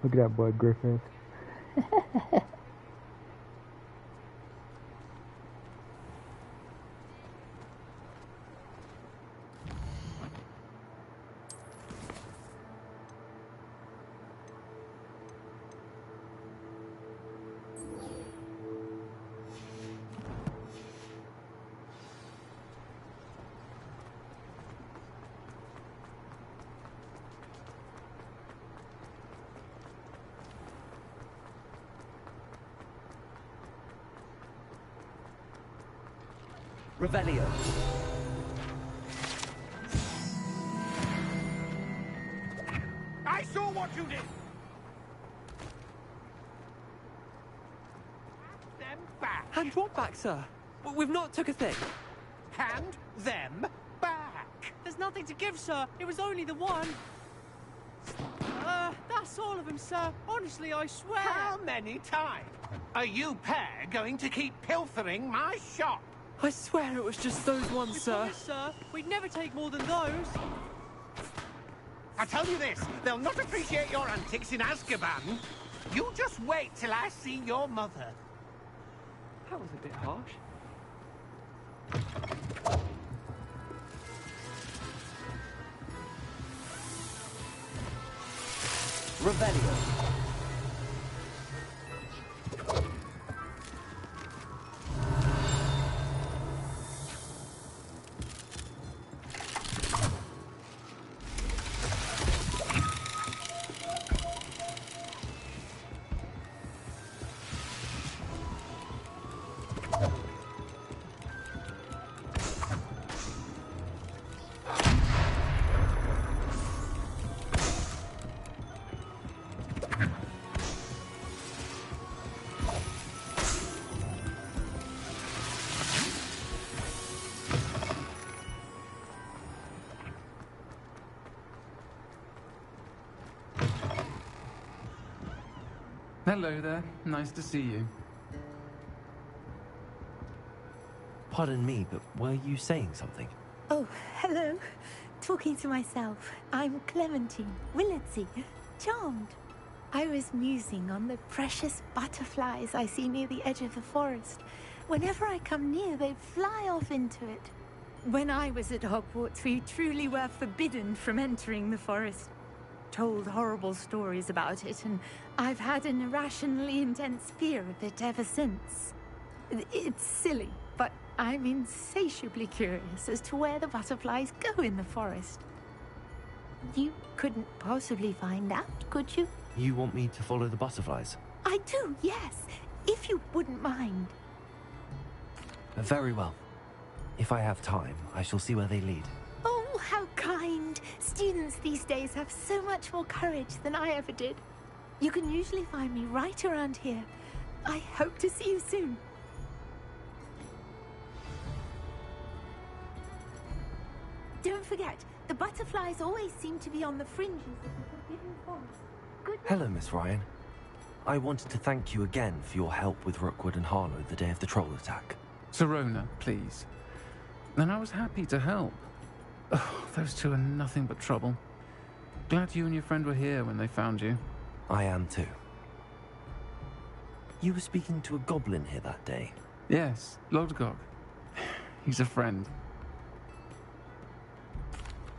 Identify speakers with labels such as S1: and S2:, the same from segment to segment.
S1: Look at that boy, Griffith.
S2: Revelio.
S3: I saw what you did! Hand them back!
S2: Hand what back, sir? We've not took a thing.
S3: Hand them back!
S4: There's nothing to give, sir. It was only the one. That's all of them, sir. Honestly, I swear.
S3: How many times are you pair going to keep pilfering my shop?
S2: I swear it was just those ones,
S4: We
S2: sir.
S4: promise, sir. We'd never take more than those.
S3: I tell you this, they'll not appreciate your antics in Azkaban. You just wait till I see your mother.
S2: That was a bit harsh. Revelio.
S5: Hello there. Nice to see you.
S2: Pardon me, but were you saying something?
S6: Oh, hello. Talking to myself. I'm Clementine Willardsey. Charmed. I was musing on the precious butterflies I see near the edge of the forest. Whenever I come near, they fly off into it. When I was at Hogwarts, we truly were forbidden from entering the forest. Told horrible stories about it, and I've had an irrationally intense fear of it ever since. It's silly, but I'm insatiably curious as to where the butterflies go in the forest. You couldn't possibly find out, could you?
S2: You want me to follow the butterflies?
S6: I do, yes, if you wouldn't mind.
S2: Very well. If I have time, I shall see where they lead.
S6: Oh, how kind. Students these days have so much more courage than I ever did. You can usually find me right around here. I hope to see you soon. Don't forget, the butterflies always seem to be on the fringes of the Forbidden Forest. Good night.
S2: Hello, Miss Ryan. I wanted to thank you again for your help with Rookwood and Harlow the day of the troll attack.
S5: Sirona, please. And I was happy to help. Oh, those two are nothing but trouble. Glad you and your friend were here when they found you.
S2: I am too. You were speaking to a goblin here that day.
S5: Yes, Lodgok. He's a friend.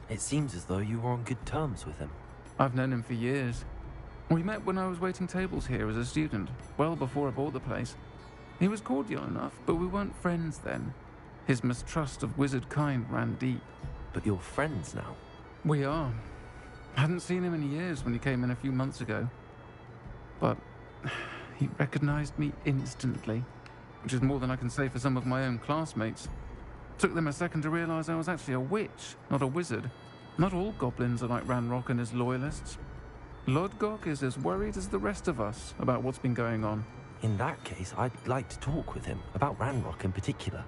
S2: It seems as though you were on good terms with him.
S5: I've known him for years. We met when I was waiting tables here as a student, well before I bought the place. He was cordial enough, but we weren't friends then. His mistrust of wizard kind ran deep.
S2: But you're friends now.
S5: We are. Hadn't seen him in years when he came in a few months ago. But he recognized me instantly, which is more than I can say for some of my own classmates. Took them a second to realize I was actually a witch, not a wizard. Not all goblins are like Ranrock and his loyalists. Lodgok is as worried as the rest of us about what's been going on.
S2: In that case, I'd like to talk with him, about Ranrock in particular.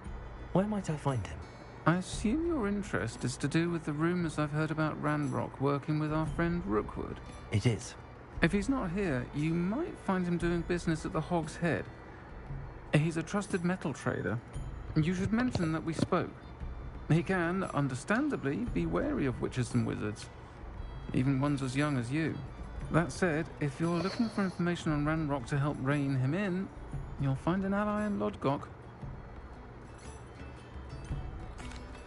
S2: Where might I find him?
S5: I assume your interest is to do with the rumors I've heard about Ranrock working with our friend Rookwood.
S2: It is.
S5: If he's not here, you might find him doing business at the Hog's Head. He's a trusted metal trader. You should mention that we spoke. He can, understandably, be wary of witches and wizards. Even ones as young as you. That said, if you're looking for information on Ranrock to help rein him in, you'll find an ally in Lodgok.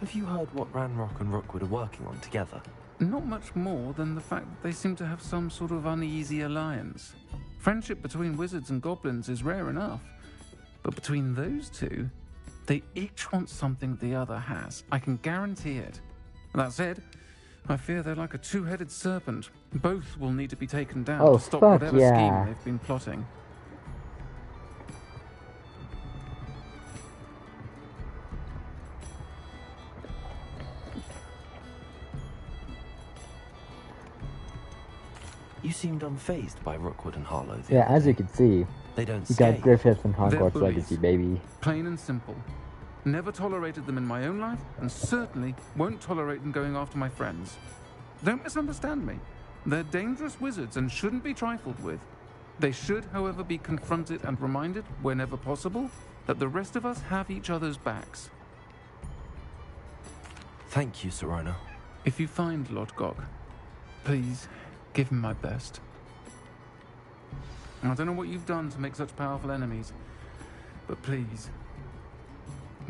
S2: Have you heard what Ranrock and Rookwood are working on together?
S5: Not much more than the fact that they seem to have some sort of uneasy alliance. Friendship between wizards and goblins is rare enough, but between those two, they each want something the other has. I can guarantee it. That said, I fear they're like a two-headed serpent. Both will need to be taken down
S1: Oh,
S5: to stop
S1: fuck
S5: whatever
S1: yeah.
S5: scheme they've been plotting.
S2: You seemed unfazed by Rookwood and Harlow. the
S1: Yeah,
S2: other
S1: as you
S2: day.
S1: can see,
S2: They don't
S1: you got
S2: scare
S1: Griffiths and
S5: They're
S1: Hogwarts
S5: bullies.
S1: Legacy, baby.
S5: Plain and simple. Never tolerated them in my own life, and certainly won't tolerate them going after my friends. Don't misunderstand me. They're dangerous wizards and shouldn't be trifled with. They should, however, be confronted and reminded, whenever possible, that the rest of us have each other's backs.
S2: Thank you, Serona.
S5: If you find Lodgok, please give him my best. I don't know what you've done to make such powerful enemies, but please,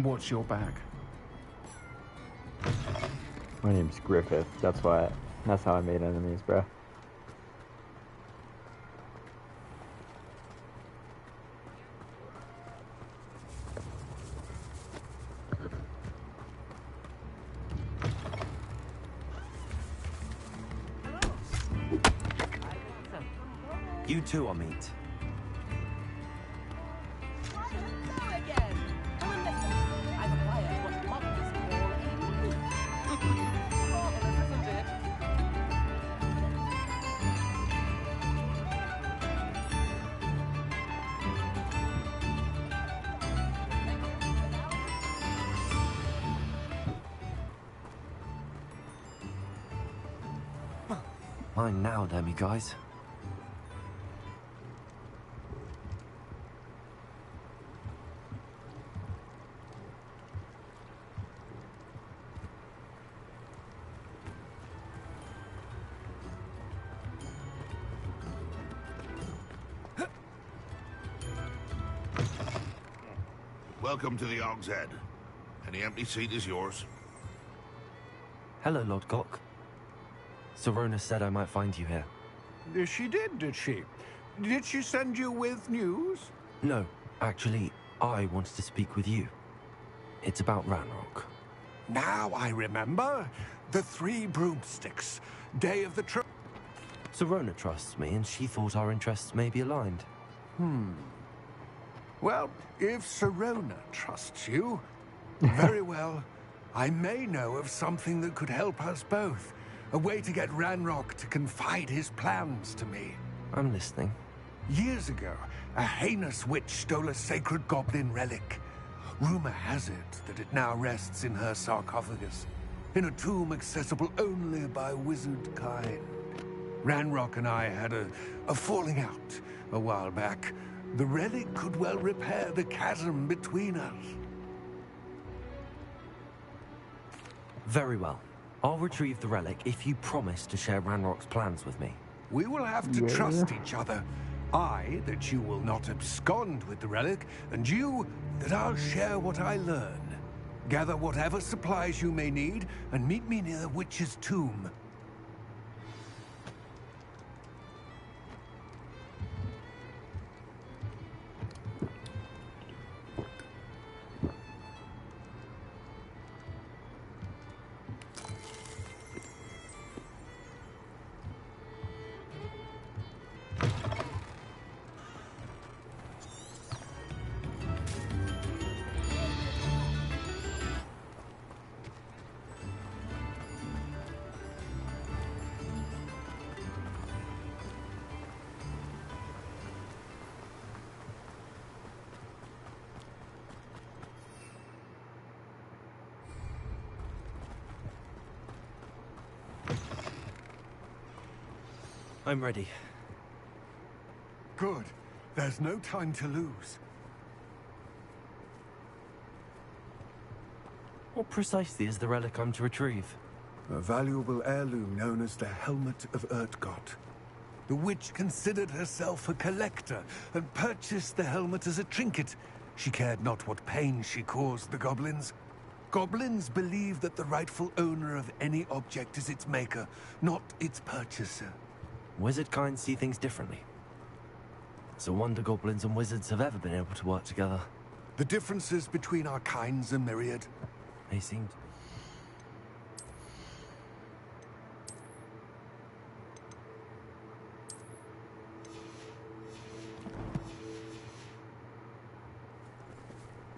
S5: watch your back.
S1: My name's Griffith. That's how I made enemies, bro.
S2: You too, Amit. Mine now, Demi guys.
S7: Welcome to the Og's Head. Any empty seat is yours.
S2: Hello, Lodgok. Serona said I might find you here.
S3: She did she? Did she send you with news?
S2: No, actually, I wanted to speak with you. It's about Ranrock.
S3: Now I remember. The Three Broomsticks. Day of the trip.
S2: Serona trusts me, and she thought our interests may be aligned.
S3: Well, if Serona trusts you, very well. I may know of something that could help us both. A way to get Ranrock to confide his plans to me.
S2: I'm listening.
S3: Years ago, a heinous witch stole a sacred goblin relic. Rumor has it that it now rests in her sarcophagus, in a tomb accessible only by wizard kind. Ranrock and I had a falling out a while back. The relic could well repair the chasm between us.
S2: Very well. I'll retrieve the relic if you promise to share Ranrock's plans with me.
S3: We will have to trust each other. I, that you will not abscond with the relic, and you, that I'll share what I learn. Gather whatever supplies you may need, and meet me near the witch's tomb.
S2: I'm ready.
S3: Good. There's no time to lose.
S2: What precisely is the relic I'm to retrieve?
S3: A valuable heirloom known as the Helmet of Urtgott. The witch considered herself a collector and purchased the helmet as a trinket. She cared not what pain she caused the goblins. Goblins believe that the rightful owner of any object is its maker, not its purchaser.
S2: Wizard kind see things differently. It's a wonder goblins and wizards have ever been able to work together.
S3: The differences between our kinds are myriad.
S2: They seemed...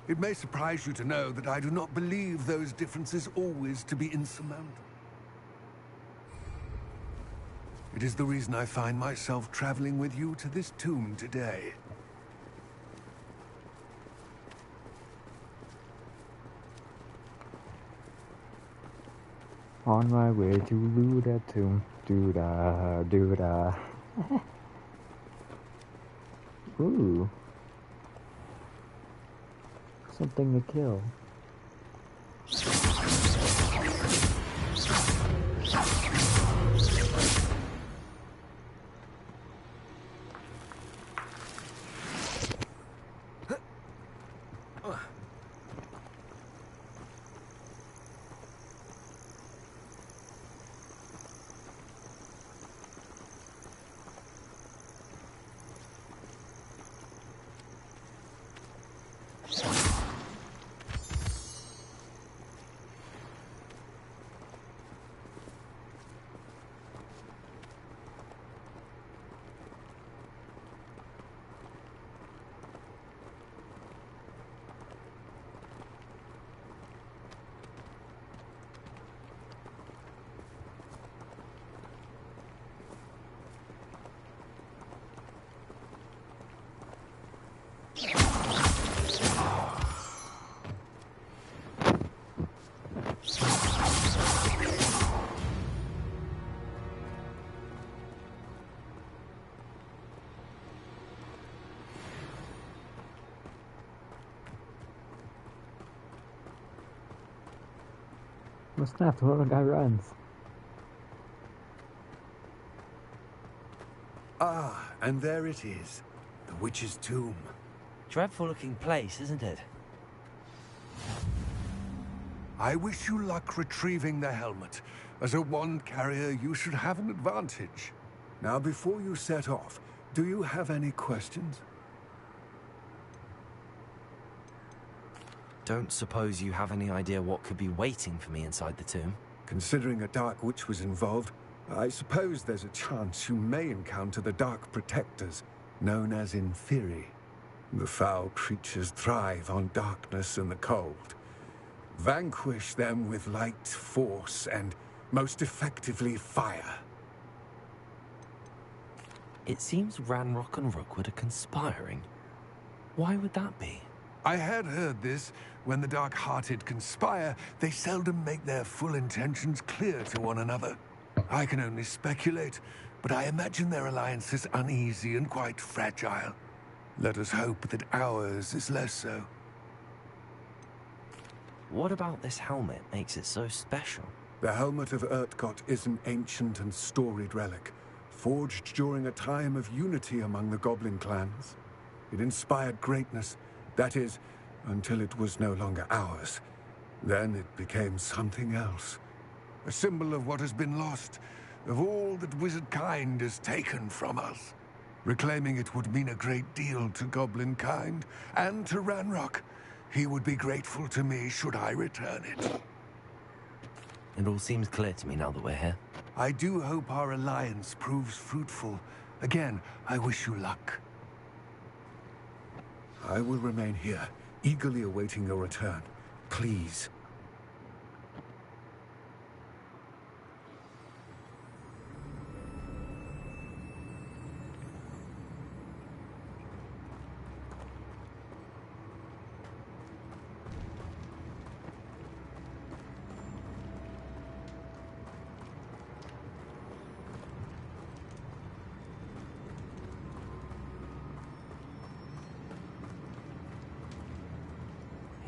S3: It may surprise you to know that I do not believe those differences always to be insurmountable. It is the reason I find myself traveling with you to this tomb today.
S1: On my way to Luda tomb. Doo-da, doo-da. Ooh. Something to kill. What's that? The little guy runs.
S3: Ah, and there it is. The witch's tomb.
S2: Dreadful looking place, isn't it?
S3: I wish you luck retrieving the helmet. As a wand carrier, you should have an advantage. Now, before you set off, do you have any questions?
S2: Don't suppose you have any idea what could be waiting for me inside the tomb?
S3: Considering a Dark Witch was involved, I suppose there's a chance you may encounter the Dark Protectors, known as Inferi. The foul creatures thrive on darkness and the cold. Vanquish them with light, force, and, most effectively, fire.
S2: It seems Ranrock and Rookwood are conspiring. Why would that be?
S3: I had heard this. When the dark-hearted conspire, they seldom make their full intentions clear to one another. I can only speculate, but I imagine their alliance is uneasy and quite fragile. Let us hope that ours is less so.
S2: What about this helmet makes it so special?
S3: The helmet of Urtkot is an ancient and storied relic, forged during a time of unity among the goblin clans. It inspired greatness, that is, until it was no longer ours. Then it became something else. A symbol of what has been lost, of all that wizard kind has taken from us. Reclaiming it would mean a great deal to goblin kind, and to Ranrock. He would be grateful to me should I return it.
S2: It all seems clear to me now that we're here.
S3: I do hope our alliance proves fruitful. Again, I wish you luck. I will remain here, eagerly awaiting your return. Please.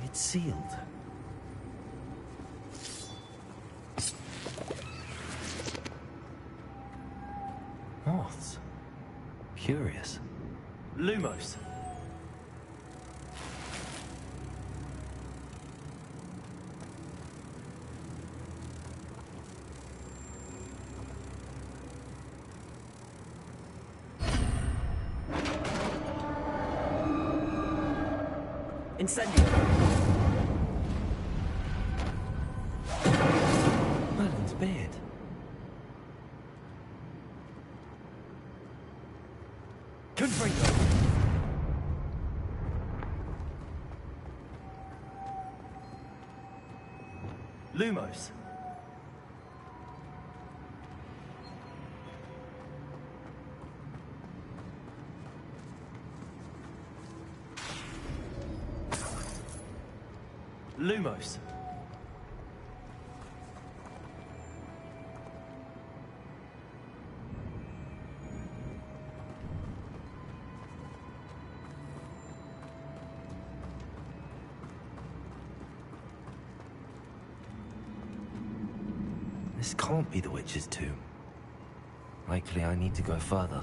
S2: It's sealed. Moths. Lumos. Incendio. Merlin's beard. Confringo. Lumos. Lumos. This can't be the witch's tomb. Likely I need to go further.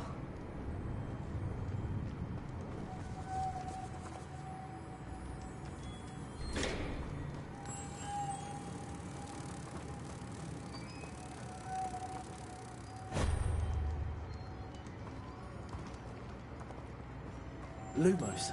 S2: Lumos.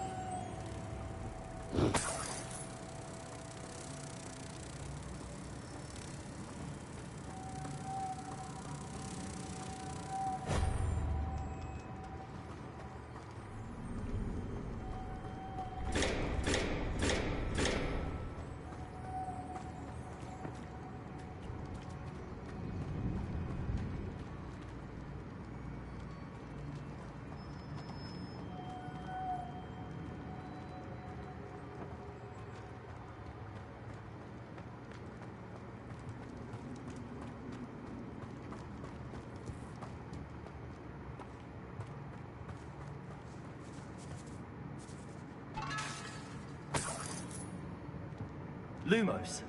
S2: Lumos.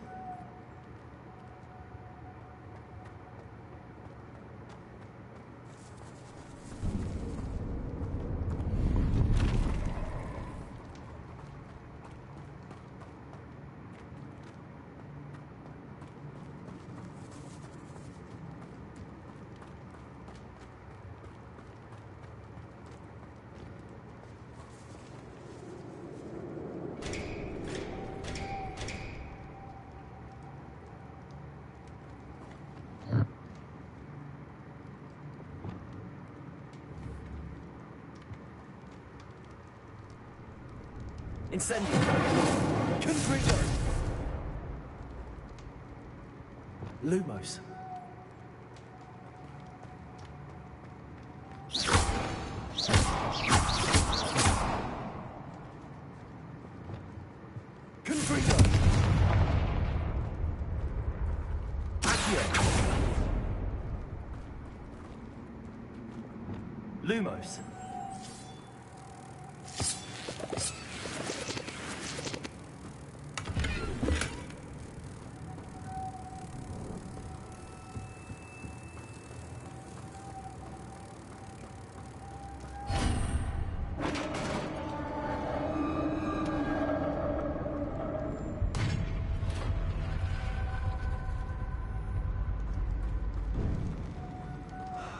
S2: Incendio. Confringo. Lumos. Confringo. Accio. Lumos.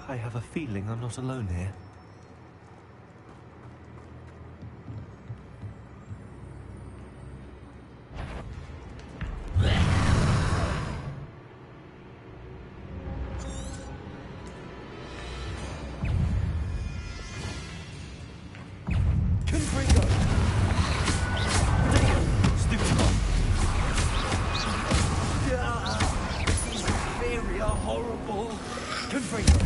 S2: I have a feeling I'm not alone here. Confringo. Stupid. This is very horrible. Confringo.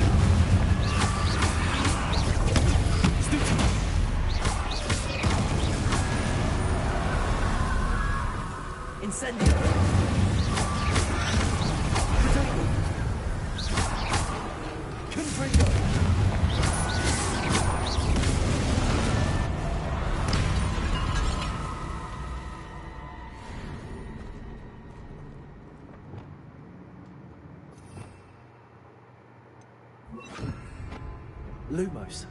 S2: Incendio. Confringo. Lumos.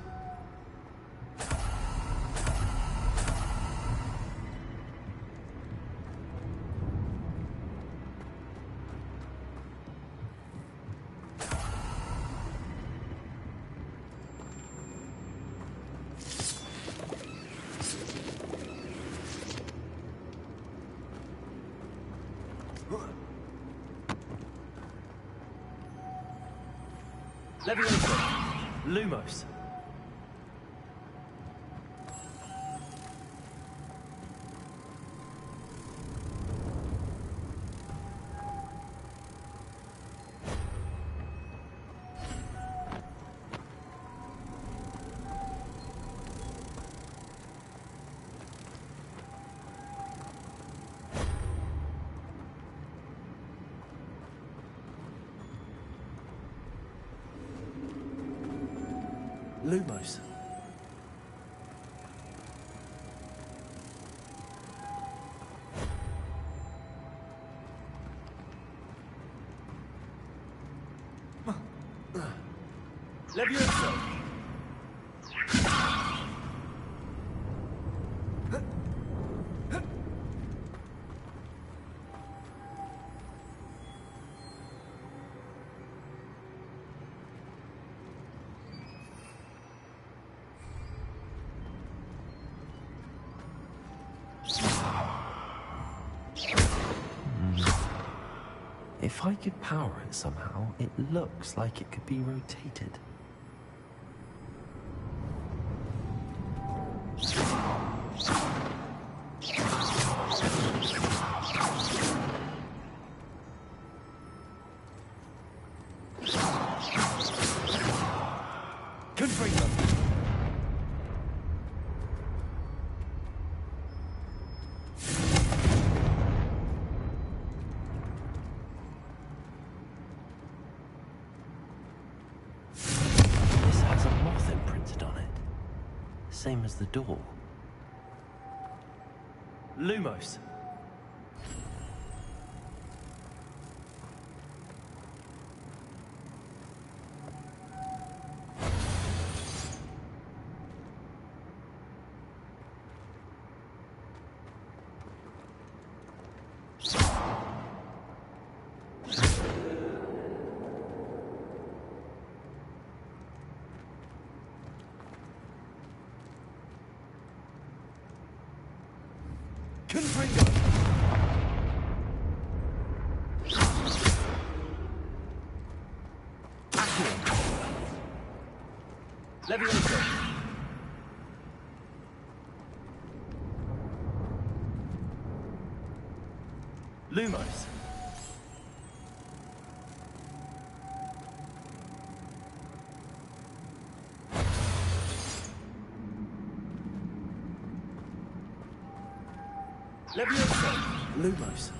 S2: Leviosa. Lumos. Lumos. Leviosa. If I could power it somehow, it looks like it could be rotated. Confringo. This has a moth imprinted on it. Same as the door. Lumos. Confringo. Leviosa. Lumos. Leviosa. Lumos.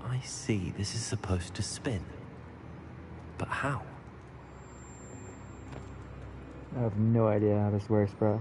S2: I see, this is supposed to spin. But how?
S1: I have no idea how this works, bro.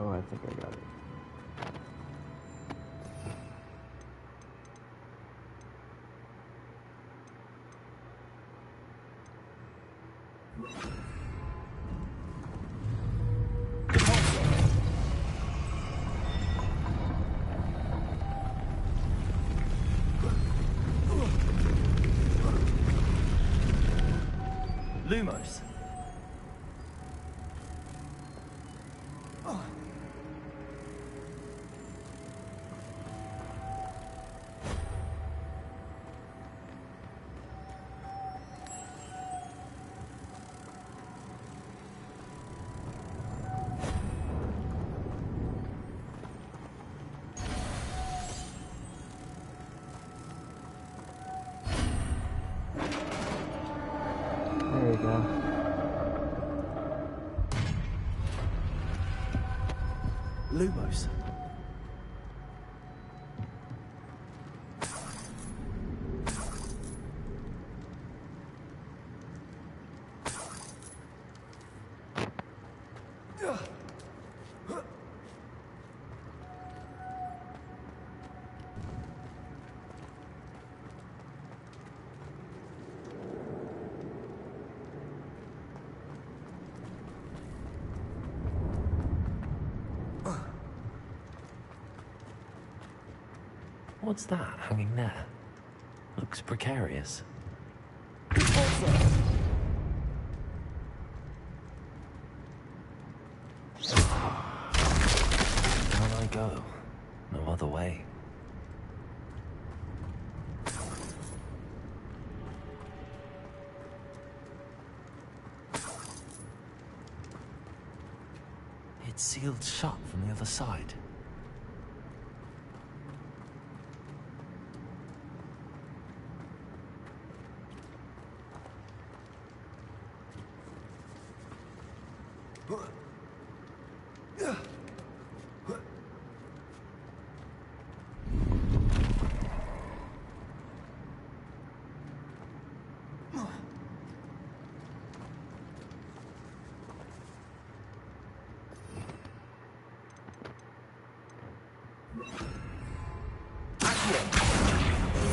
S1: Oh, I think I got it.
S2: Lumos.
S1: There you go.
S2: Lumos. What's that hanging there? Looks precarious. Down I go. No other way. It's sealed shut from the other side.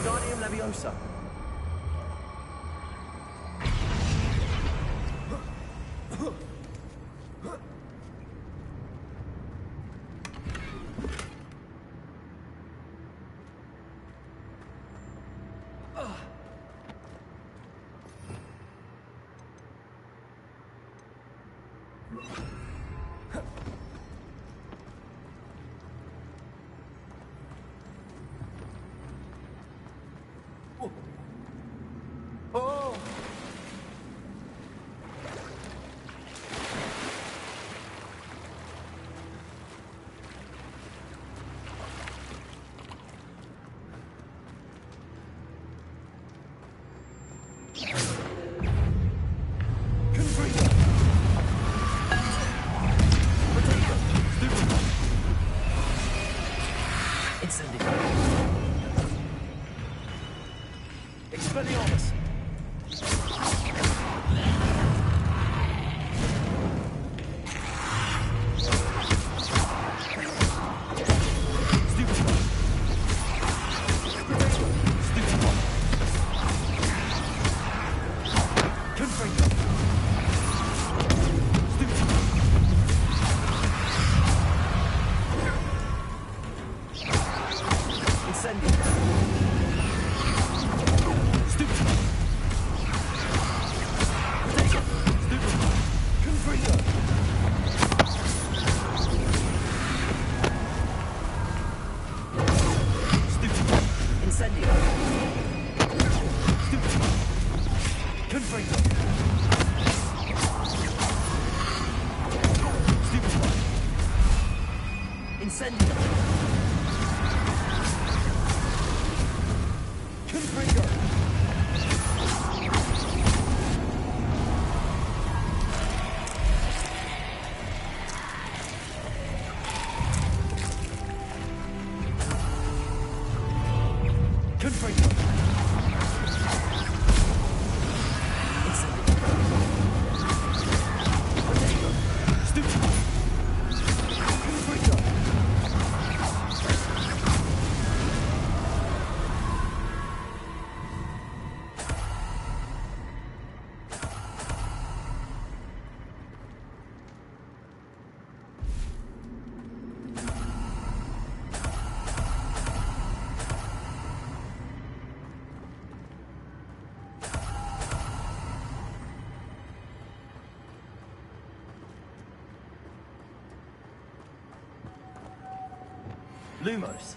S2: Wingardium Leviosa. Oh! Expelliarmus! Lumos.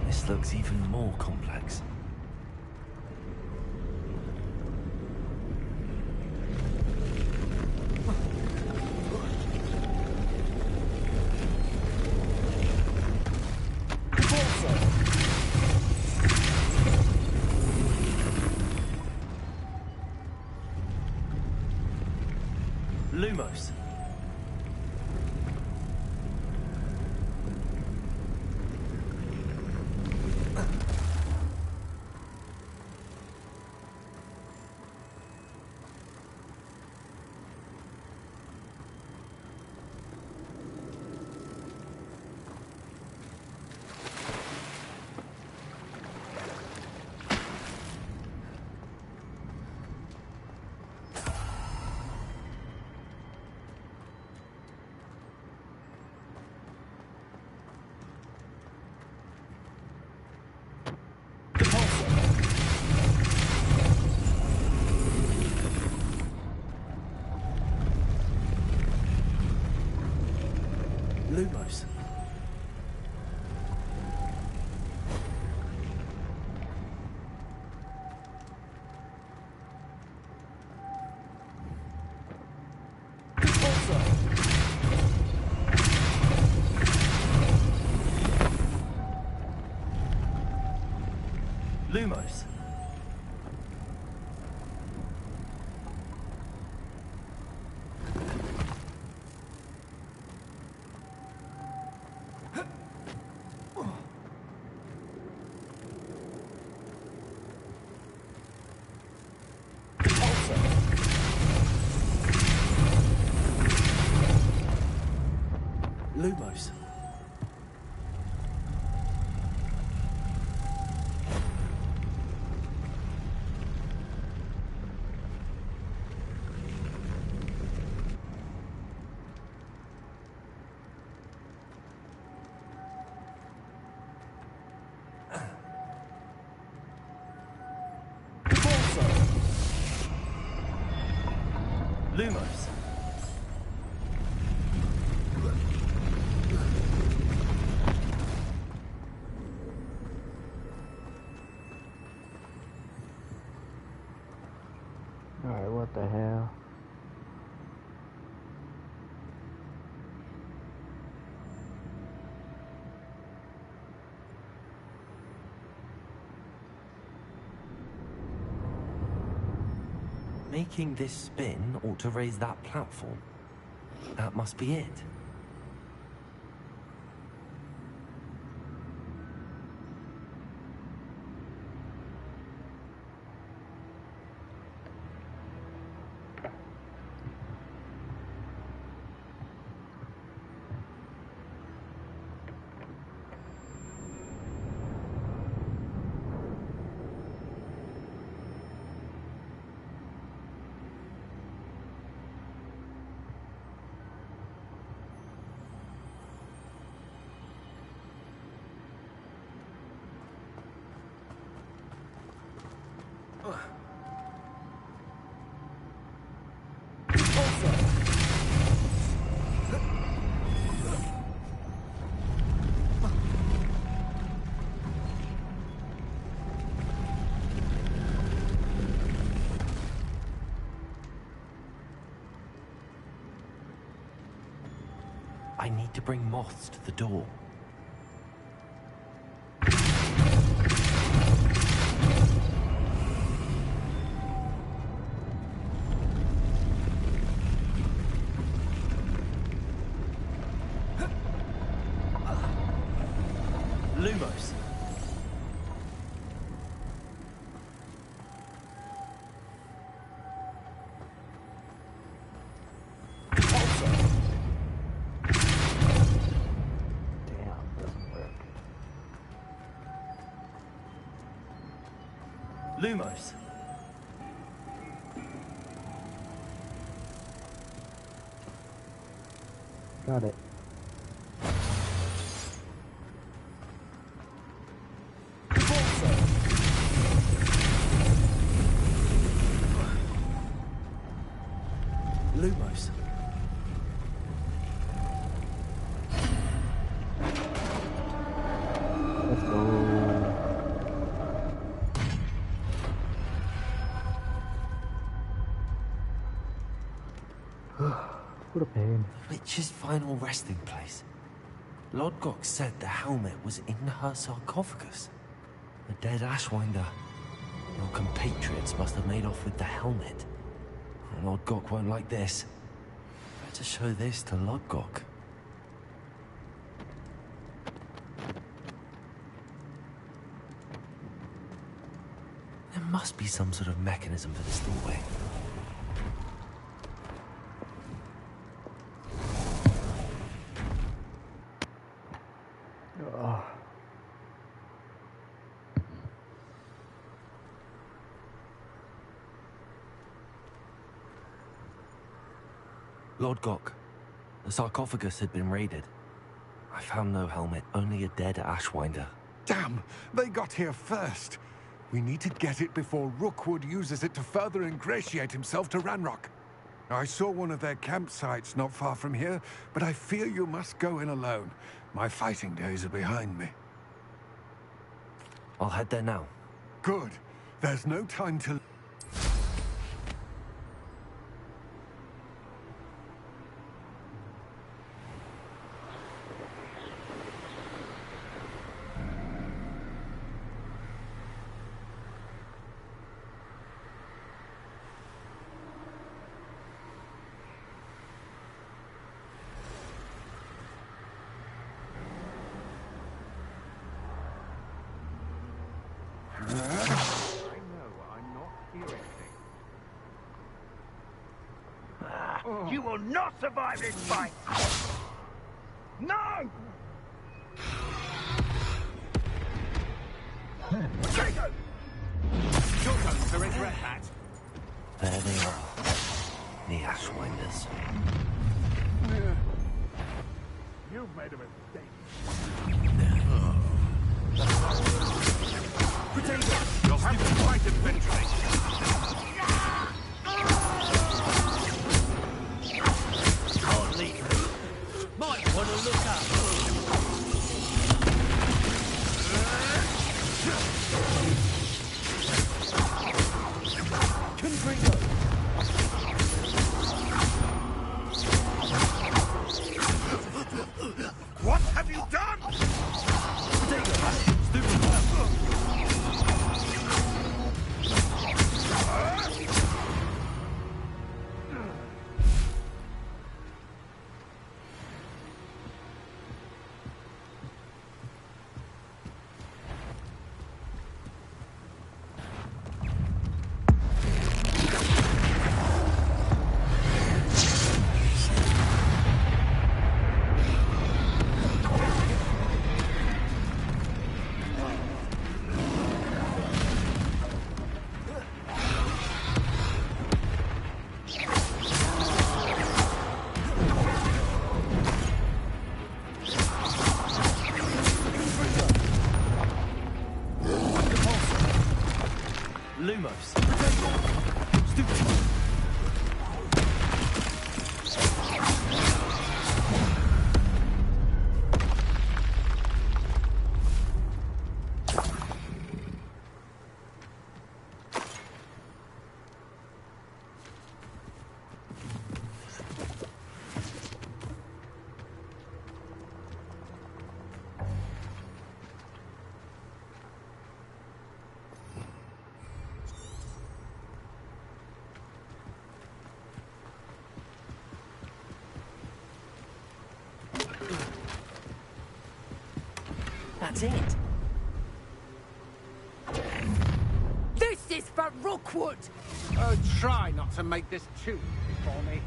S2: This looks even more complex. Lumos. Lumos. Lumos. Lumos. Lumos.
S1: Alright, what the hell?
S2: Making this spin ought to raise that platform. That must be it. I need to bring moths to the door. Lumos. Lumos.
S1: Got it.
S2: Lumos.
S1: Let's go. What a pain.
S2: The witch's final resting place. Lodgok said the helmet was in her sarcophagus. The dead Ashwinder. Your compatriots must have made off with the helmet. Lodgok won't like this. Better show this to Lodgok. There must be some sort of mechanism for this doorway.
S1: Ugh.
S2: Lodgok, the sarcophagus had been raided. I found no helmet, only a dead Ashwinder.
S3: Damn! They got here first. We need to get it before Rookwood uses it to further ingratiate himself to Ranrock. I saw one of their campsites not far from here, but I fear you must go in alone. My fighting days are behind me.
S2: I'll head there now.
S3: Good. There's no time to...
S8: You will not survive this fight! No! Jacob! Your turn to regret that.
S2: There they are. The Ashwinders.
S8: You've made a mistake.
S7: You'll have to fight eventually.
S4: Might want to look up.
S7: What have you done?
S2: Lumos. That's it.
S9: This is for Rookwood!
S8: Oh, try not to make this too easy for me.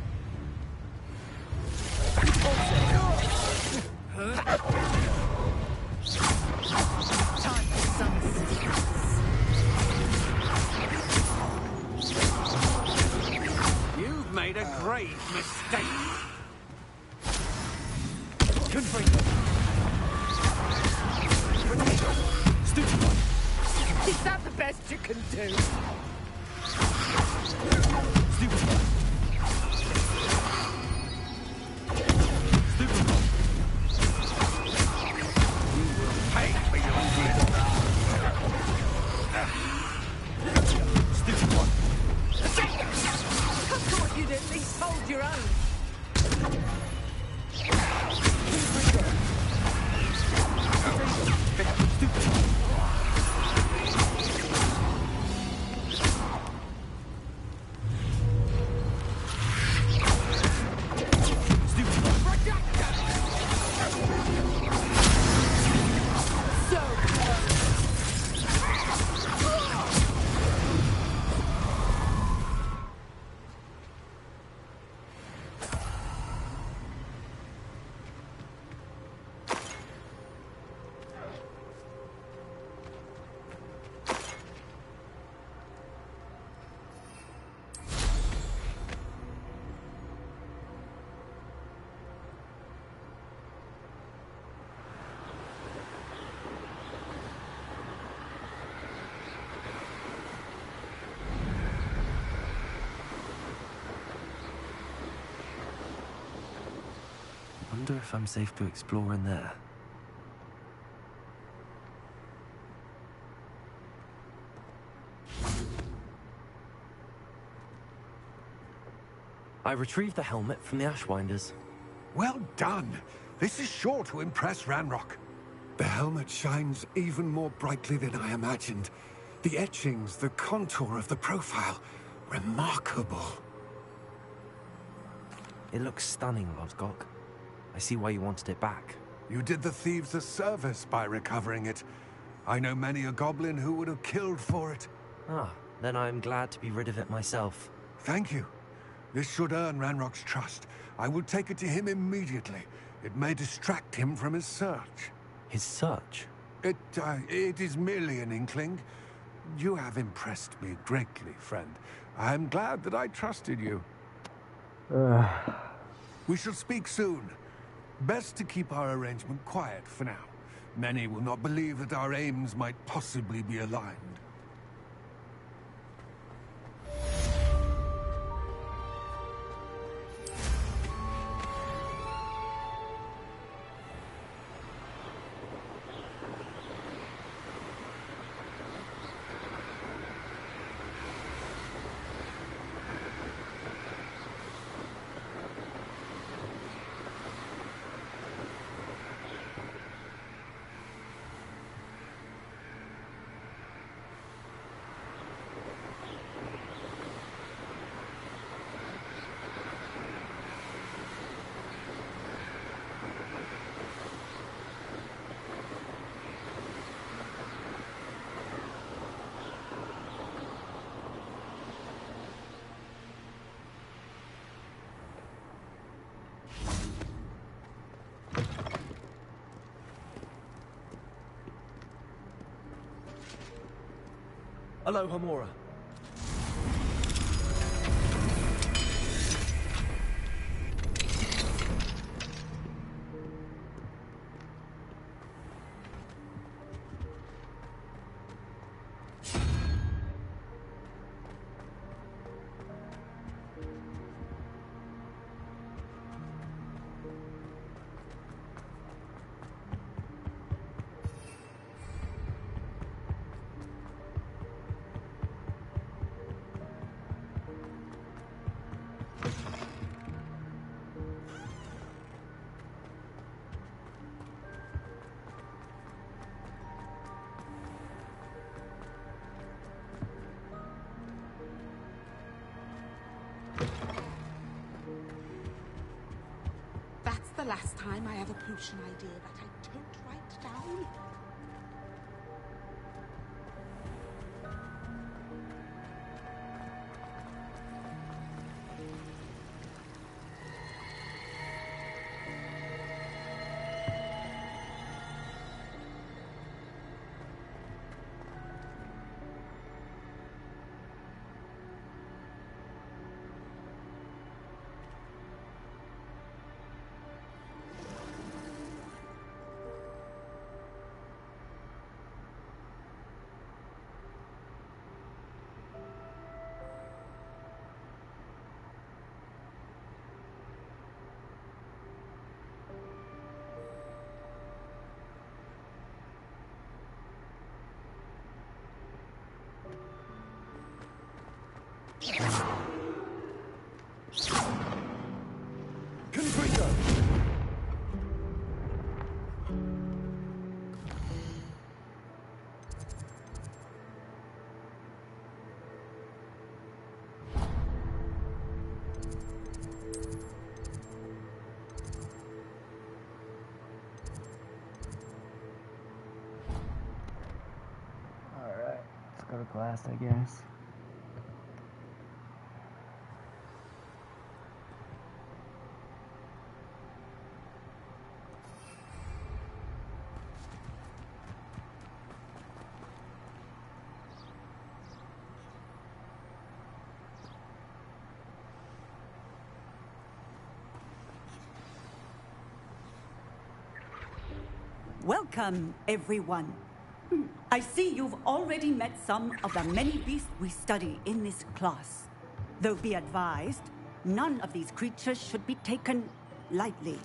S9: Time for some sticks.
S8: grave mistake.
S4: Stupid one.
S9: Is that the best you can do?
S4: Stupid one. Stupid one.
S8: Pay for your little.
S4: Stupid one.
S9: I thought you'd at least hold your own.
S4: Stupid one.
S2: Wonder if I'm safe to explore in there. I retrieved the helmet from the Ashwinders.
S3: Well done. This is sure to impress Ranrock. The helmet shines even more brightly than I imagined. The etchings, the contour of the profile, remarkable.
S2: It looks stunning, Lodgok. I see why you wanted it back.
S3: You did the thieves a service by recovering it. I know many a goblin who would have killed for it.
S2: Ah, then I'm glad to be rid of it myself.
S3: Thank you. This should earn Ranrock's trust. I will take it to him immediately. It may distract him from his search.
S2: His search?
S3: It is merely an inkling. You have impressed me greatly, friend. I am glad that I trusted you. We shall speak soon. Best to keep our arrangement quiet for now. Many will not believe that our aims might possibly be aligned.
S4: Hello, Hamura.
S10: That's the last time I have a potion idea that I don't write down.
S4: Confringo!
S1: Alright, let's go to class, I guess.
S11: Welcome, everyone. I see you've already met some of the many beasts we study in this class. Though be advised, none of these creatures should be taken lightly.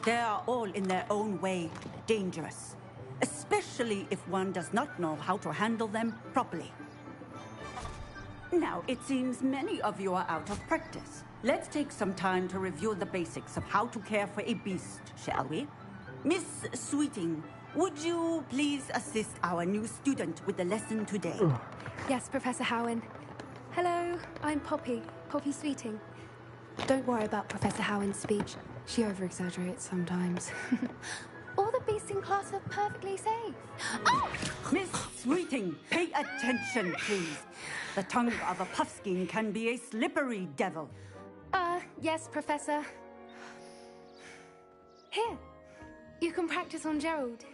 S11: They are all in their own way dangerous, especially if one does not know how to handle them properly. Now, it seems many of you are out of practice. Let's take some time to review the basics of how to care for a beast, shall we? Miss Sweeting, would you please assist our new student with the lesson today?
S12: Yes, Professor Howen. Hello, I'm Poppy Sweeting. Don't worry about Professor Howen's speech. She over-exaggerates sometimes. All the beasts in class are perfectly safe. Oh!
S11: Miss Sweeting, pay attention, please. The tongue of a puffskein can be a slippery devil.
S12: Yes, Professor. Here, you can practice on Gerald.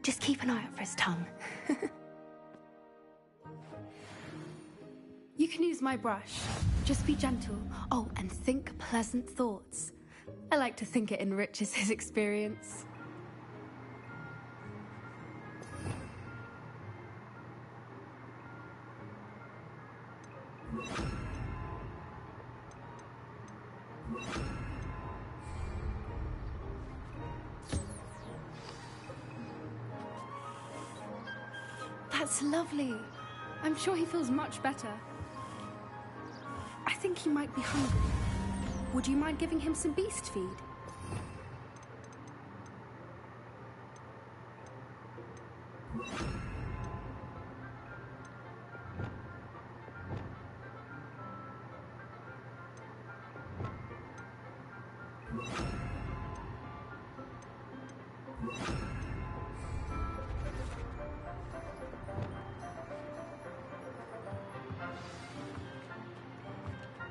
S12: Just keep an eye out for his tongue. You can use my brush. Just be gentle. Oh, and think pleasant thoughts. I like to think it enriches his experience. That's lovely. I'm sure he feels much better. I think he might be hungry. Would you mind giving him some beast feed?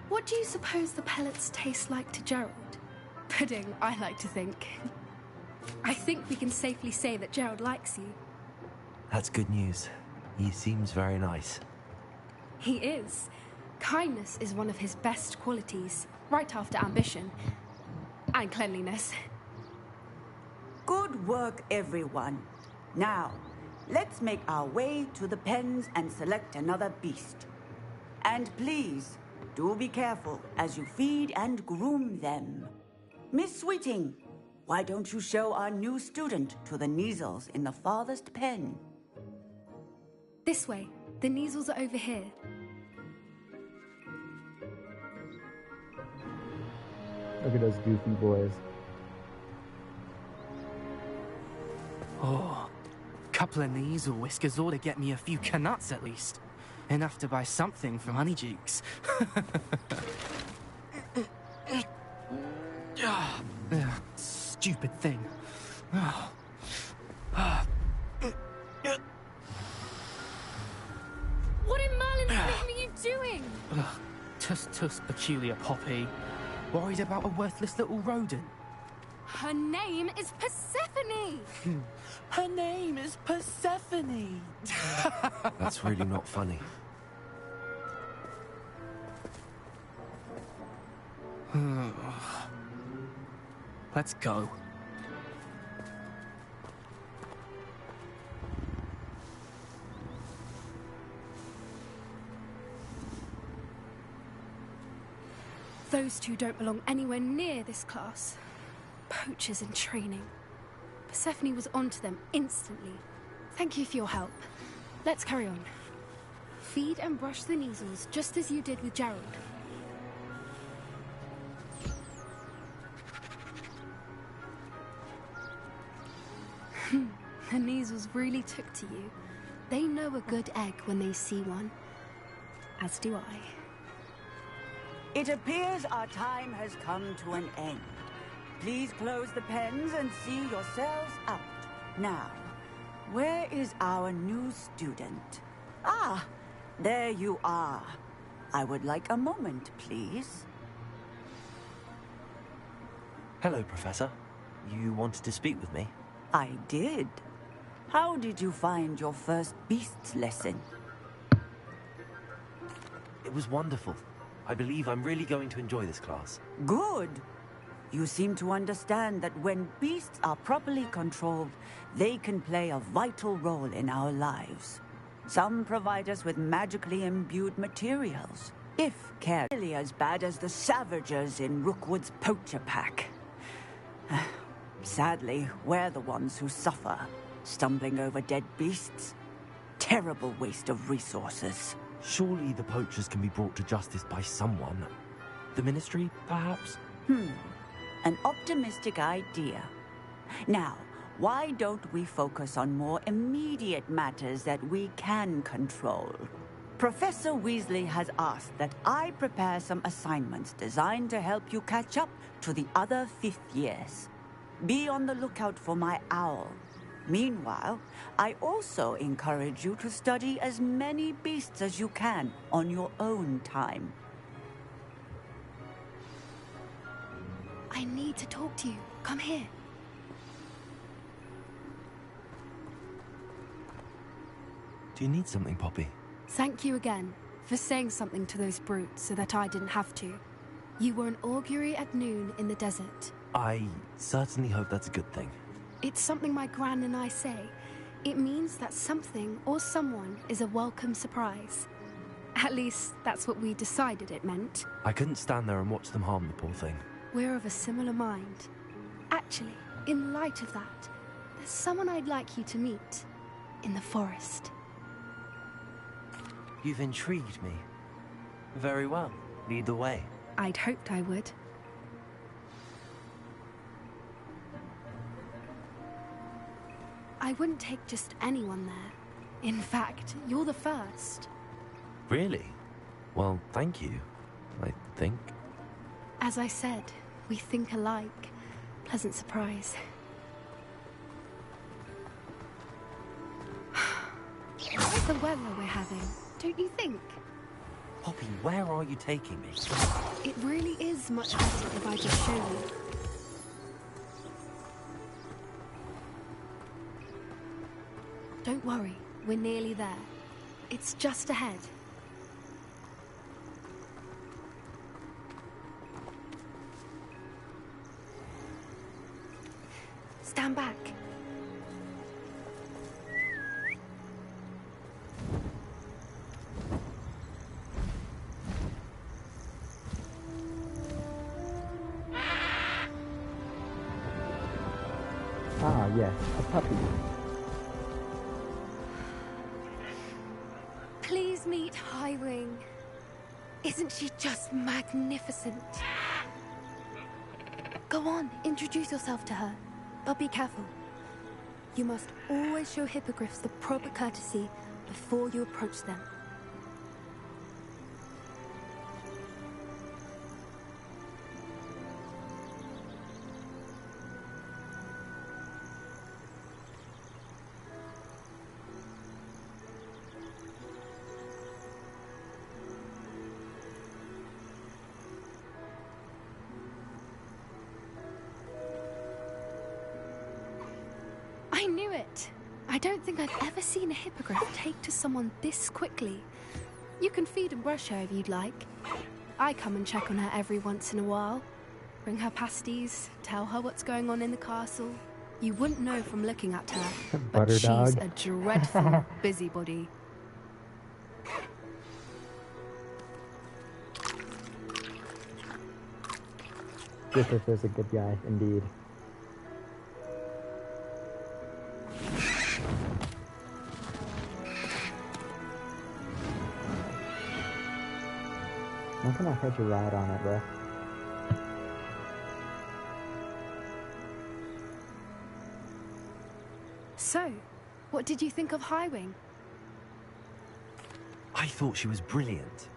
S12: What do you suppose the pellets taste like to Gerald? Pudding, I like to think. I think we can safely say that Gerald likes you.
S2: That's good news. He seems very nice.
S12: He is. Kindness is one of his best qualities, right after ambition. And cleanliness.
S11: Good work, everyone. Now, let's make our way to the pens and select another beast. And please, do be careful as you feed and groom them. Miss Sweeting, why don't you show our new student to the Kneazles in the farthest pen?
S12: This way. The Kneazles are over here.
S1: Look at those goofy boys.
S13: Oh, couple of Kneazle whiskers ought to get me a few canuts at least. Enough to buy something from Honeydukes. Stupid thing.
S12: What in Merlin's name are you doing?
S13: Tuss, peculiar Poppy. Worried about a worthless little rodent.
S12: Her name is Persephone!
S13: Her name is Persephone!
S2: That's really not funny.
S13: Let's go.
S12: Those two don't belong anywhere near this class. Poachers in training. Persephone was onto them instantly. Thank you for your help. Let's carry on. Feed and brush the measles, just as you did with Gerald. The measles really took to you. They know a good egg when they see one. As do I.
S11: It appears our time has come to an end. Please close the pens and see yourselves out. Now, where is our new student? Ah, there you are. I would like a moment, please.
S2: Hello, Professor. You wanted to speak with me?
S11: I did. How did you find your first beasts lesson?
S2: It was wonderful. I believe I'm really going to enjoy this class.
S11: Good. You seem to understand that when beasts are properly controlled, they can play a vital role in our lives. Some provide us with magically imbued materials, if cared really as bad as the Savagers in Rookwood's poacher pack. Sadly, we're the ones who suffer, stumbling over dead beasts. Terrible waste of resources.
S2: Surely the poachers can be brought to justice by someone. The Ministry, perhaps?
S11: An optimistic idea. Now, why don't we focus on more immediate matters that we can control? Professor Weasley has asked that I prepare some assignments designed to help you catch up to the other fifth years. Be on the lookout for my owl. Meanwhile, I also encourage you to study as many beasts as you can on your own time.
S12: I need to talk to you. Come here.
S2: Do you need something, Poppy?
S12: Thank you again for saying something to those brutes so that I didn't have to. You were an augury at noon in the desert.
S2: I certainly hope that's a good thing.
S12: It's something my gran and I say. It means that something or someone is a welcome surprise. At least, that's what we decided it meant.
S2: I couldn't stand there and watch them harm the poor thing.
S12: We're of a similar mind. Actually, in light of that, there's someone I'd like you to meet. In the forest.
S2: You've intrigued me. Very well. Lead the way.
S12: I'd hoped I would. I wouldn't take just anyone there. In fact, you're the first.
S2: Really? Well, thank you, I think.
S12: As I said, we think alike. Pleasant surprise. Quite the weather we're having, don't you think?
S2: Poppy, where are you taking me?
S12: It really is much better if I just show you. Don't worry, we're nearly there. It's just ahead. Stand back.
S1: Ah, yes, a puppy.
S12: Please meet Highwing. Isn't she just magnificent? Go on, introduce yourself to her. But be careful. You must always show hippogriffs the proper courtesy before you approach them. I knew it! I don't think I've ever seen a hippogriff take to someone this quickly. You can feed and brush her if you'd like. I come and check on her every once in a while. Bring her pasties, tell her what's going on in the castle. You wouldn't know from looking at her, but she's
S1: dog.
S12: a dreadful busybody.
S1: Griffith is a good guy, indeed. can I catch a ride on it, bruh?
S12: So, what did you think of Highwing?
S2: I thought she was brilliant.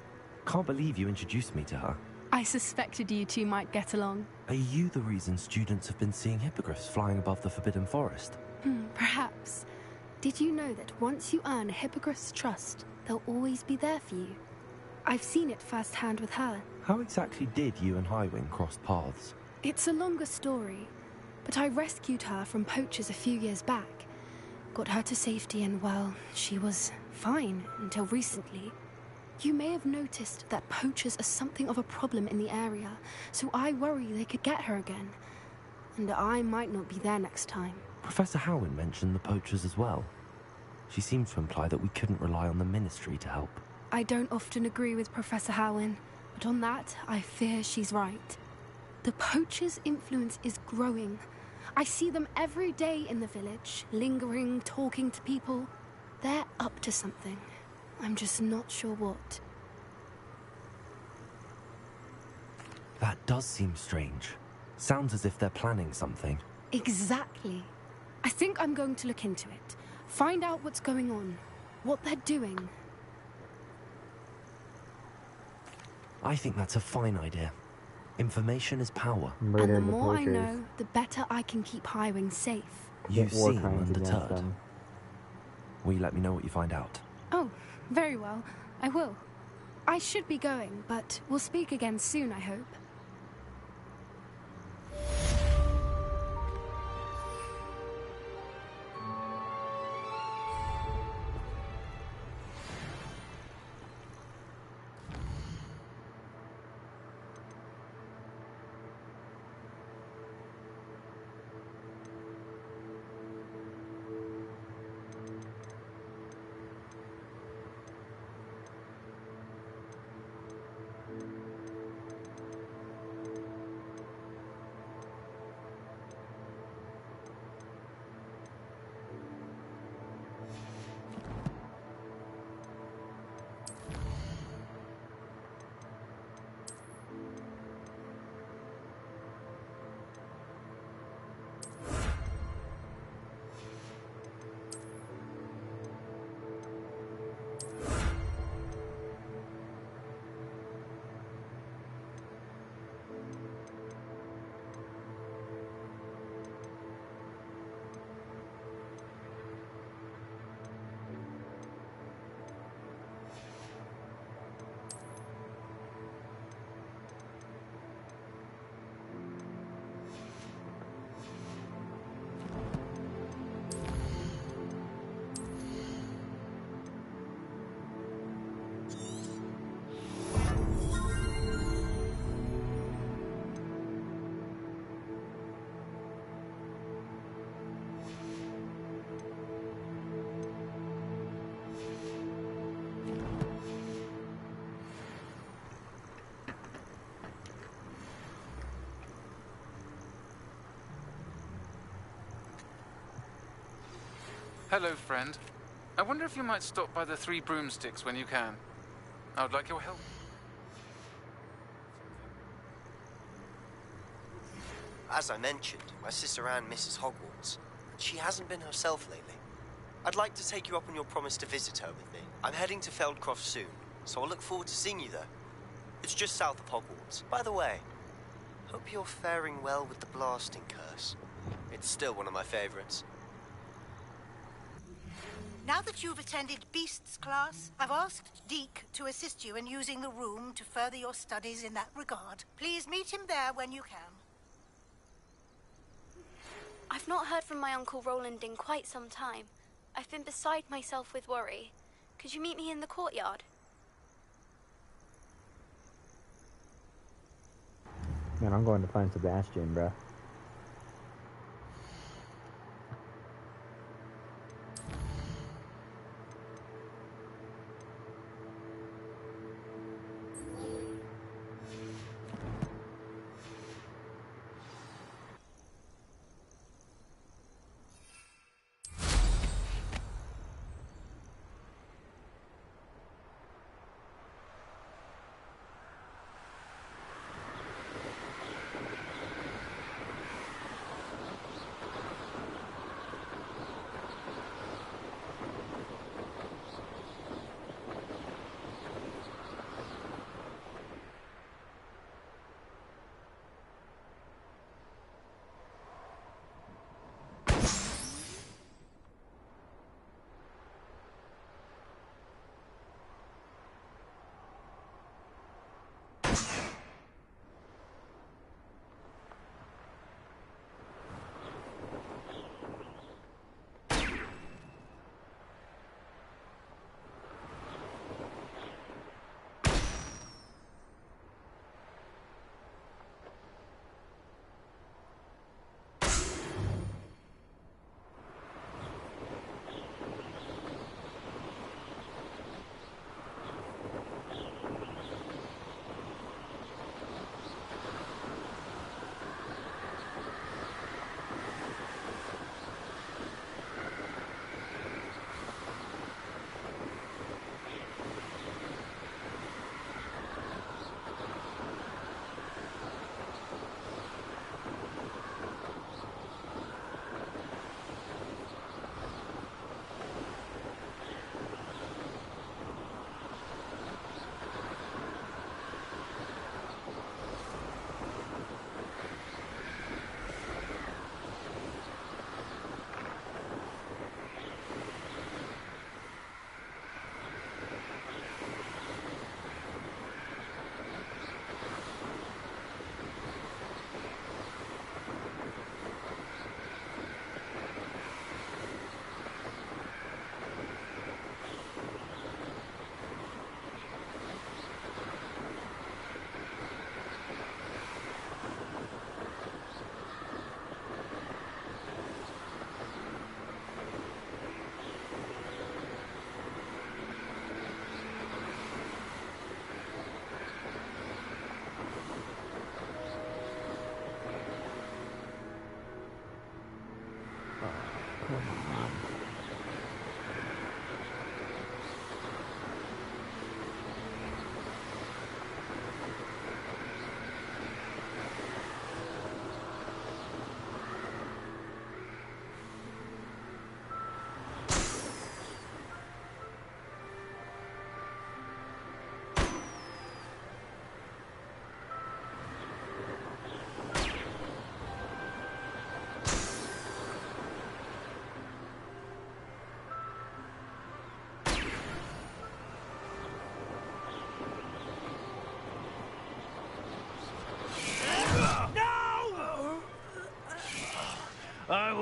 S2: Can't believe you introduced me to her.
S12: I suspected you two might get along.
S2: Are you the reason students have been seeing hippogriffs flying above the Forbidden Forest?
S12: Perhaps. Did you know that once you earn a hippogriff's trust, they'll always be there for you? I've seen it firsthand with her.
S2: How exactly did you and Highwing cross paths?
S12: It's a longer story, but I rescued her from poachers a few years back. Got her to safety and, well, she was fine until recently. You may have noticed that poachers are something of a problem in the area, so I worry they could get her again. And I might not be there next time.
S2: Professor Howin mentioned the poachers as well. She seemed to imply that we couldn't rely on the Ministry to help.
S12: I don't often agree with Professor Howin, but on that, I fear she's right. The poachers' influence is growing. I see them every day in the village, lingering, talking to people. They're up to something. I'm just not sure what.
S2: That does seem strange. Sounds as if they're planning something.
S12: Exactly. I think I'm going to look into it. Find out what's going on. What they're doing.
S2: I think that's a fine idea. Information is power.
S12: And the more I know, the better I can keep Highwing safe.
S2: You seem undeterred. Will you let me know what you find out?
S12: Oh, very well. I will. I should be going, but we'll speak again soon, I hope.
S5: Hello, friend. I wonder if you might stop by the Three Broomsticks when you can. I would like your help.
S14: As I mentioned, my sister Anne misses Hogwarts. She hasn't been herself lately. I'd like to take you up on your promise to visit her with me. I'm heading to Feldcroft soon, so I'll look forward to seeing you there. It's just south of Hogwarts. By the way, hope you're faring well with the blasting curse. It's still one of my favorites.
S15: Now that you've attended Beasts class, I've asked Deke to assist you in using the room to further your studies in that regard. Please meet him there when you can.
S16: I've not heard from my Uncle Roland in quite some time. I've been beside myself with worry. Could you meet me in the courtyard?
S1: Man, I'm going to find Sebastian, bruh.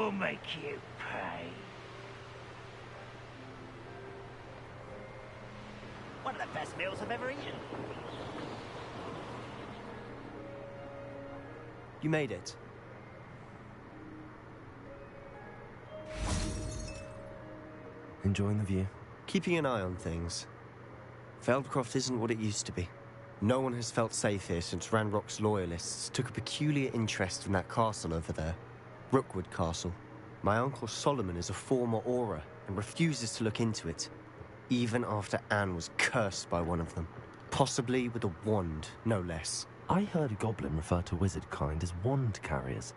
S17: We'll make you pay. One of the best meals I've ever eaten.
S14: You made it.
S2: Enjoying the view?
S14: Keeping an eye on things. Feldcroft isn't what it used to be. No one has felt safe here since Ranrock's loyalists took a peculiar interest in that castle over there. Rookwood Castle. My uncle Solomon is a former Auror and refuses to look into it, even after Anne was cursed by one of them. Possibly with a wand, no less.
S2: I heard a goblin refer to wizard kind as wand carriers.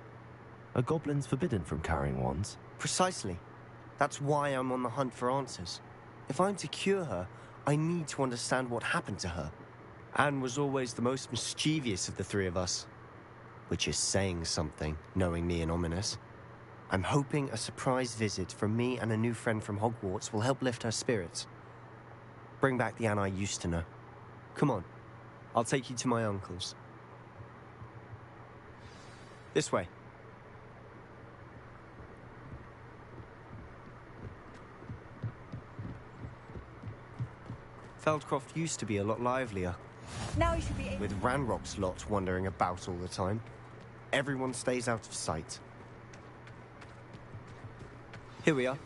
S2: Are goblins forbidden from carrying wands?
S14: Precisely. That's why I'm on the hunt for answers. If I'm to cure her, I need to understand what happened to her. Anne was always the most mischievous of the three of us. Which is saying something, knowing me and Ominous. I'm hoping a surprise visit from me and a new friend from Hogwarts will help lift her spirits. Bring back the Anne I used to know. Come on, I'll take you to my uncle's. This way. Feldcroft used to be a lot livelier.
S6: Now you should be able...
S14: With Ranrock's lot wandering about all the time. Everyone stays out of sight. Here we are.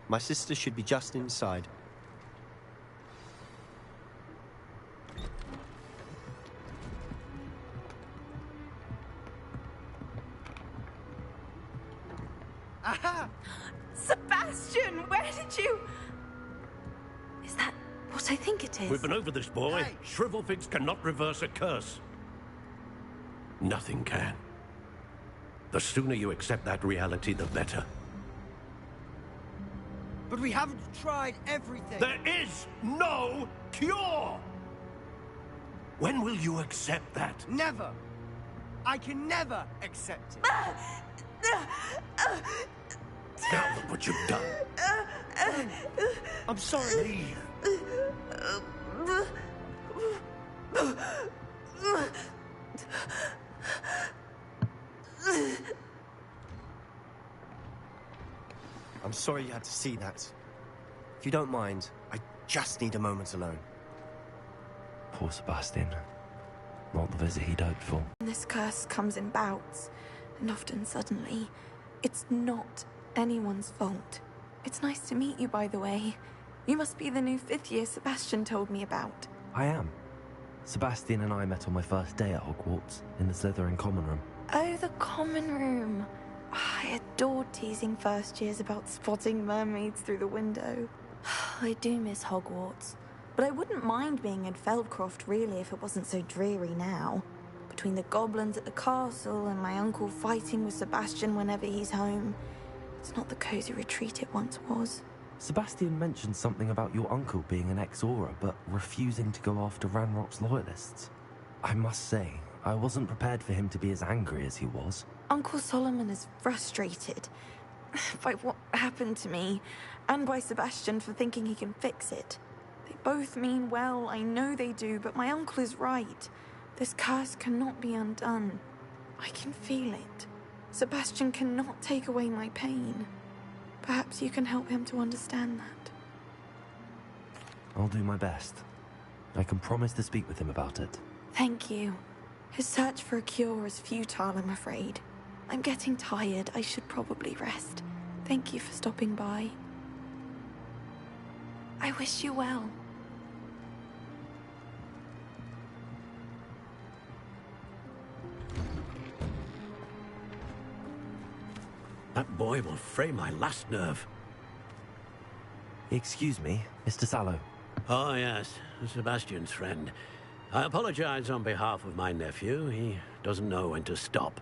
S14: My sister should be just inside.
S6: Aha! Sebastian, where did you... Is that what I think it is?
S18: We've been over this, boy. Hey. Shrivelfigs cannot reverse a curse. Nothing can. The sooner you accept that reality, the better.
S19: But we haven't tried everything.
S18: There is no cure! When will you accept that?
S19: Never. I can never accept it.
S18: Now look what you've done.
S14: I'm sorry. I'm sorry you had to see that. If you don't mind, I just need a moment alone.
S2: Poor Sebastian. Not the visit he'd hoped for.
S6: This curse comes in bouts, and often suddenly. It's not anyone's fault. It's nice to meet you, by the way. You must be the new 5th year Sebastian told me about.
S2: I am. Sebastian and I met on my first day at Hogwarts, in the Slytherin common room.
S6: Oh, the common room. I adored teasing first years about spotting mermaids through the window. I do miss Hogwarts, but I wouldn't mind being in Feldcroft really if it wasn't so dreary now. Between the goblins at the castle and my uncle fighting with Sebastian whenever he's home, it's not the cozy retreat it once was.
S2: Sebastian mentioned something about your uncle being an ex-Auror, but refusing to go after Ranrock's loyalists. I must say, I wasn't prepared for him to be as angry as he was.
S6: Uncle Solomon is frustrated by what happened to me, and by Sebastian for thinking he can fix it. They both mean well, I know they do, but my uncle is right. This curse cannot be undone. I can feel it. Sebastian cannot take away my pain. Perhaps you can help him to understand that.
S2: I'll do my best. I can promise to speak with him about it.
S6: Thank you. His search for a cure is futile, I'm afraid. I'm getting tired. I should probably rest. Thank you for stopping by. I wish you well.
S18: That boy will fray my last nerve.
S2: Excuse me, Mr. Sallow.
S18: Oh, yes, Sebastian's friend. I apologize on behalf of my nephew. He doesn't know when to stop.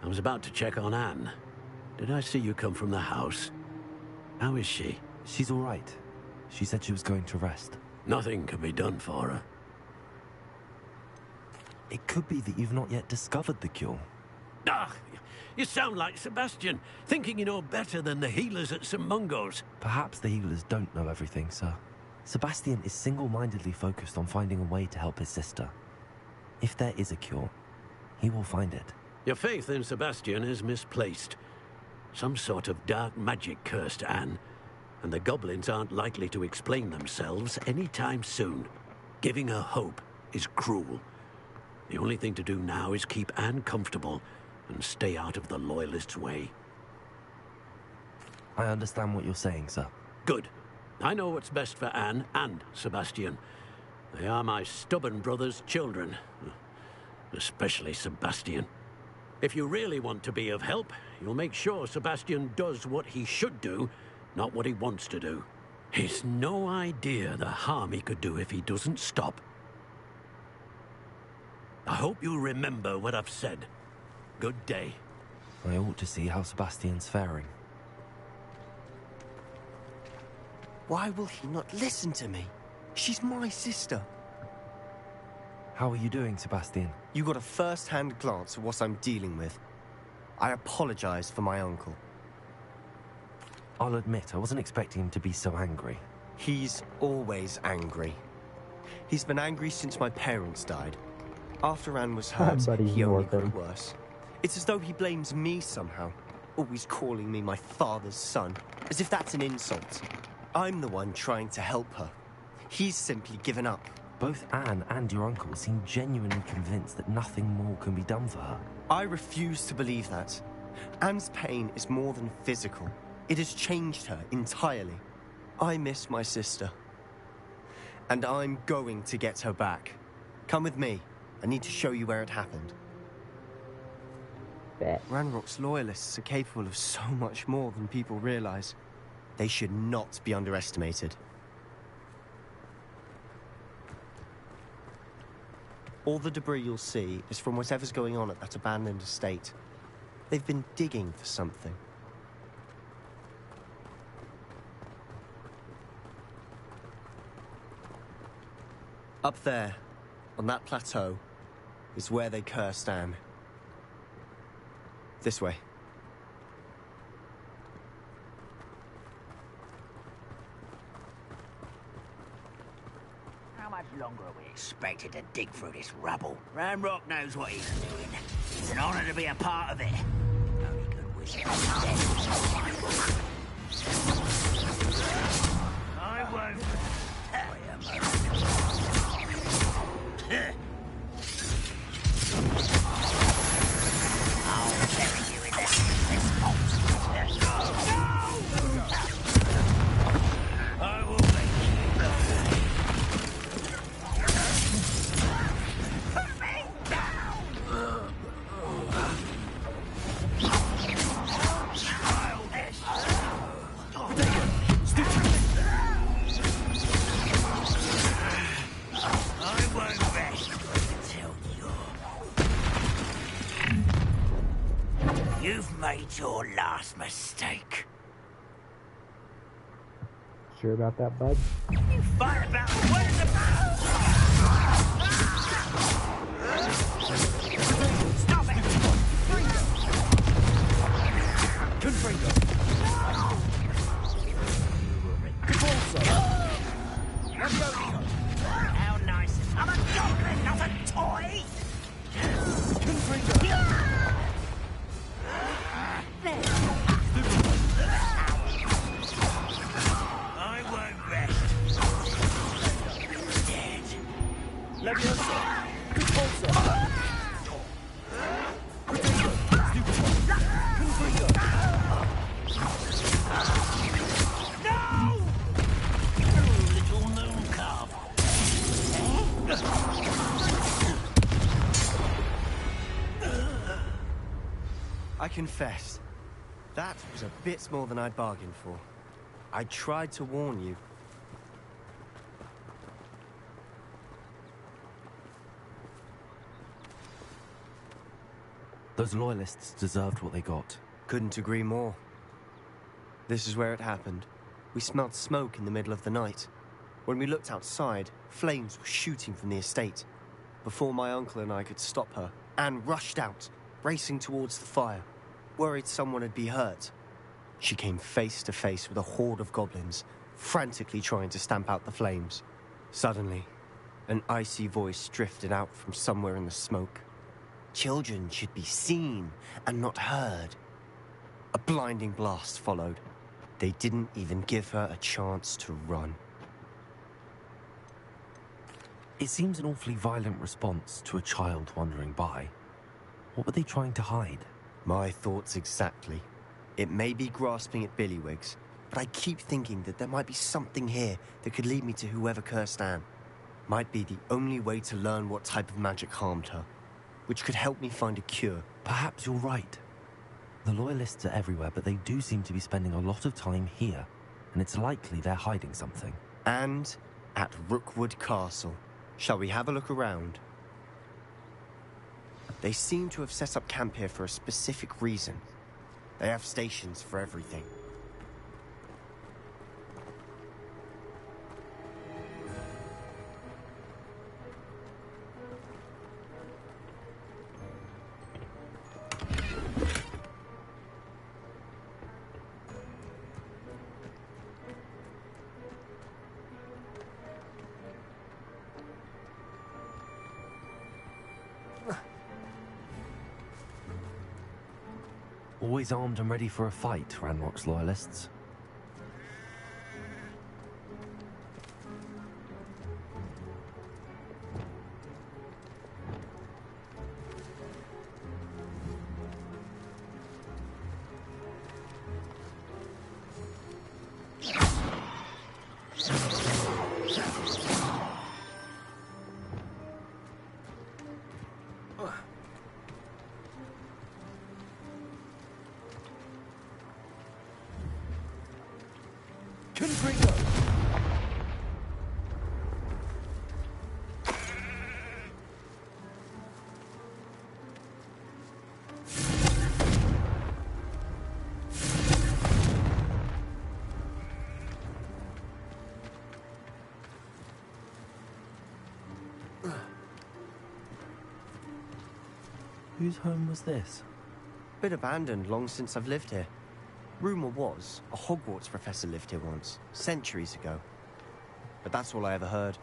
S18: I was about to check on Anne. Did I see you come from the house? How is she?
S2: She's all right. She said she was going to rest.
S18: Nothing can be done for her.
S2: It could be that you've not yet discovered the cure.
S18: Ah, you sound like Sebastian, thinking you know better than the healers at St. Mungo's.
S2: Perhaps the healers don't know everything, sir. Sebastian is single-mindedly focused on finding a way to help his sister. If there is a cure, he will find it.
S18: Your faith in Sebastian is misplaced. Some sort of dark magic cursed Anne, and the goblins aren't likely to explain themselves anytime soon. Giving her hope is cruel. The only thing to do now is keep Anne comfortable and stay out of the Loyalists' way.
S2: I understand what you're saying, sir.
S18: Good. I know what's best for Anne and Sebastian. They are my stubborn brother's children. Especially Sebastian. If you really want to be of help, you'll make sure Sebastian does what he should do, not what he wants to do. He's no idea the harm he could do if he doesn't stop. I hope you remember what I've said. Good day.
S2: I ought to see how Sebastian's faring.
S20: Why will he not listen to me? She's my sister.
S2: How are you doing, Sebastian?
S20: You got a first-hand glance at what I'm dealing with. I apologize for my uncle.
S2: I'll admit, I wasn't expecting him to be so angry.
S20: He's always angry. He's been angry since my parents died. After Anne was hurt, he only grew worse. It's as though he blames me somehow, always calling me my father's son, as if that's an insult. I'm the one trying to help her. He's simply given up.
S2: Both Anne and your uncle seem genuinely convinced that nothing more can be done for her.
S20: I refuse to believe that. Anne's pain is more than physical. It has changed her entirely. I miss my sister. And I'm going to get her back. Come with me. I need to show you where it happened. Ranrock's loyalists are capable of so much more than people realize. They should not be underestimated. All the debris you'll see is from whatever's going on at that abandoned estate. They've been digging for something. Up there, on that plateau, is where they cursed Anne. This way.
S17: How much longer are we expected to dig through this rubble? Ranrock knows what he's doing. It's an honor to be a part of it. Only good wishes. I won't. I'll bury you in this vault. I will make you die. Put me down! Childish! I won't rest until you've made your last mistake.
S1: Sure about that, bud?
S17: You fight about words about. Stop it!
S19: Confringo!
S17: How nice. I'm a goblin, not a toy! I won't rest. Dead. No! Little moon calf.
S20: I confess, that was a bit more than I'd bargained for. I tried to warn you.
S2: Those loyalists deserved what they got.
S20: Couldn't agree more. This is where it happened. We smelled smoke in the middle of the night. When we looked outside, flames were shooting from the estate. Before my uncle and I could stop her, Anne rushed out, racing towards the fire, worried someone had been hurt. She came face to face with a horde of goblins, frantically trying to stamp out the flames. Suddenly, an icy voice drifted out from somewhere in the smoke. Children should be seen and not heard. A blinding blast followed. They didn't even give her a chance to run.
S2: It seems an awfully violent response to a child wandering by. What were they trying to hide?
S20: My thoughts exactly. It may be grasping at billywhigs, but I keep thinking that there might be something here that could lead me to whoever cursed Anne. Might be the only way to learn what type of magic harmed her, which could help me find a cure.
S2: Perhaps you're right. The Loyalists are everywhere, but they do seem to be spending a lot of time here, and it's likely they're hiding something.
S20: And at Rookwood Castle. Shall we have a look around? They seem to have set up camp here for a specific reason. They have stations for everything.
S2: Always armed and ready for a fight, Ranrock's Loyalists. Whose home was this?
S20: Bit abandoned long since I've lived here. Rumour was, a Hogwarts professor lived here once, centuries ago. But that's all I ever heard.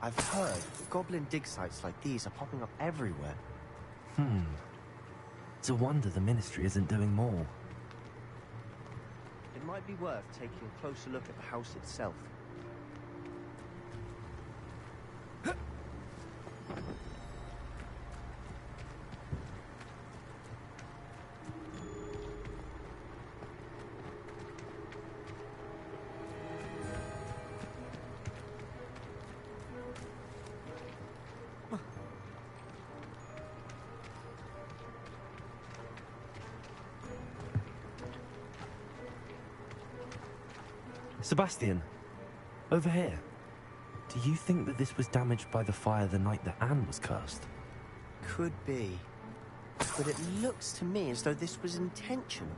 S20: I've heard that goblin dig sites like these are popping up everywhere.
S2: It's a wonder the Ministry isn't doing more.
S20: It might be worth taking a closer look at the house itself.
S2: Sebastian, over here. Do you think that this was damaged by the fire the night that Anne was cursed?
S20: Could be. But it looks to me as though this was intentional.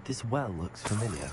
S2: This well looks familiar.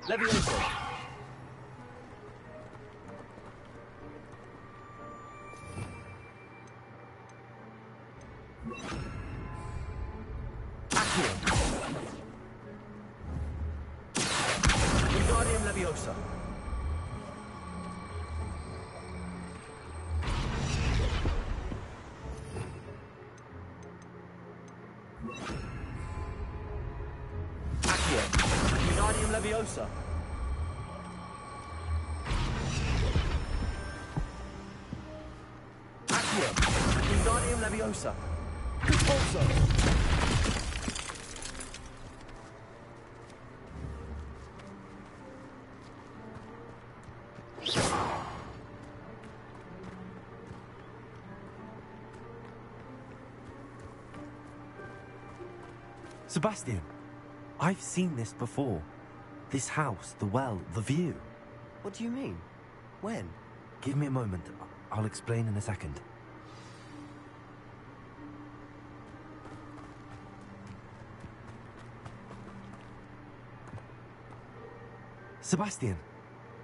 S19: Leviosa. Accio. Wingardium Leviosa. Accio. Wingardium Leviosa. Accio. Wingardium Leviosa. Repulso.
S2: Sebastian, I've seen this before. This house, the well, the view.
S20: What do you mean? When?
S2: Give me a moment. I'll explain in a second. Sebastian,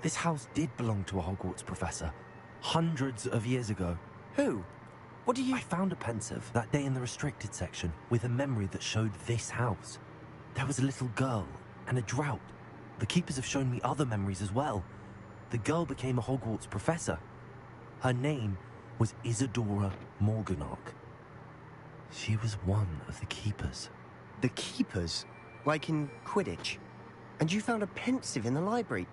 S2: this house did belong to a Hogwarts professor. Hundreds of years ago.
S20: Who? What do you...
S2: I found a pensive that day in the restricted section with a memory that showed this house. There was a little girl and a drought. The keepers have shown me other memories as well. The girl became a Hogwarts professor. Her name was Isadora Morganach. She was one of the keepers.
S20: The keepers? Like in Quidditch? And you found a pensive in the library?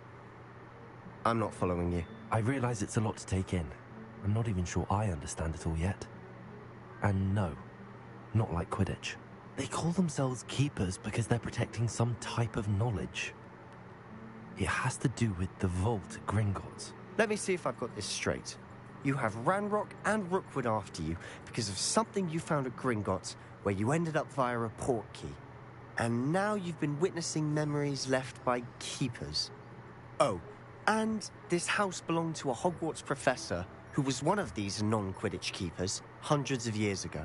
S20: I'm not following you.
S2: I realize it's a lot to take in. I'm not even sure I understand it all yet. And no, not like Quidditch. They call themselves keepers because they're protecting some type of knowledge. It has to do with the vault at Gringotts.
S20: Let me see if I've got this straight. You have Ranrock and Rookwood after you because of something you found at Gringotts where you ended up via a port key. And now you've been witnessing memories left by keepers. Oh, and this house belonged to a Hogwarts professor who was one of these non-Quidditch keepers hundreds of years ago.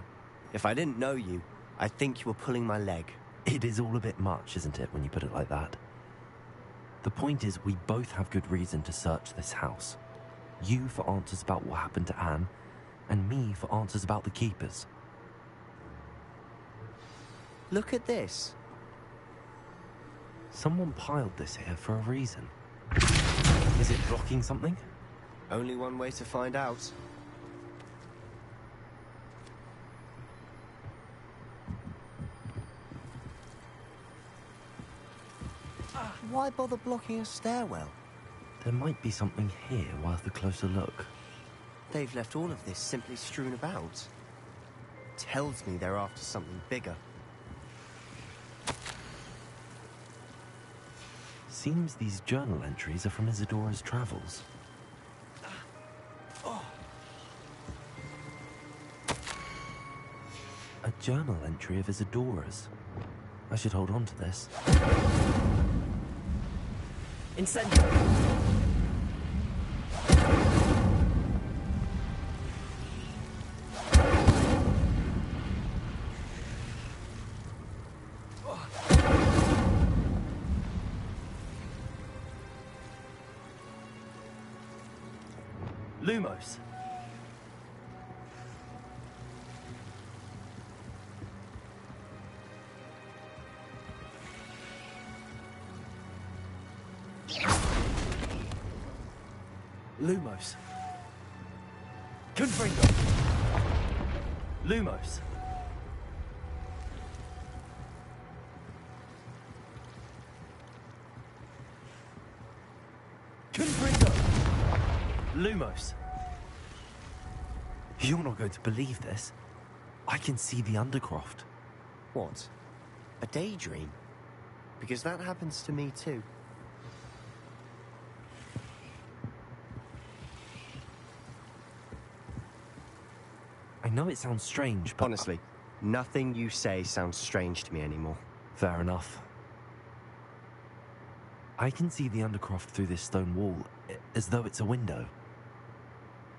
S20: If I didn't know you, I think you were pulling my leg.
S2: It is all a bit much, isn't it, when you put it like that? The point is, we both have good reason to search this house. You for answers about what happened to Anne, and me for answers about the keepers.
S20: Look at this.
S2: Someone piled this here for a reason. Is it blocking something?
S20: Only one way to find out. Why bother blocking a stairwell?
S2: There might be something here worth a closer look.
S20: They've left all of this simply strewn about. Tells me they're after something bigger.
S2: Seems these journal entries are from Isadora's travels. A journal entry of Isadora's. I should hold on to this.
S20: Incendio! Lumos. Lumos. Confringo. Lumos. Confringo. Lumos.
S2: You're not going to believe this. I can see the Undercroft.
S20: What? A daydream? Because that happens to me too.
S2: I know it sounds strange, but...
S20: Honestly, nothing you say sounds strange to me anymore.
S2: Fair enough. I can see the Undercroft through this stone wall, as though it's a window.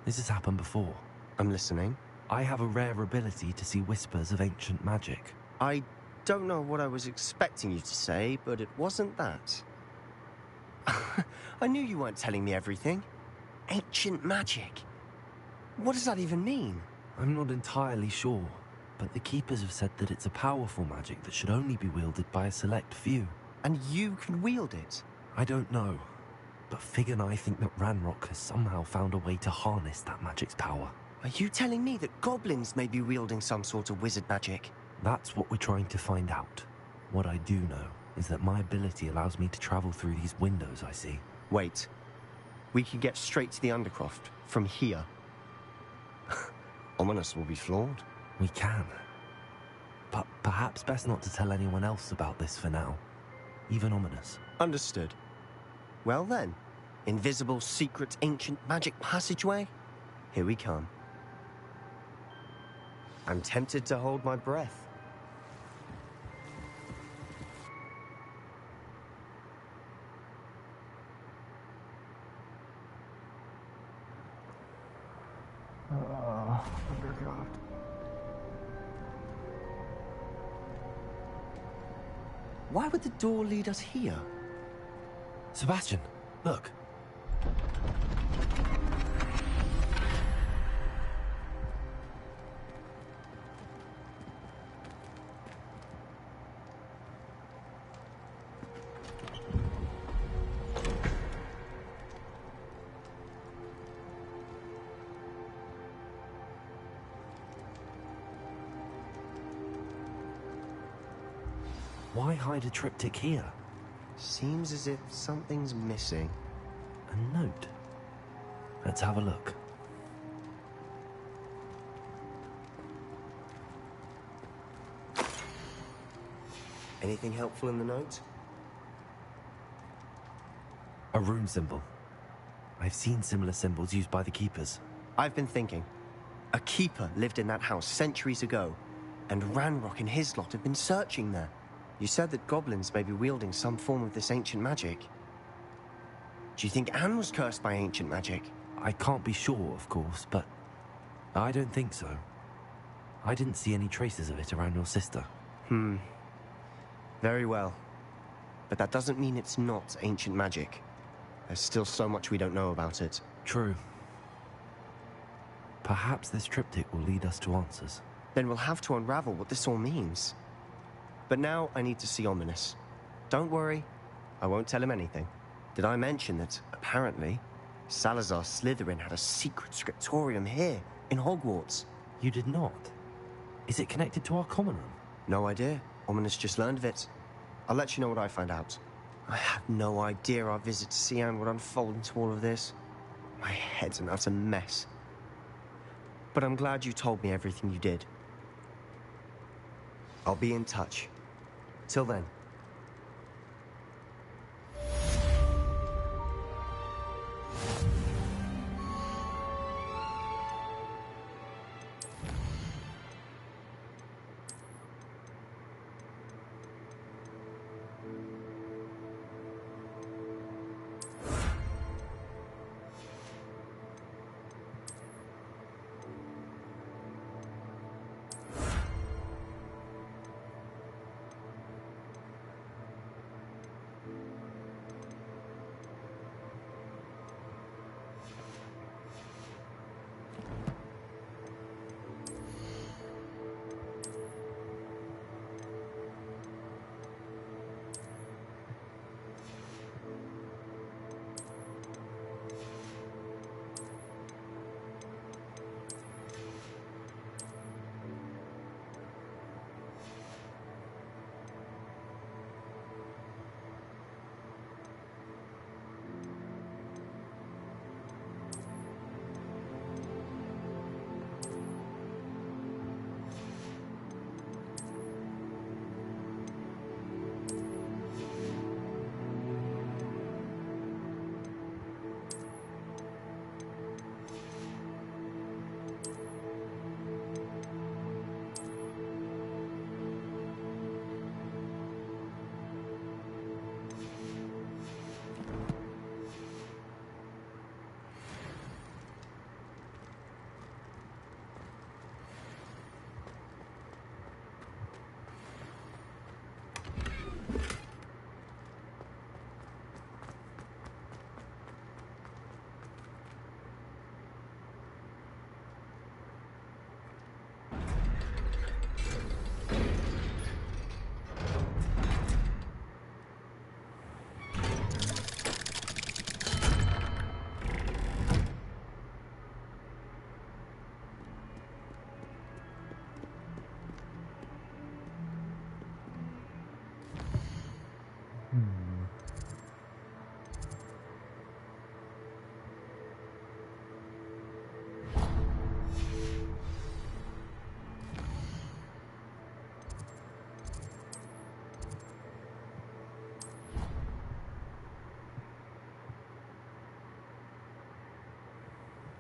S2: This has happened before.
S20: I'm listening.
S2: I have a rare ability to see whispers of ancient magic.
S20: I don't know what I was expecting you to say, but it wasn't that. I knew you weren't telling me everything. Ancient magic. What does that even mean?
S2: I'm not entirely sure, but the Keepers have said that it's a powerful magic that should only be wielded by a select few.
S20: And you can wield it?
S2: I don't know, but Fig and I think that Ranrock has somehow found a way to harness that magic's power.
S20: Are you telling me that goblins may be wielding some sort of wizard magic?
S2: That's what we're trying to find out. What I do know is that my ability allows me to travel through these windows I see.
S20: Wait. We can get straight to the Undercroft from here. Ominous will be flawed.
S2: We can. But perhaps best not to tell anyone else about this for now. Even Ominous.
S20: Understood. Well then, invisible, secret, ancient magic passageway? Here we come. I'm tempted to hold my breath.
S1: Undercroft.
S20: Why would the door lead us here?
S2: Sebastian, look. Why hide a triptych here?
S20: Seems as if something's missing.
S2: A note. Let's have a look.
S20: Anything helpful in the note?
S2: A rune symbol. I've seen similar symbols used by the Keepers.
S20: I've been thinking. A Keeper lived in that house centuries ago, and Ranrock and his lot have been searching there. You said that goblins may be wielding some form of this ancient magic. Do you think Anne was cursed by ancient magic?
S2: I can't be sure, of course, but I don't think so. I didn't see any traces of it around your sister.
S20: Very well. But that doesn't mean it's not ancient magic. There's still so much we don't know about it.
S2: True. Perhaps this triptych will lead us to answers.
S20: Then we'll have to unravel what this all means. But now I need to see Ominous. Don't worry, I won't tell him anything. Did I mention that, apparently, Salazar Slytherin had a secret scriptorium here, in Hogwarts?
S2: You did not? Is it connected to our common room?
S20: No idea. Ominous just learned of it. I'll let you know what I find out. I had no idea our visit to Sian would unfold into all of this. My head's an utter mess. But I'm glad you told me everything you did. I'll be in touch. Till then.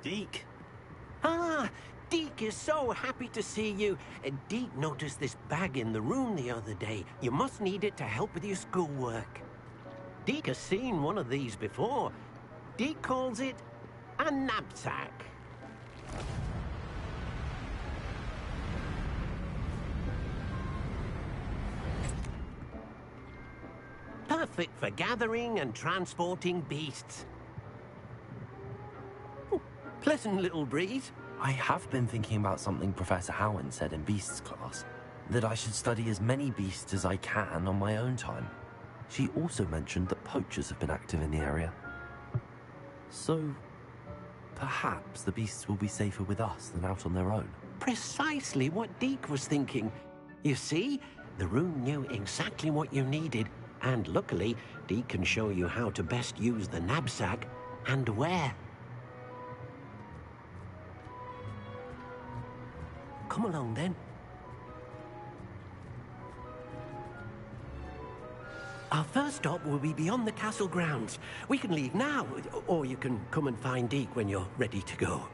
S18: Deke. Ah, Deke is so happy to see you. Deke noticed this bag in the room the other day. You must need it to help with your schoolwork. Deke has seen one of these before. Deke calls it a knapsack. Perfect for gathering and transporting beasts. Pleasant little breeze.
S2: I have been thinking about something Professor Howin said in Beasts class, that I should study as many beasts as I can on my own time. She also mentioned that poachers have been active in the area. So, perhaps the beasts will be safer with us than out on their own.
S18: Precisely what Deke was thinking. You see, the room knew exactly what you needed, and luckily, Deke can show you how to best use the knapsack and where. Come along, then. Our first stop will be beyond the castle grounds. We can leave now, or you can come and find Deke when you're ready to go.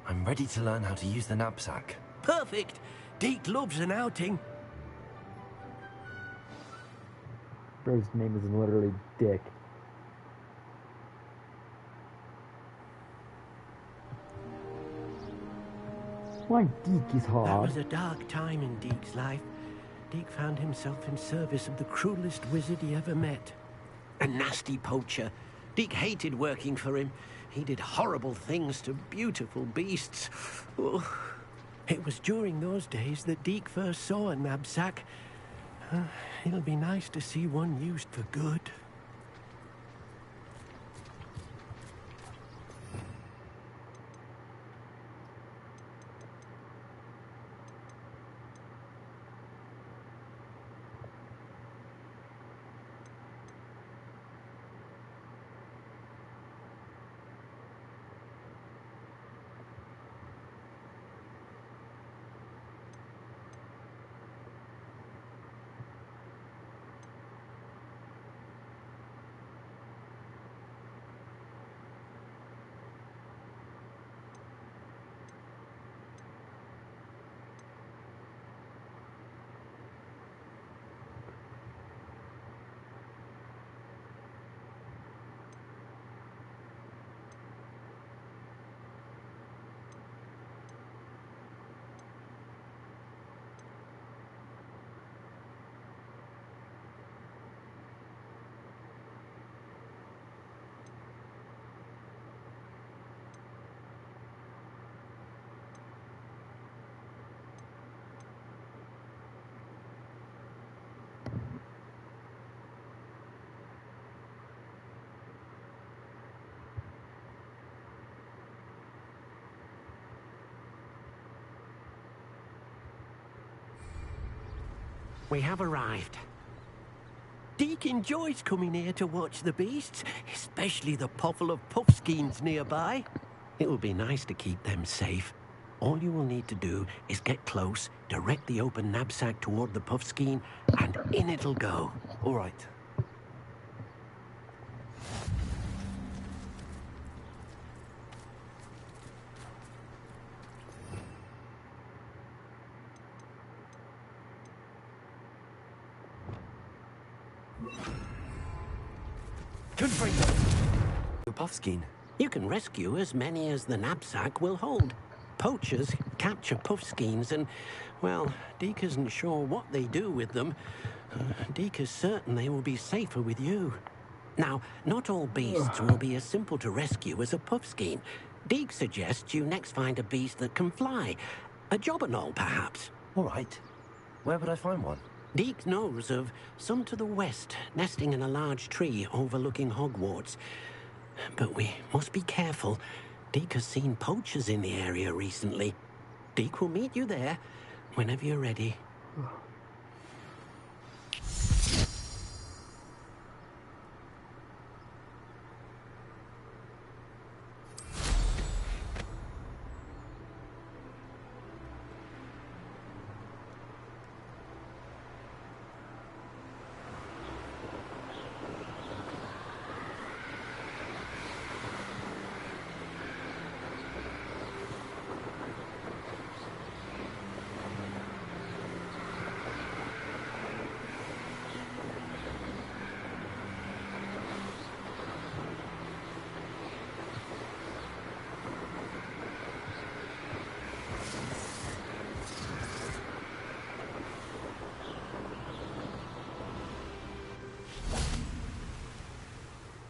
S2: I'm ready to learn how to use the knapsack.
S18: Perfect! Deke loves an outing.
S1: Bro's name is literally Dick. My Deke is hard.
S18: That was a dark time in Deke's life. Deke found himself in service of the cruelest wizard he ever met. A nasty poacher. Deke hated working for him. He did horrible things to beautiful beasts. Oh. It was during those days that Deke first saw a knapsack. It'll be nice to see one used for good. We have arrived. Deke enjoys coming here to watch the beasts, especially the potful of puffskeins nearby. It will be nice to keep them safe. All you will need to do is get close, direct the open knapsack toward the puffskein, and in it'll go.
S20: All right.
S18: Your puffskein. You can rescue as many as the knapsack will hold. Poachers capture puffskeins and, well, Deke isn't sure what they do with them. Deke is certain they will be safer with you. Now, not all beasts will be as simple to rescue as a puffskein. Deke suggests you next find a beast that can fly. A jobberknoll, perhaps.
S20: All right. Where would I find one?
S18: Deke knows of some to the west, nesting in a large tree overlooking Hogwarts. But we must be careful. Deke has seen poachers in the area recently. Deke will meet you there whenever you're ready.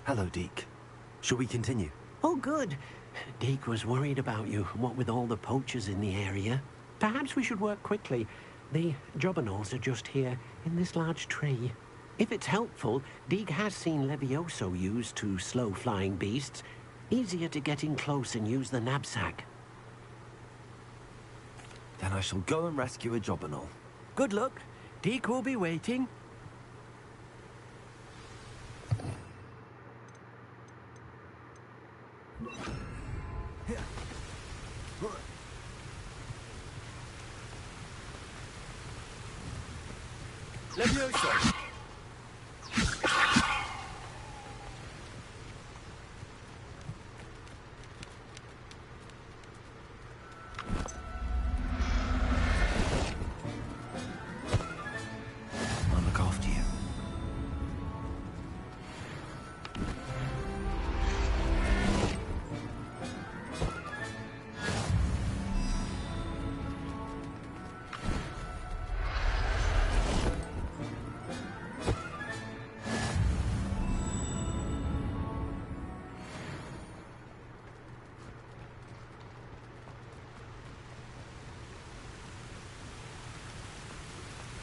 S20: Hello, Deke. Shall we continue?
S18: Oh, good. Deke was worried about you, what with all the poachers in the area. Perhaps we should work quickly. The jobberknolls are just here, in this large tree. If it's helpful, Deke has seen Levioso used to slow flying beasts. Easier to get in close and use the knapsack.
S20: Then I shall go and rescue a jobberknoll.
S18: Good luck. Deke will be waiting.
S19: Levioso!
S20: I'll look after you.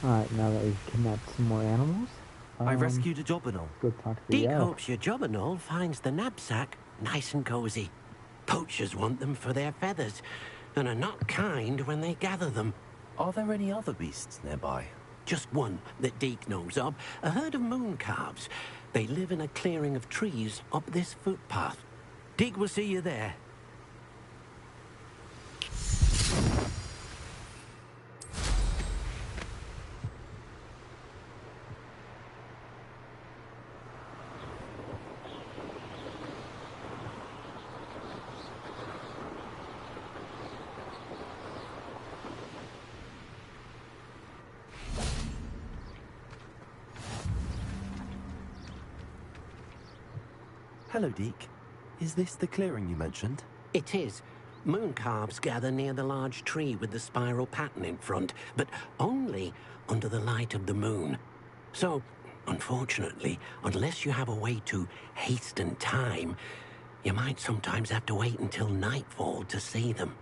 S1: Alright, now that we've kidnapped some more animals,
S20: I rescued a jobberknoll.
S1: go talk to the
S18: Deke
S1: elf.
S18: hopes your jobberknoll finds the knapsack nice and cozy. Poachers want them for their feathers, and are not kind when they gather them.
S20: Are there any other beasts nearby?
S18: Just one that Deke knows of, a herd of moon calves. They live in a clearing of trees up this footpath. Deke will see you there.
S20: Hello, Deke. Is this the clearing you mentioned?
S18: It is. Moon calves gather near the large tree with the spiral pattern in front, but only under the light of the moon. So, unfortunately, unless you have a way to hasten time, you might sometimes have to wait until nightfall to see them.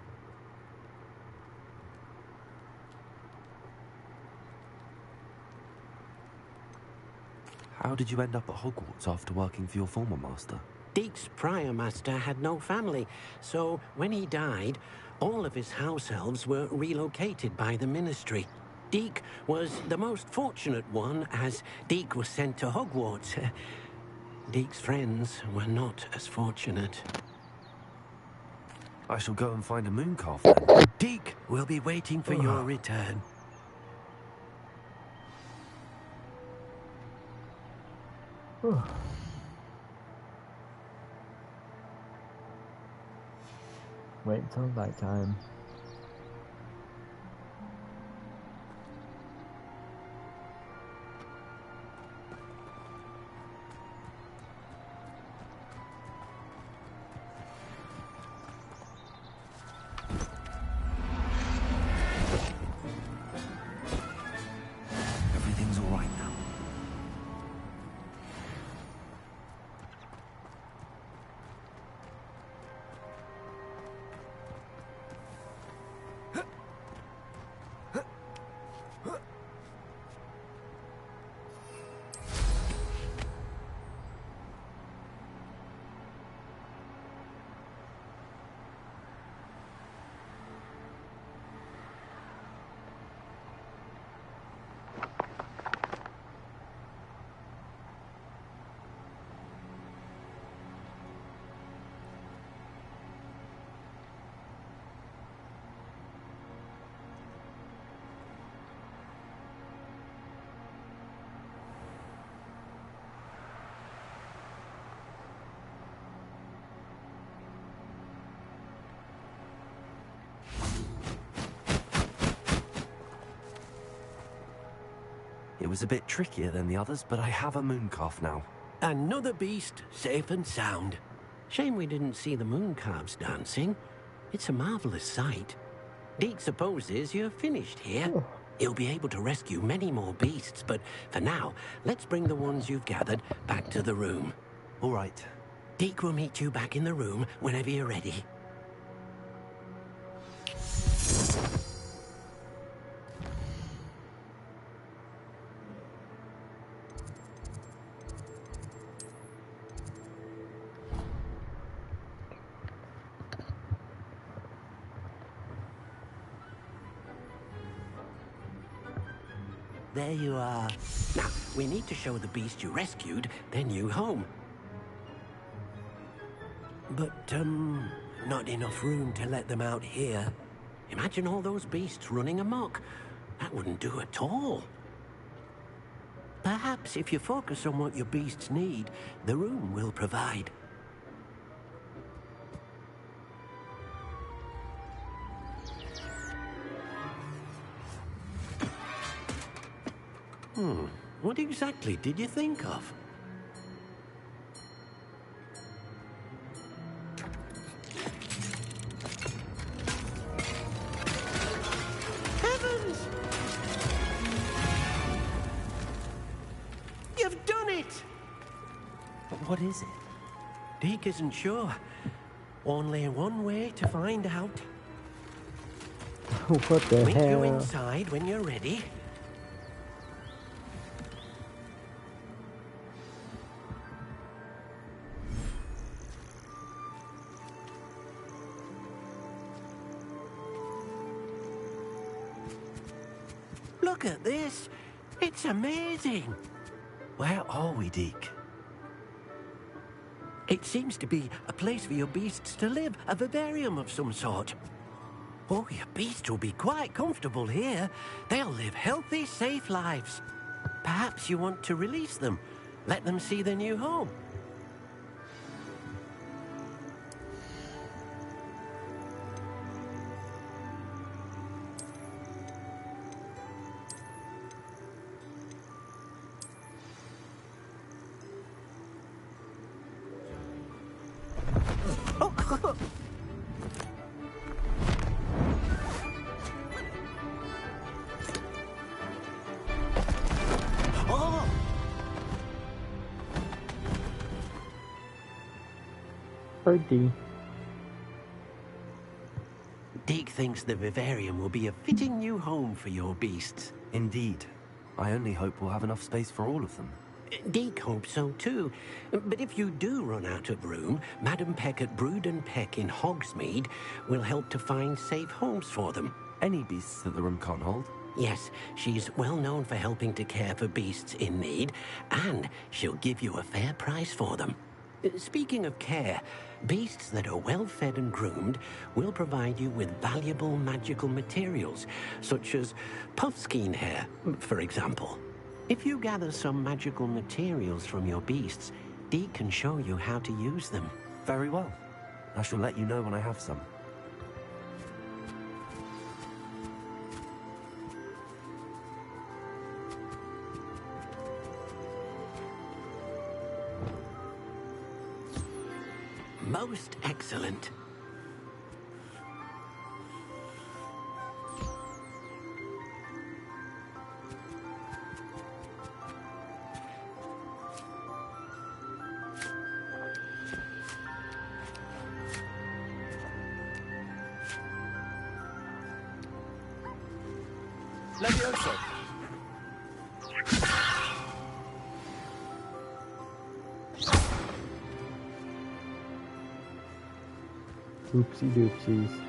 S20: How did you end up at Hogwarts after working for your former master?
S18: Deke's prior master had no family, so when he died, all of his house elves were relocated by the ministry. Deke was the most fortunate one, as Deke was sent to Hogwarts. Deke's friends were not as fortunate.
S2: I shall go and find a mooncalf then.
S18: Deke will be waiting for your return.
S1: Wait till night time.
S2: Everything's all right now. It was a bit trickier than the others, but I have a mooncalf now.
S18: Another beast, safe and sound. Shame we didn't see the mooncalves dancing. It's a marvelous sight. Deke supposes you're finished here. He'll be able to rescue many more beasts, but for now, let's bring the ones you've gathered back to the room.
S2: All right.
S18: Deke will meet you back in the room whenever you're ready. There you are. Now, we need to show the beast you rescued their new home. But, not enough room to let them out here. Imagine all those beasts running amok. That wouldn't do at all. Perhaps if you focus on what your beasts need, the room will provide. What exactly did you think of? Heavens! You've done it!
S2: But what is it?
S18: Deke isn't sure. Only one way to find out.
S1: What the
S18: Meet
S1: hell?
S18: you inside when you're ready. Look at this. It's amazing.
S2: Where are we, Deke?
S18: It seems to be a place for your beasts to live, a vivarium of some sort. Oh, your beasts will be quite comfortable here. They'll live healthy, safe lives. Perhaps you want to release them, let them see their new home.
S1: Birdie.
S18: Deke thinks the vivarium will be a fitting new home for your beasts.
S2: Indeed. I only hope we'll have enough space for all of them.
S18: Deke hopes so too. But if you do run out of room, Madam Peck at Brood and Peck in Hogsmeade will help to find safe homes for them.
S2: Any beasts that the room can't hold?
S18: Yes, she's well known for helping to care for beasts in need, and she'll give you a fair price for them. Speaking of care, beasts that are well fed and groomed will provide you with valuable magical materials, such as puffskein hair, for example. If you gather some magical materials from your beasts, Dee can show you how to use them.
S20: Very well. I shall let you know when I have some.
S18: Most excellent.
S19: Levioso.
S1: Oopsie doopsies.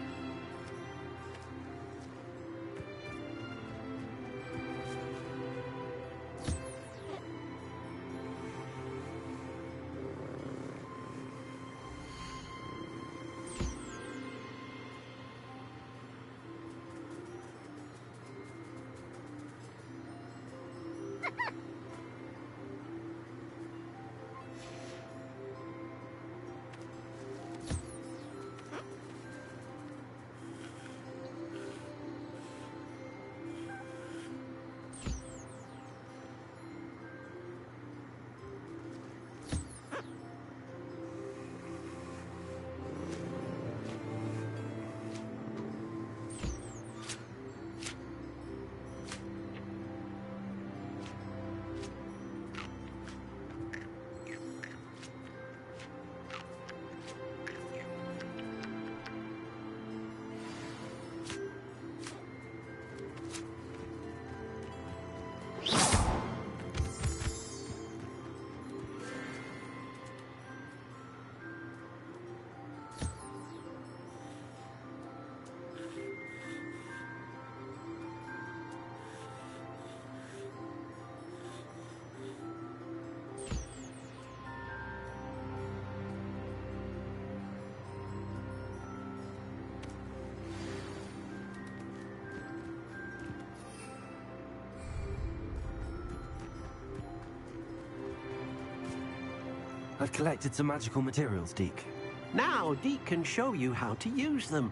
S20: I've collected some magical materials, Deke.
S18: Now, Deke can show you how to use them.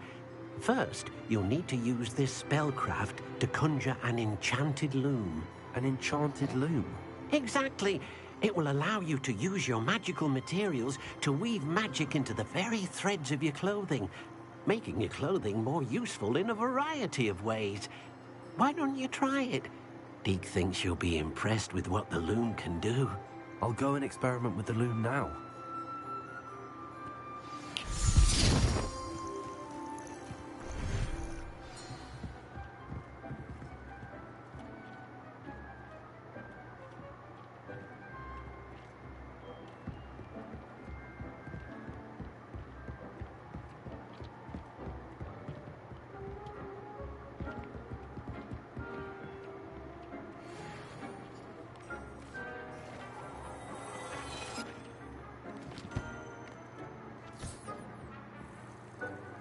S18: First, you'll need to use this spellcraft to conjure an enchanted loom.
S20: An enchanted loom?
S18: Exactly. It will allow you to use your magical materials to weave magic into the very threads of your clothing, making your clothing more useful in a variety of ways. Why don't you try it? Deke thinks you'll be impressed with what the loom can do.
S20: I'll go and experiment with the loom now.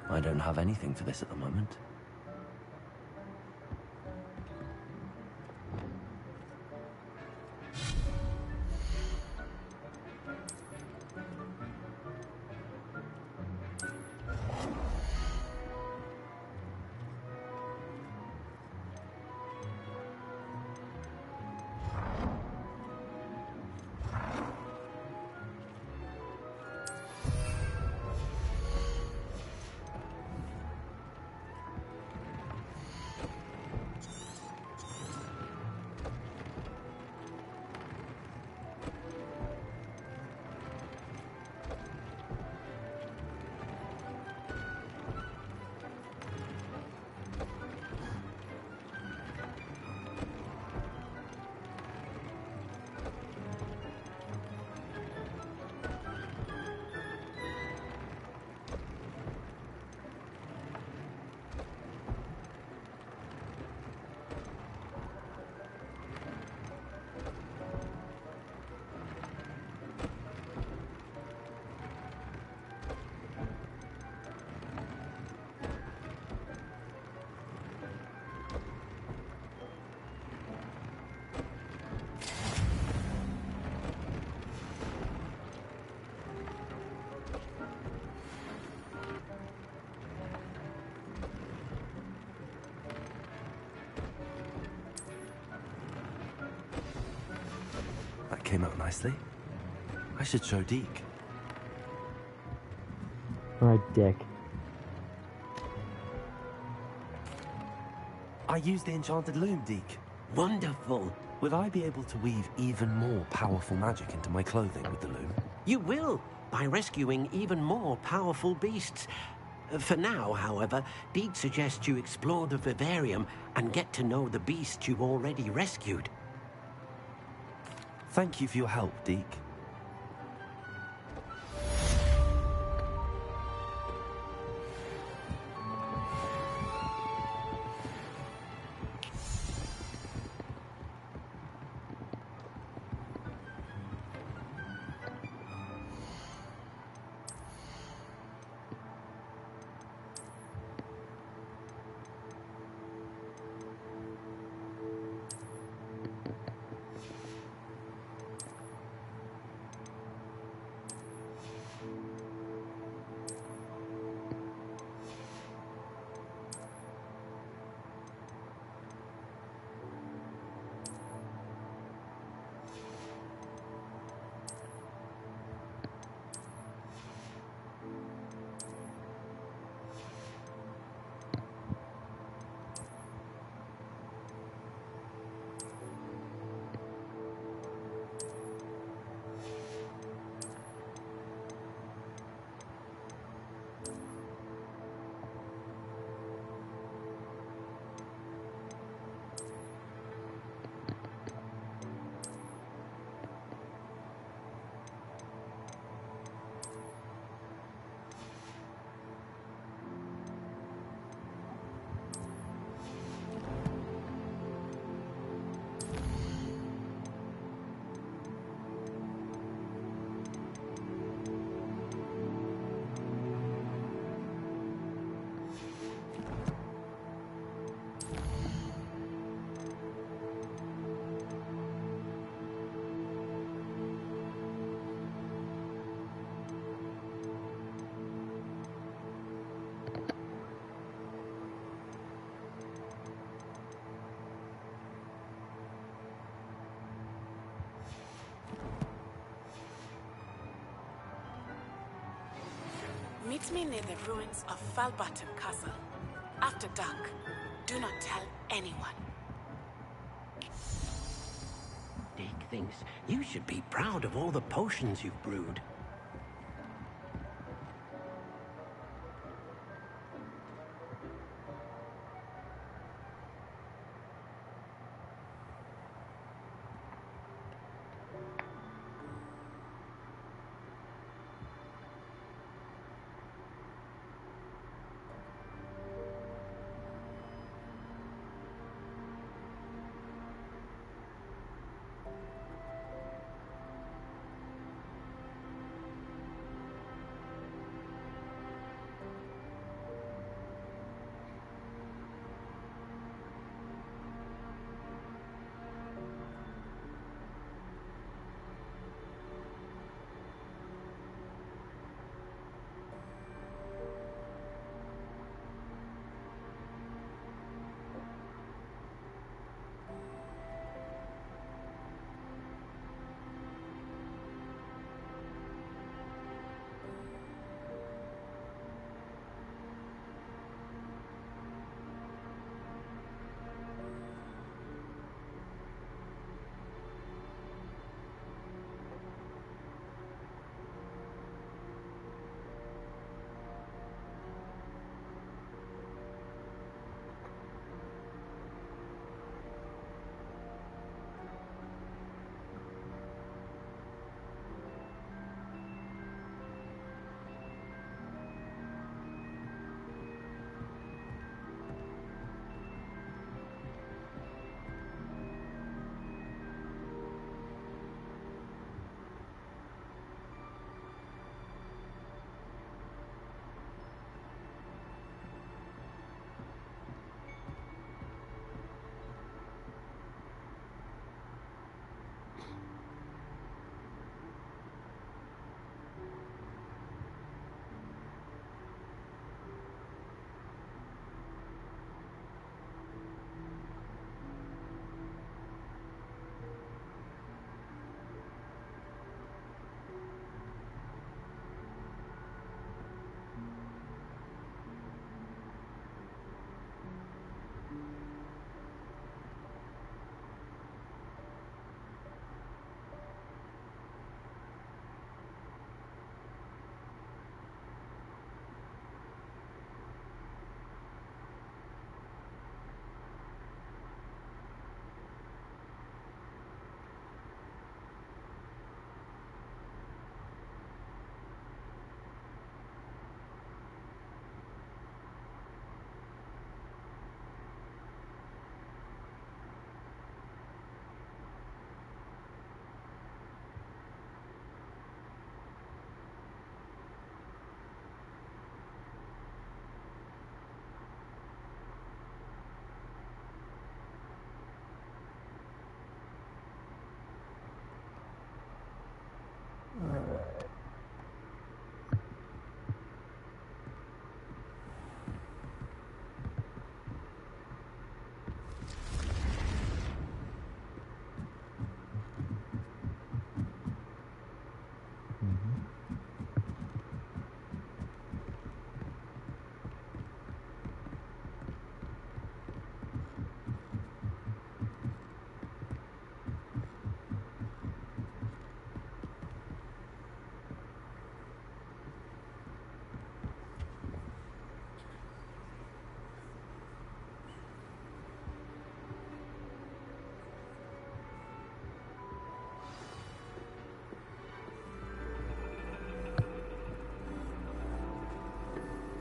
S20: I don't have anything for this at the moment.
S2: That came out nicely. I should show Deke.
S1: Alright, Dick.
S2: I used the enchanted loom, Deke.
S18: Wonderful.
S2: Will I be able to weave even more powerful magic into my clothing with the loom?
S18: You will, by rescuing even more powerful beasts. For now, however, Deke suggests you explore the vivarium and get to know the beasts you already rescued.
S2: Thank you for your help, Deke.
S10: Meet me near the ruins of Falbottom Castle. After dark, do not tell anyone.
S18: Deke thinks you should be proud of all the potions you've brewed.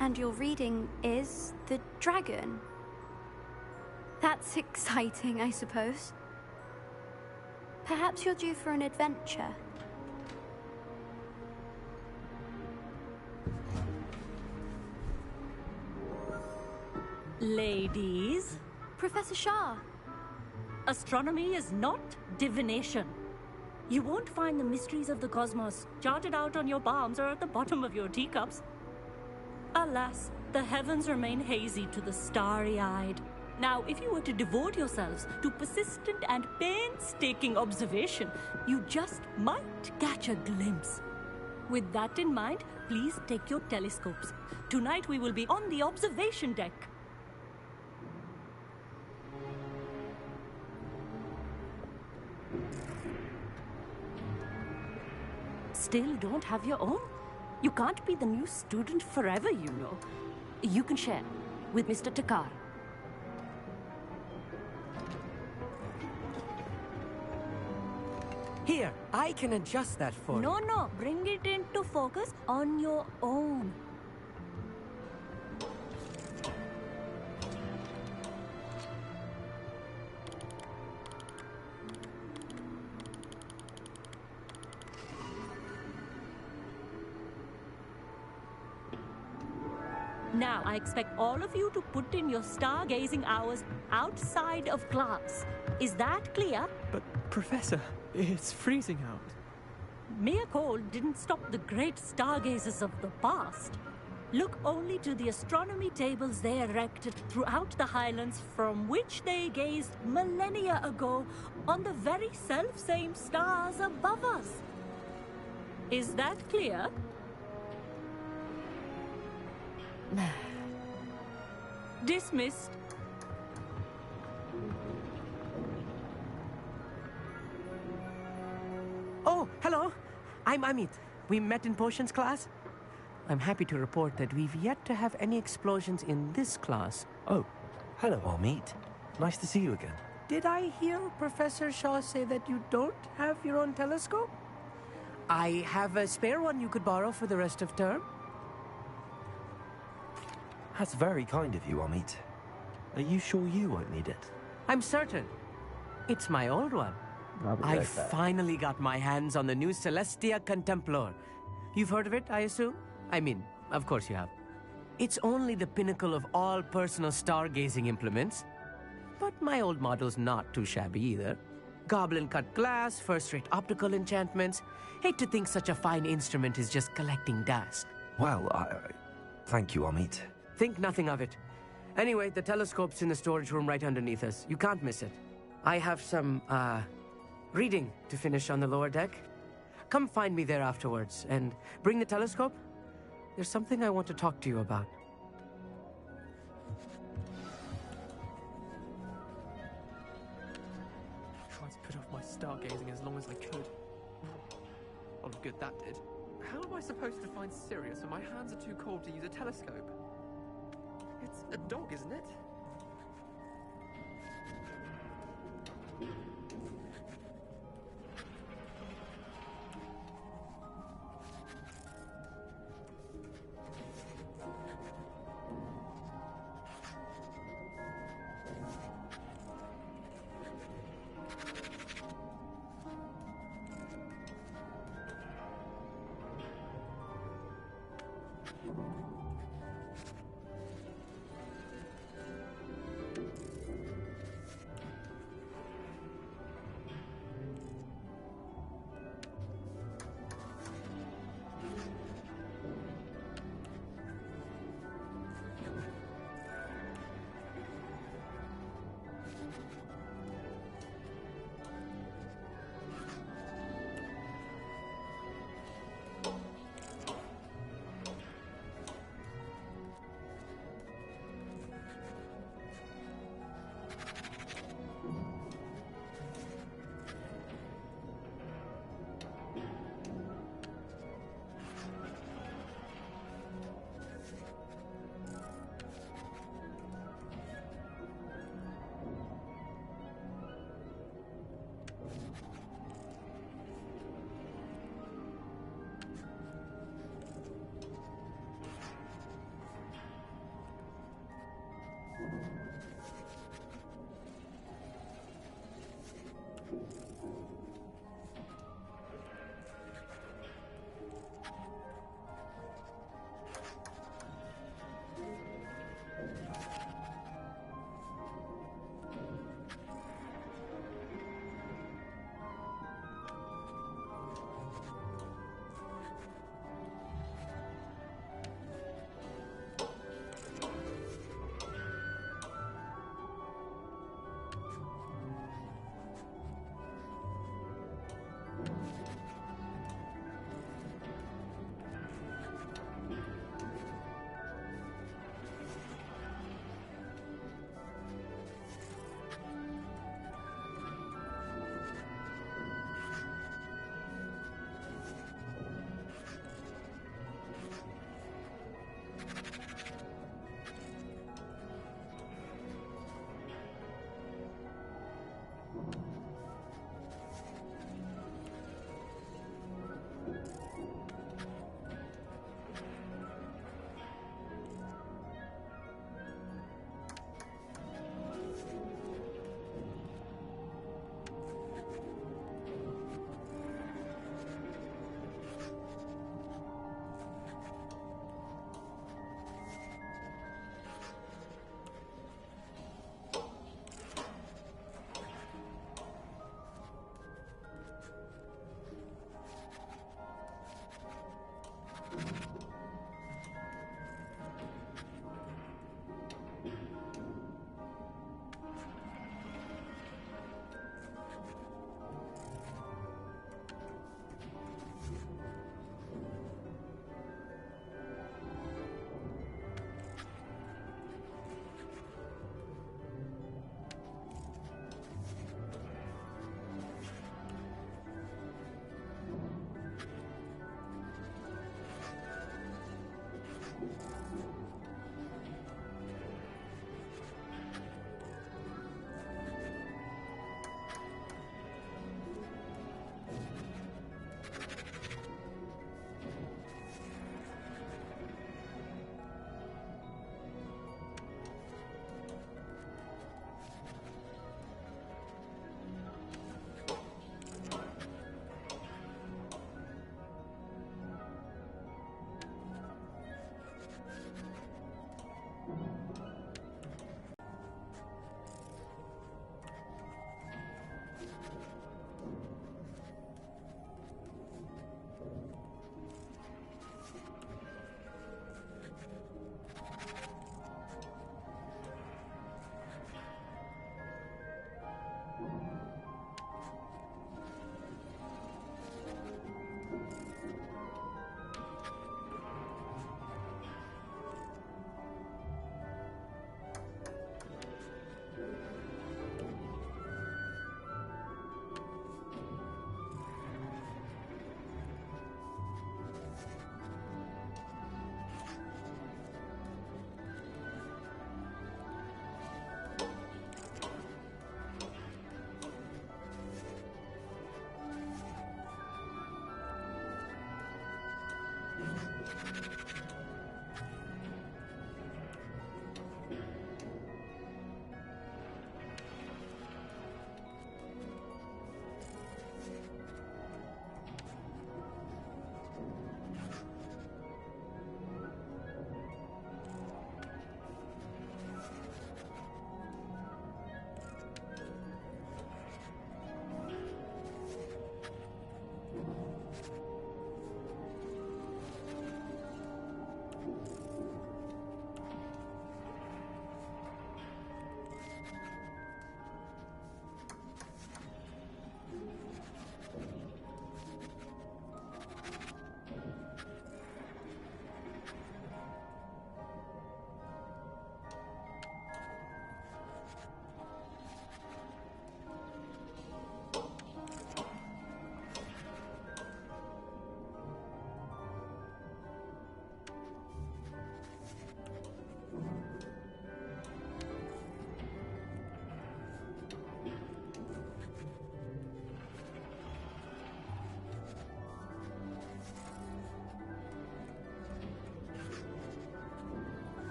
S16: And your reading is the dragon. That's exciting, I suppose. Perhaps you're due for an adventure.
S21: Ladies.
S16: Professor Shah.
S21: Astronomy is not divination. You won't find the mysteries of the cosmos charted out on your palms or at the bottom of your teacups. Alas, the heavens remain hazy to the starry-eyed. Now, if you were to devote yourselves to persistent and painstaking observation, you just might catch a glimpse. With that in mind, please take your telescopes. Tonight we will be on the observation deck. Still don't have your own? You can't be the new student forever, you know. You can share with Mr. Takar.
S9: Here, I can adjust that for you.
S21: No, bring it into focus on your own. Now, I expect all of you to put in your stargazing hours outside of class. Is that clear?
S22: But, Professor, it's freezing out.
S21: Mere cold didn't stop the great stargazers of the past. Look only to the astronomy tables they erected throughout the highlands from which they gazed millennia ago on the very self-same stars above us. Is that clear? Dismissed.
S9: Oh, hello. I'm Amit. We met in potions class. I'm happy to report that we've yet to have any explosions in this class.
S2: Oh, hello, Amit. Nice to see you again.
S9: Did I hear Professor Shaw say that you don't have your own telescope? I have a spare one you could borrow for the rest of term.
S2: That's very kind of you, Amit. Are you sure you won't need it?
S9: I'm certain. It's my old one. I finally got my hands on the new Celestia Contemplar. You've heard of it, I assume? I mean, of course you have. It's only the pinnacle of all personal stargazing implements. But my old model's not too shabby either. Goblin-cut glass, first-rate optical enchantments. Hate to think such a fine instrument is just collecting dust.
S2: Well, thank you, Amit.
S9: Think nothing of it. Anyway, the telescope's in the storage room right underneath us. You can't miss it. I have some, reading to finish on the lower deck. Come find me there afterwards, and bring the telescope. There's something I want to talk to you about.
S22: Tried to put off my stargazing as long as I could. A lot of good that did. How am I supposed to find Sirius when my hands are too cold to use a telescope? It's a dog, isn't it?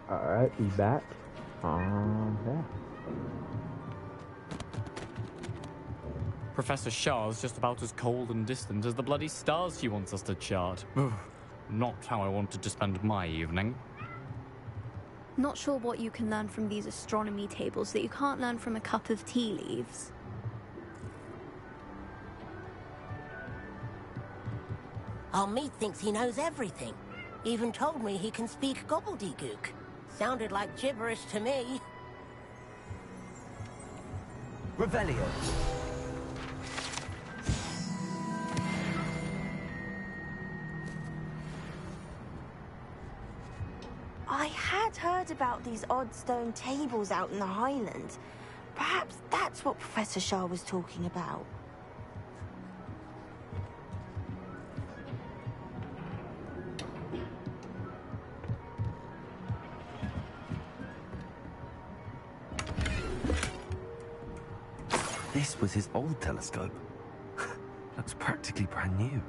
S1: Alright, be back. Yeah.
S7: Professor Shah's just about as cold and distant as the bloody stars she wants us to chart. Not how I wanted to spend my evening.
S16: Not sure what you can learn from these astronomy tables that you can't learn from a cup of tea leaves.
S8: Our meat thinks he knows everything. Even told me he can speak gobbledygook. Sounded like gibberish to me.
S2: Revelio.
S23: I had heard about these odd stone tables out in the Highlands. Perhaps that's what Professor Shah was talking about.
S2: This was his old telescope. Looks practically brand new.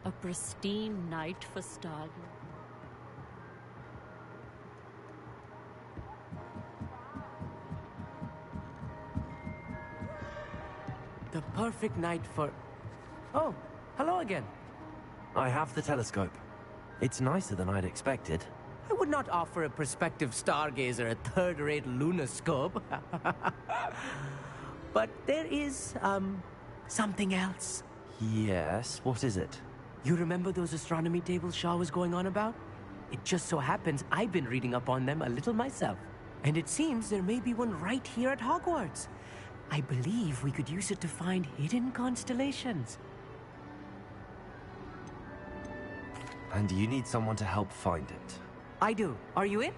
S21: A pristine night for stargazing.
S9: The perfect night for... Oh, hello again.
S2: I have the telescope. It's nicer than I'd expected.
S9: I would not offer a prospective stargazer a third-rate lunoscope. But there is, something else.
S2: Yes, what is it?
S9: You remember those astronomy tables Shaw was going on about? It just so happens I've been reading up on them a little myself. And it seems there may be one right here at Hogwarts. I believe we could use it to find hidden constellations.
S2: And you need someone to help find it.
S9: I do. Are you in?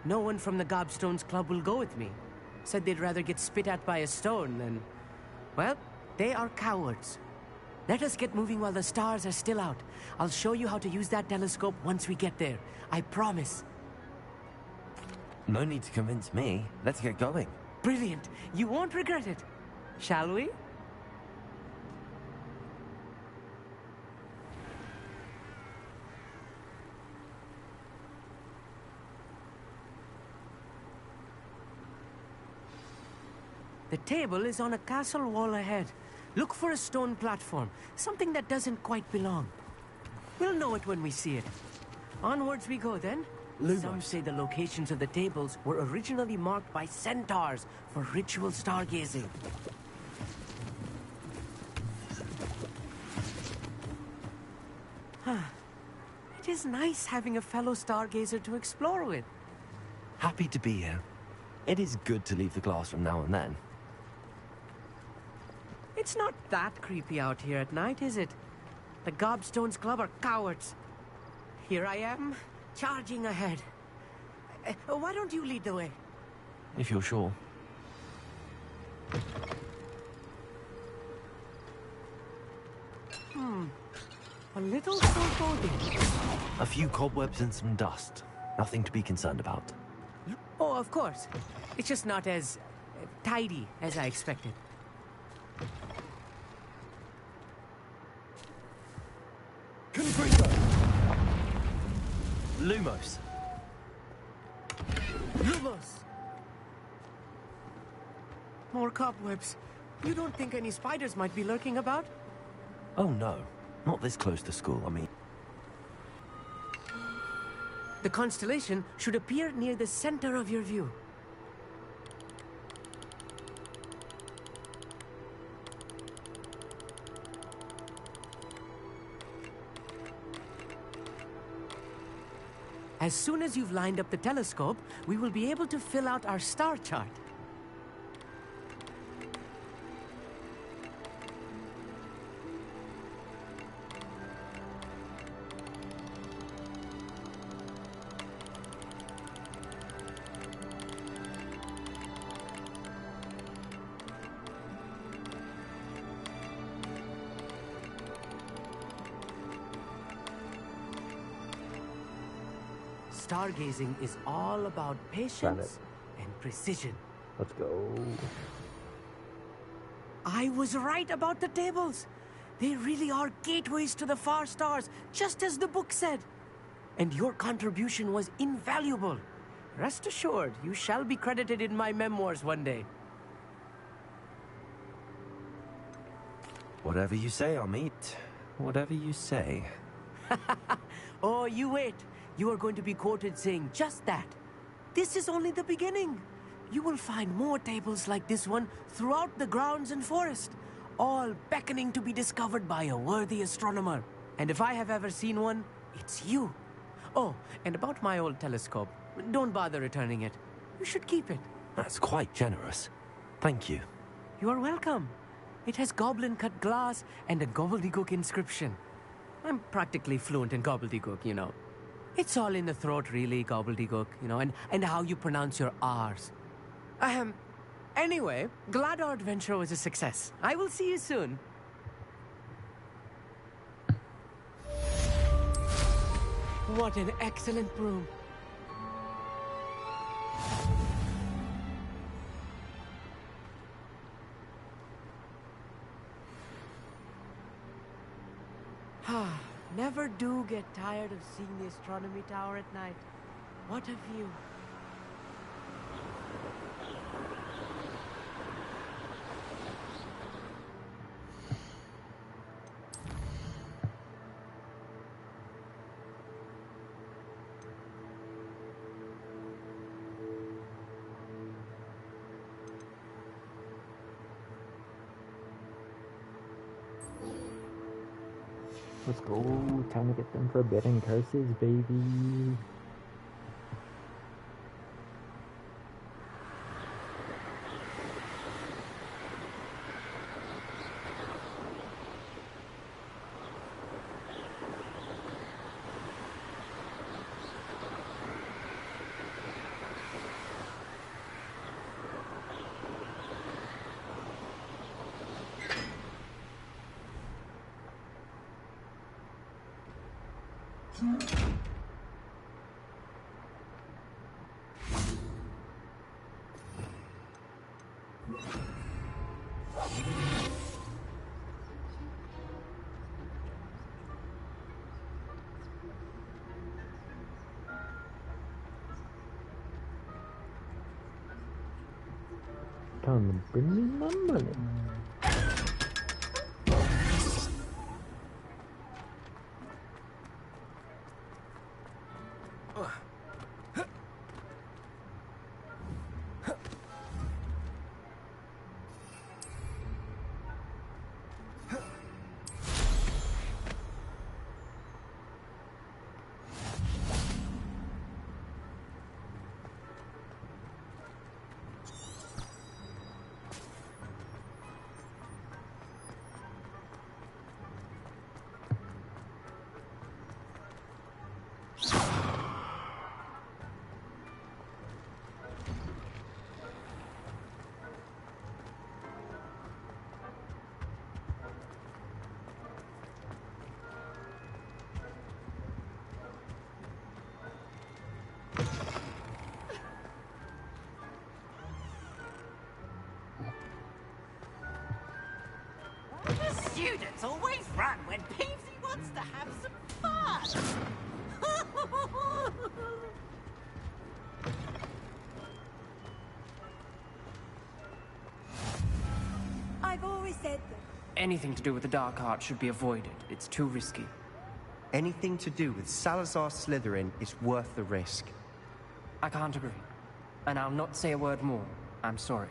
S9: No one from the Gobstones Club will go with me. Said they'd rather get spit at by a stone than... Well, they are cowards. Let us get moving while the stars are still out. I'll show you how to use that telescope once we get there. I promise.
S2: No need to convince me. Let's get going.
S9: Brilliant. You won't regret it. Shall we? The table is on a castle wall ahead. Look for a stone platform, something that doesn't quite belong. We'll know it when we see it. Onwards we go then. Some say the locations of the tables were originally marked by centaurs for ritual stargazing. It is nice having a fellow stargazer to explore with.
S2: Happy to be here. It is good to leave the classroom now and then.
S9: It's not that creepy out here at night, is it? The Gobstones Club are cowards. Here I am, charging ahead. Why don't you lead the way?
S2: If you're sure.
S9: A little foreboding.
S2: A few cobwebs and some dust. Nothing to be concerned about.
S9: Oh, of course. It's just not as tidy as I expected.
S2: Lumos.
S9: Lumos! More cobwebs. You don't think any spiders might be lurking about?
S2: Oh no. Not this close to school, I mean.
S9: The constellation should appear near the center of your view. As soon as you've lined up the telescope, we will be able to fill out our star chart. Stargazing is all about patience and precision.
S1: Let's go.
S9: I was right about the tables. They really are gateways to the far stars, just as the book said. And your contribution was invaluable. Rest assured, you shall be credited in my memoirs one day.
S14: Whatever you say, Amit. Whatever you say.
S9: Oh, you wait. You are going to be quoted saying just that. This is only the beginning. You will find more tables like this one throughout the grounds and forest, all beckoning to be discovered by a worthy astronomer. And if I have ever seen one, it's you. Oh, and about my old telescope, don't bother returning it. You should keep it.
S14: That's quite generous. Thank you.
S9: You are welcome. It has goblin-cut glass and a gobbledygook inscription. I'm practically fluent in gobbledygook, you know. It's all in the throat, really, gobbledygook, you know, and how you pronounce your R's. Anyway, glad our adventure was a success. I will see you soon. What an excellent broom. Never do get tired of seeing the astronomy tower at night. What a view.
S1: Let's go. Time to get them forbidden curses, baby. Come and bring me my money.
S17: Students always run when Peavesy wants to have some fun.
S6: I've always said that.
S9: Anything to do with the dark art should be avoided. It's too risky.
S20: Anything to do with Salazar Slytherin is worth the risk.
S9: I can't agree. And I'll not say a word more. I'm sorry.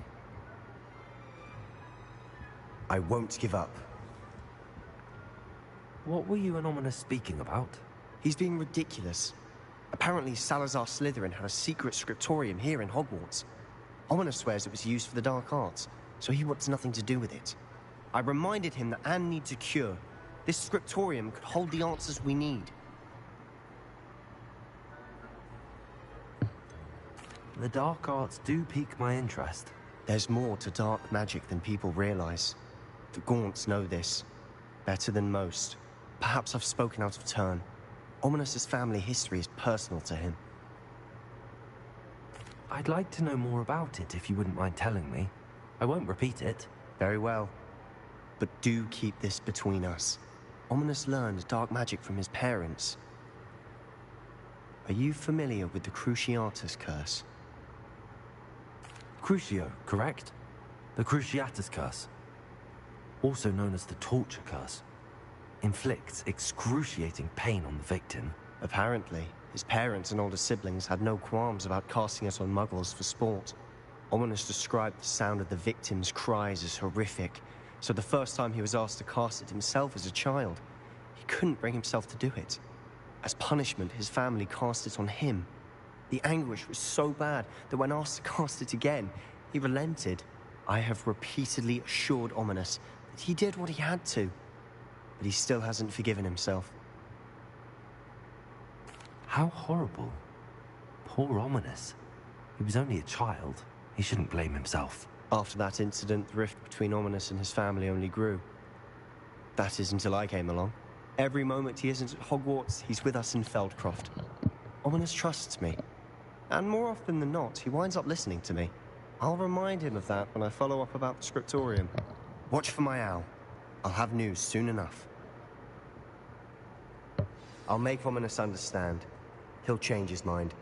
S14: I won't give up. What were you and Ominous speaking about?
S20: He's being ridiculous. Apparently Salazar Slytherin had a secret scriptorium here in Hogwarts. Ominous swears it was used for the dark arts, so he wants nothing to do with it. I reminded him that Anne needs a cure. This scriptorium could hold the answers we need.
S14: The dark arts do pique my interest.
S20: There's more to dark magic than people realize. The Gaunts know this. Better than most. Perhaps I've spoken out of turn. Ominous's family history is personal to him.
S2: I'd like to know more about it if you wouldn't mind telling me. I won't repeat it.
S20: Very well. But do keep this between us. Ominous learned dark magic from his parents. Are you familiar with the Cruciatus curse?
S2: Crucio, correct? The Cruciatus curse. Also known as the torture curse. Inflicts excruciating pain on the victim.
S20: Apparently, his parents and older siblings had no qualms about casting it on muggles for sport. Ominous described the sound of the victim's cries as horrific, so the first time he was asked to cast it himself as a child, he couldn't bring himself to do it. As punishment, his family cast it on him. The anguish was so bad that when asked to cast it again, he relented. I have repeatedly assured Ominous that he did what he had to, but he still hasn't forgiven himself.
S2: How horrible. Poor Ominous. He was only a child. He shouldn't blame himself.
S20: After that incident, the rift between Ominous and his family only grew. That is until I came along. Every moment he isn't at Hogwarts, he's with us in Feldcroft. Ominous trusts me. And more often than not, he winds up listening to me. I'll remind him of that when I follow up about the scriptorium. Watch for my owl. I'll have news soon enough. I'll make Ominous understand. He'll change his mind.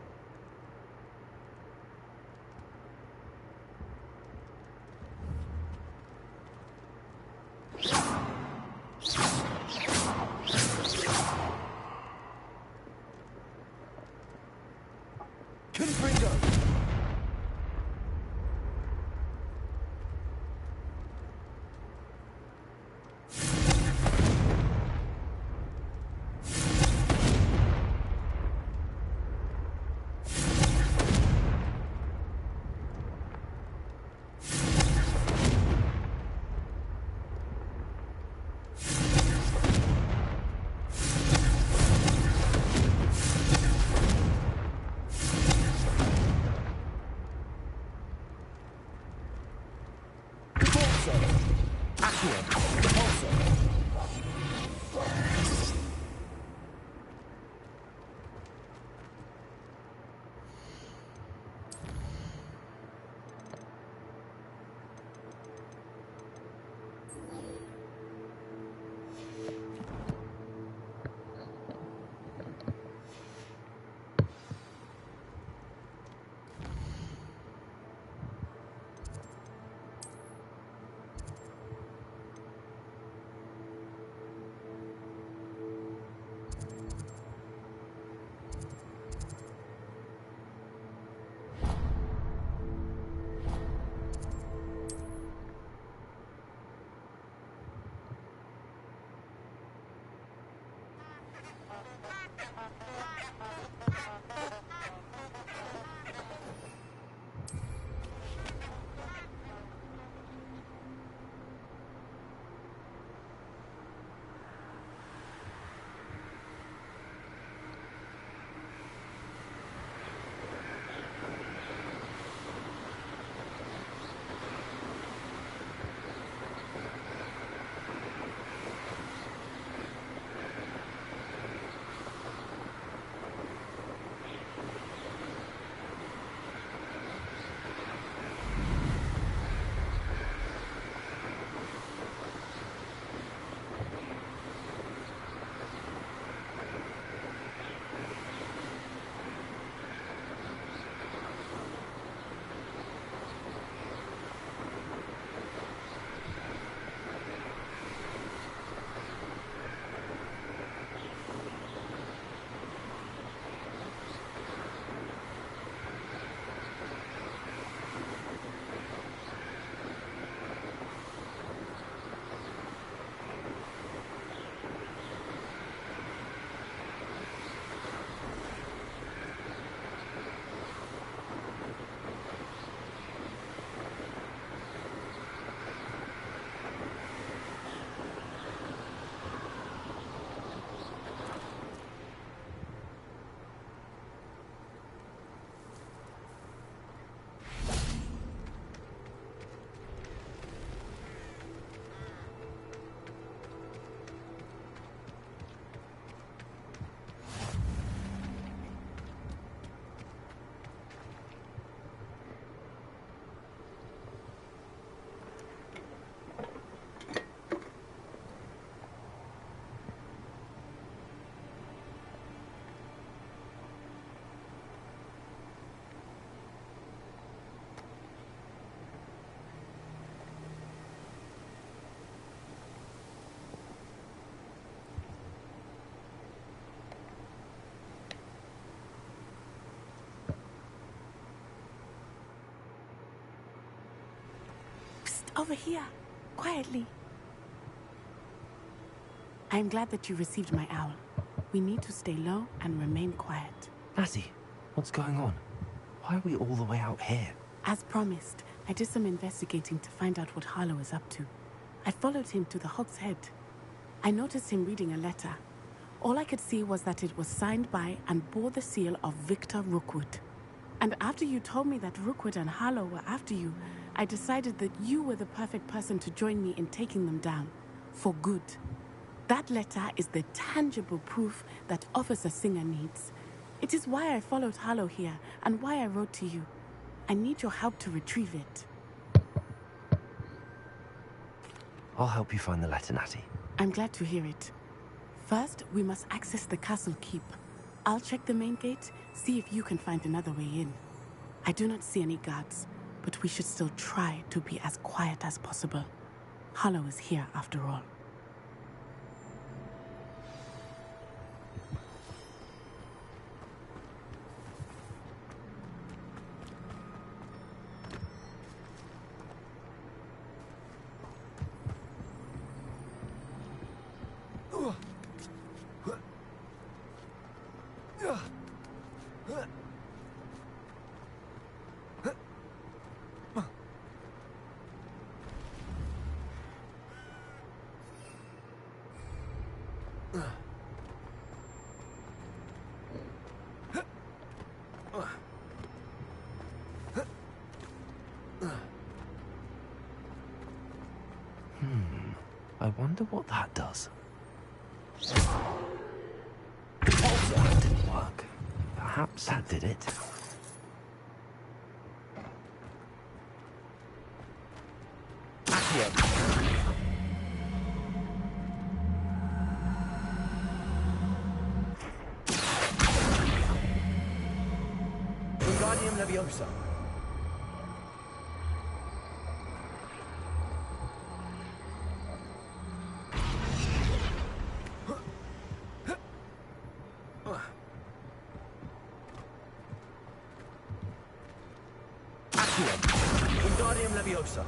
S10: Over here, quietly. I am glad that you received my owl. We need to stay low and remain quiet.
S2: Natty, what's going on? Why are we all the way out here?
S10: As promised, I did some investigating to find out what Harlow is up to. I followed him to the Hog's Head. I noticed him reading a letter. All I could see was that it was signed by and bore the seal of Victor Rookwood. And after you told me that Rookwood and Harlow were after you, I decided that you were the perfect person to join me in taking them down. For good. That letter is the tangible proof that Officer Singer needs. It is why I followed Harlow here and why I wrote to you. I need your help to retrieve it.
S2: I'll help you find the letter, Natty.
S10: I'm glad to hear it. First, we must access the castle keep. I'll check the main gate, see if you can find another way in. I do not see any guards, but we should still try to be as quiet as possible. Harlow is here after all.
S2: I wonder what that does. That didn't work. Perhaps that did it. Accio.
S19: Wingardium Leviosa. Wingardium Leviosa.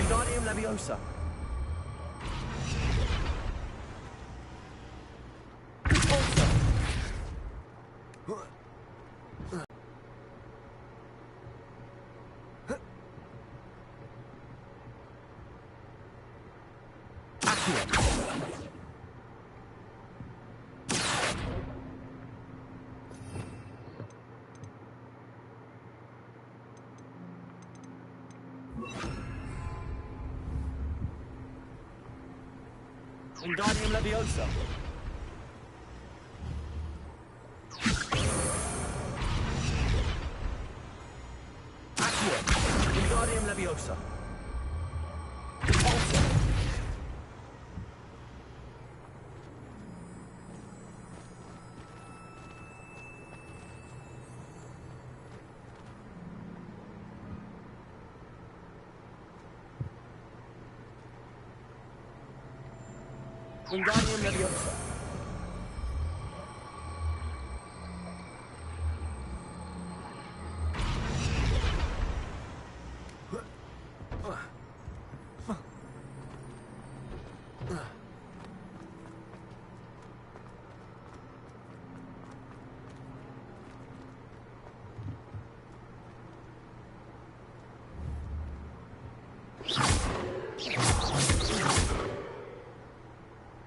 S19: Wingardium Leviosa. Wingardium Leviosa. Accio. Wingardium Leviosa. Wingardium Leviosa.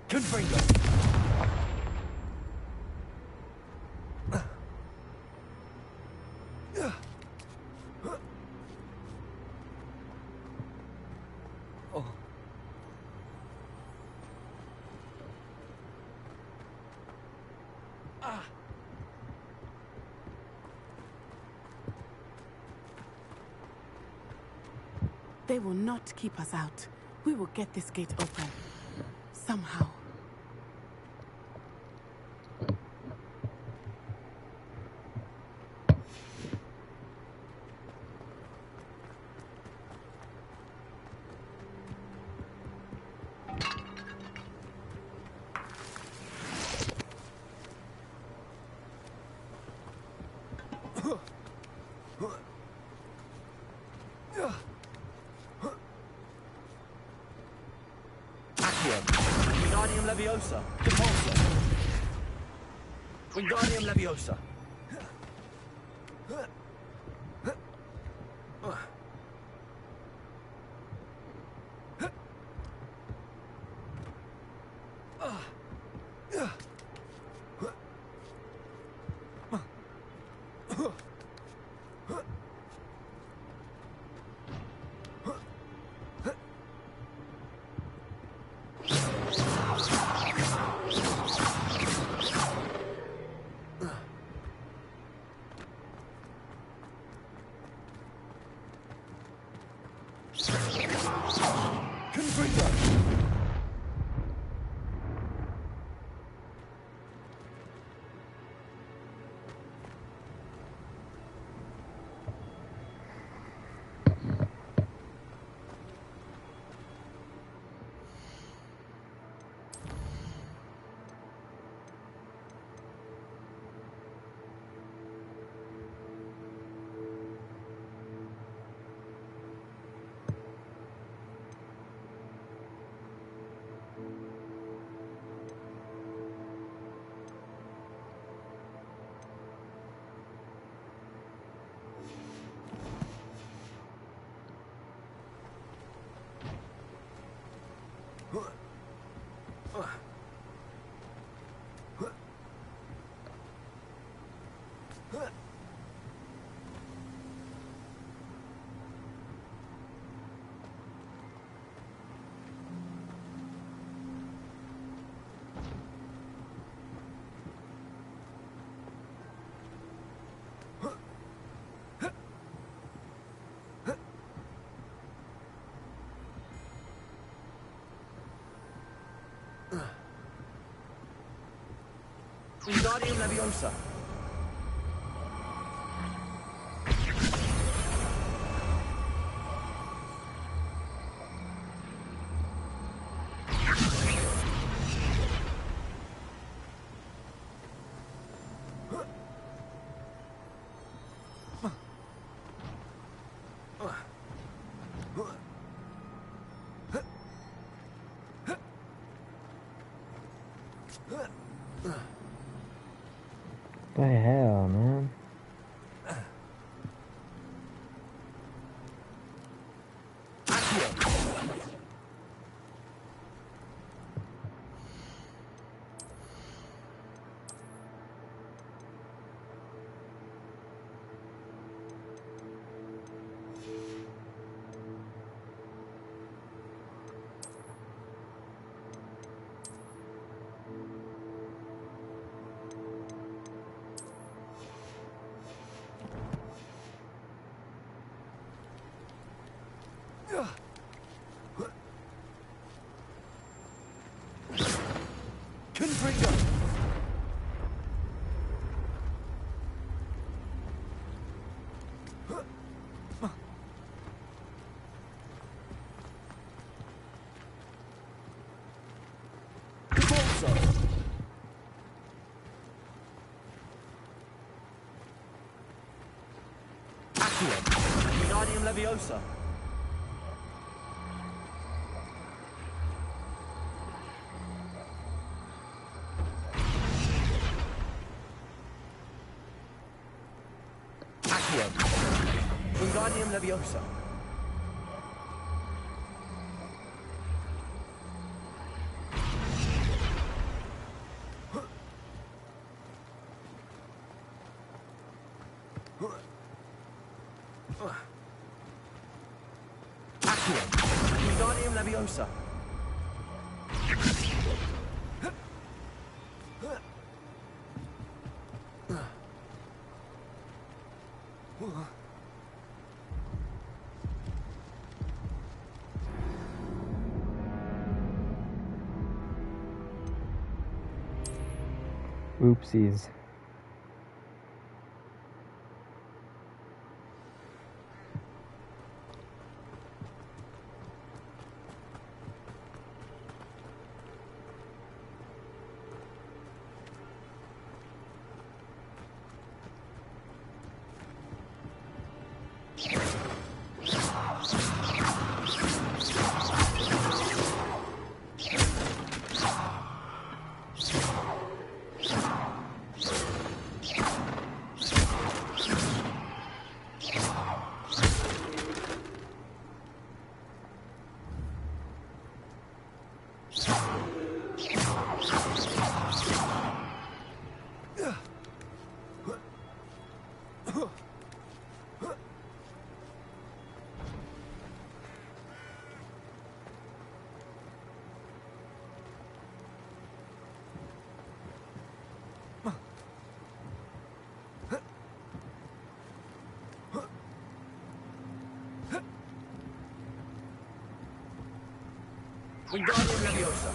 S19: Confringo.
S10: They will not keep us out. We will get this gate open. Somehow.
S3: Wingardium Leviosa. Depulso. Wingardium Leviosa. Wingardium Leviosa.
S1: The hell, man?
S3: Wingardium Leviosa. Accio. Wingardium Leviosa. Wingardium Leviosa.
S1: Oopsies.
S3: Wingardium Leviosa.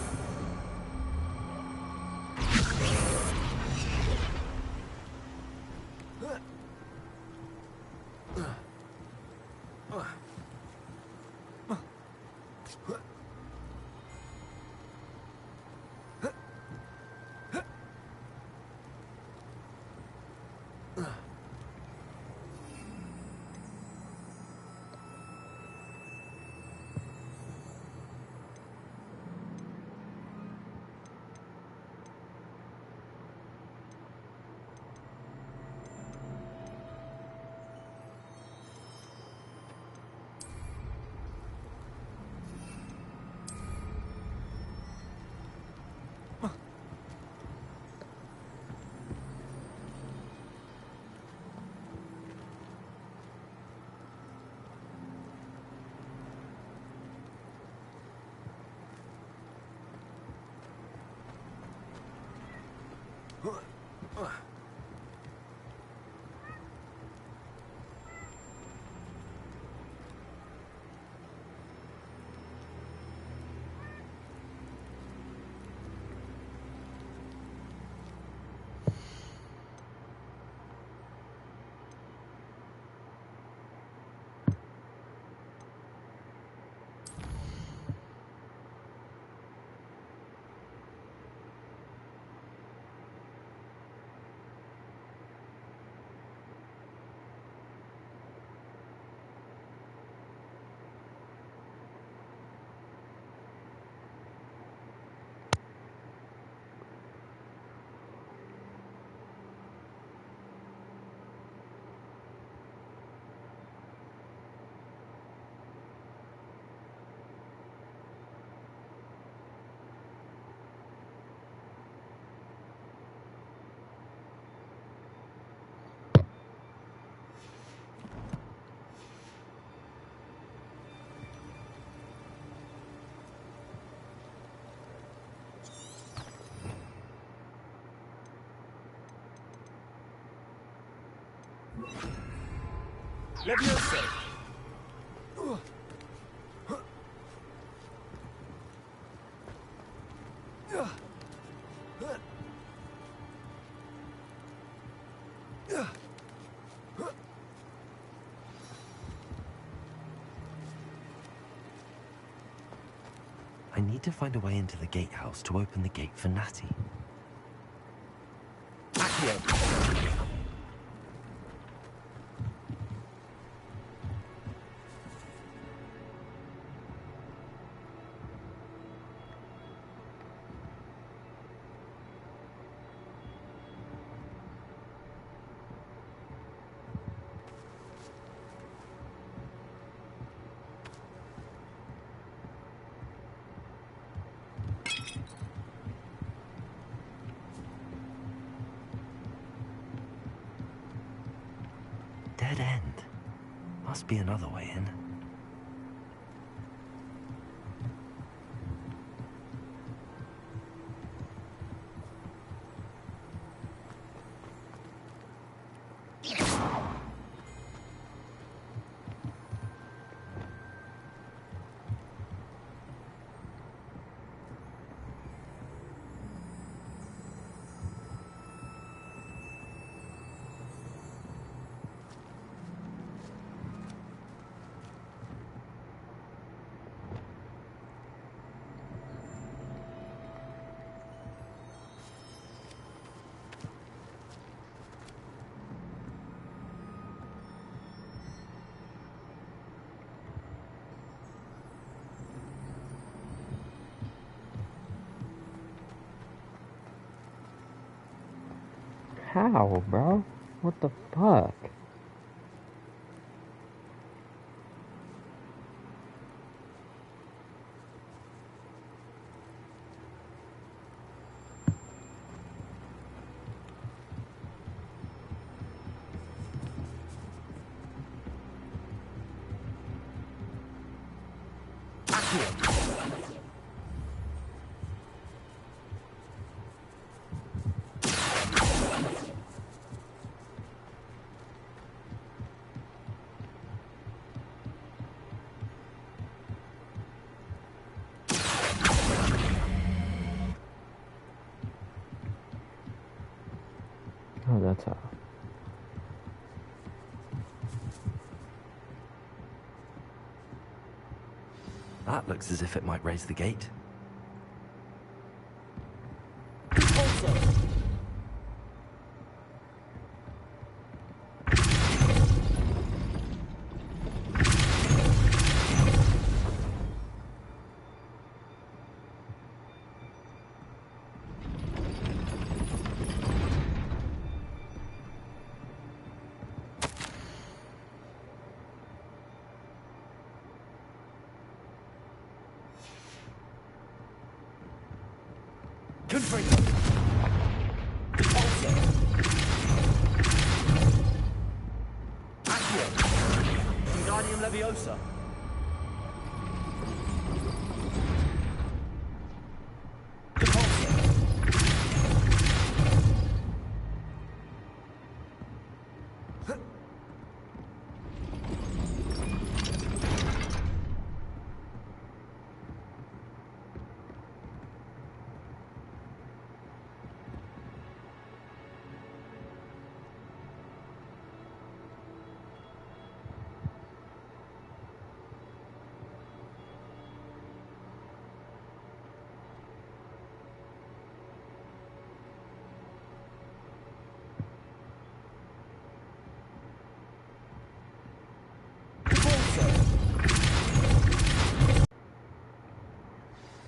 S3: Leviosa.
S2: I need to find a way into the gatehouse to open the gate for Natty.
S3: Accio.
S2: Dead end. Must be another way in.
S1: How, bro? What the fuck? Oh, that's how.
S2: That looks as if it might raise the gate. Wingardium Leviosa.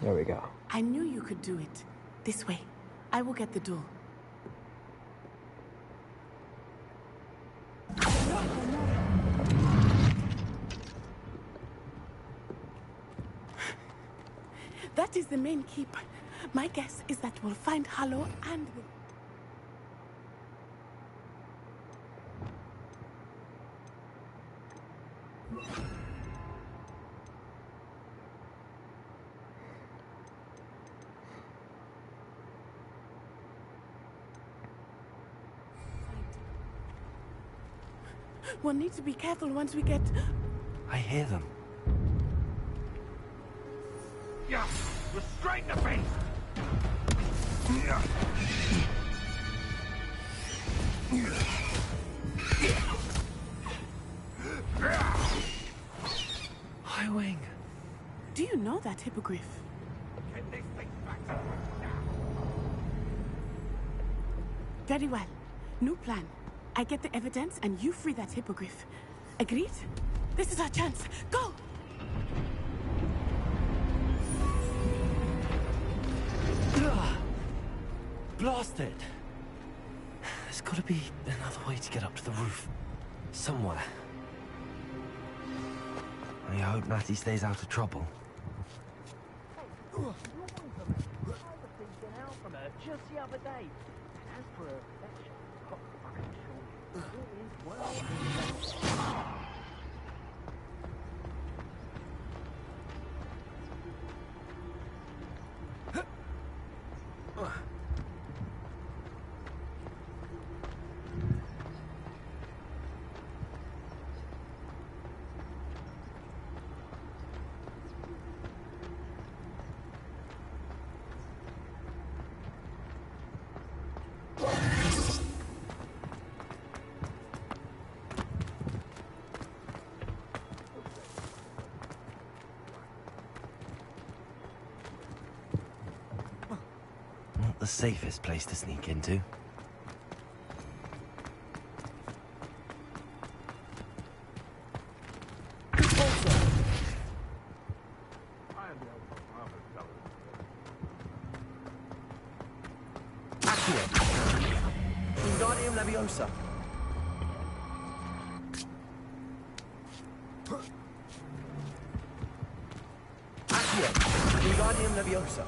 S1: There we go.
S10: I knew you could do it. This way. I will get the door. That is the main keep. My guess is that we'll find Harlow and the... We'll need to be careful once we get...
S2: I hear them.
S4: Yeah, restrain the beast!
S2: Highwing.
S10: Do you know that hippogriff?
S4: Get this thing back to
S10: Very well. New plan. I get the evidence and you free that hippogriff. Agreed? This is our chance. Go!
S2: Blasted! There's got to be another way to get up to the roof. Somewhere. I hope Natty stays out of trouble.
S17: Just the other day. And as for her affection, got fucking short. It is well.
S2: Not the safest place to sneak into.
S4: Wingardium
S19: Leviosa. Accio. Wingardium Leviosa.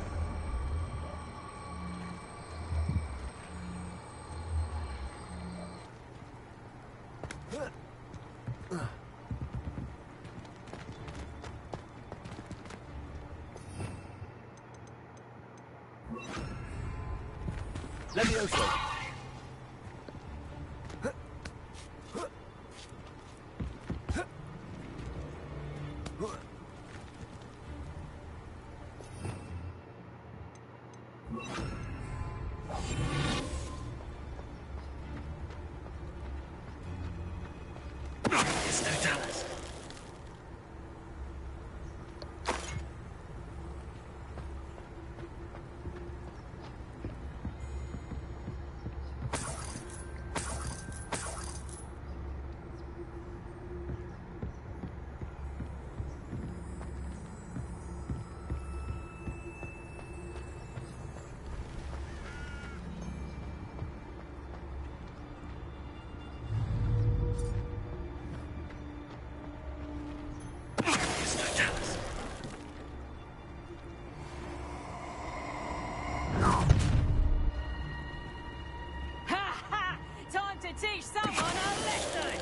S19: Leviosa.
S21: Teach someone a lesson!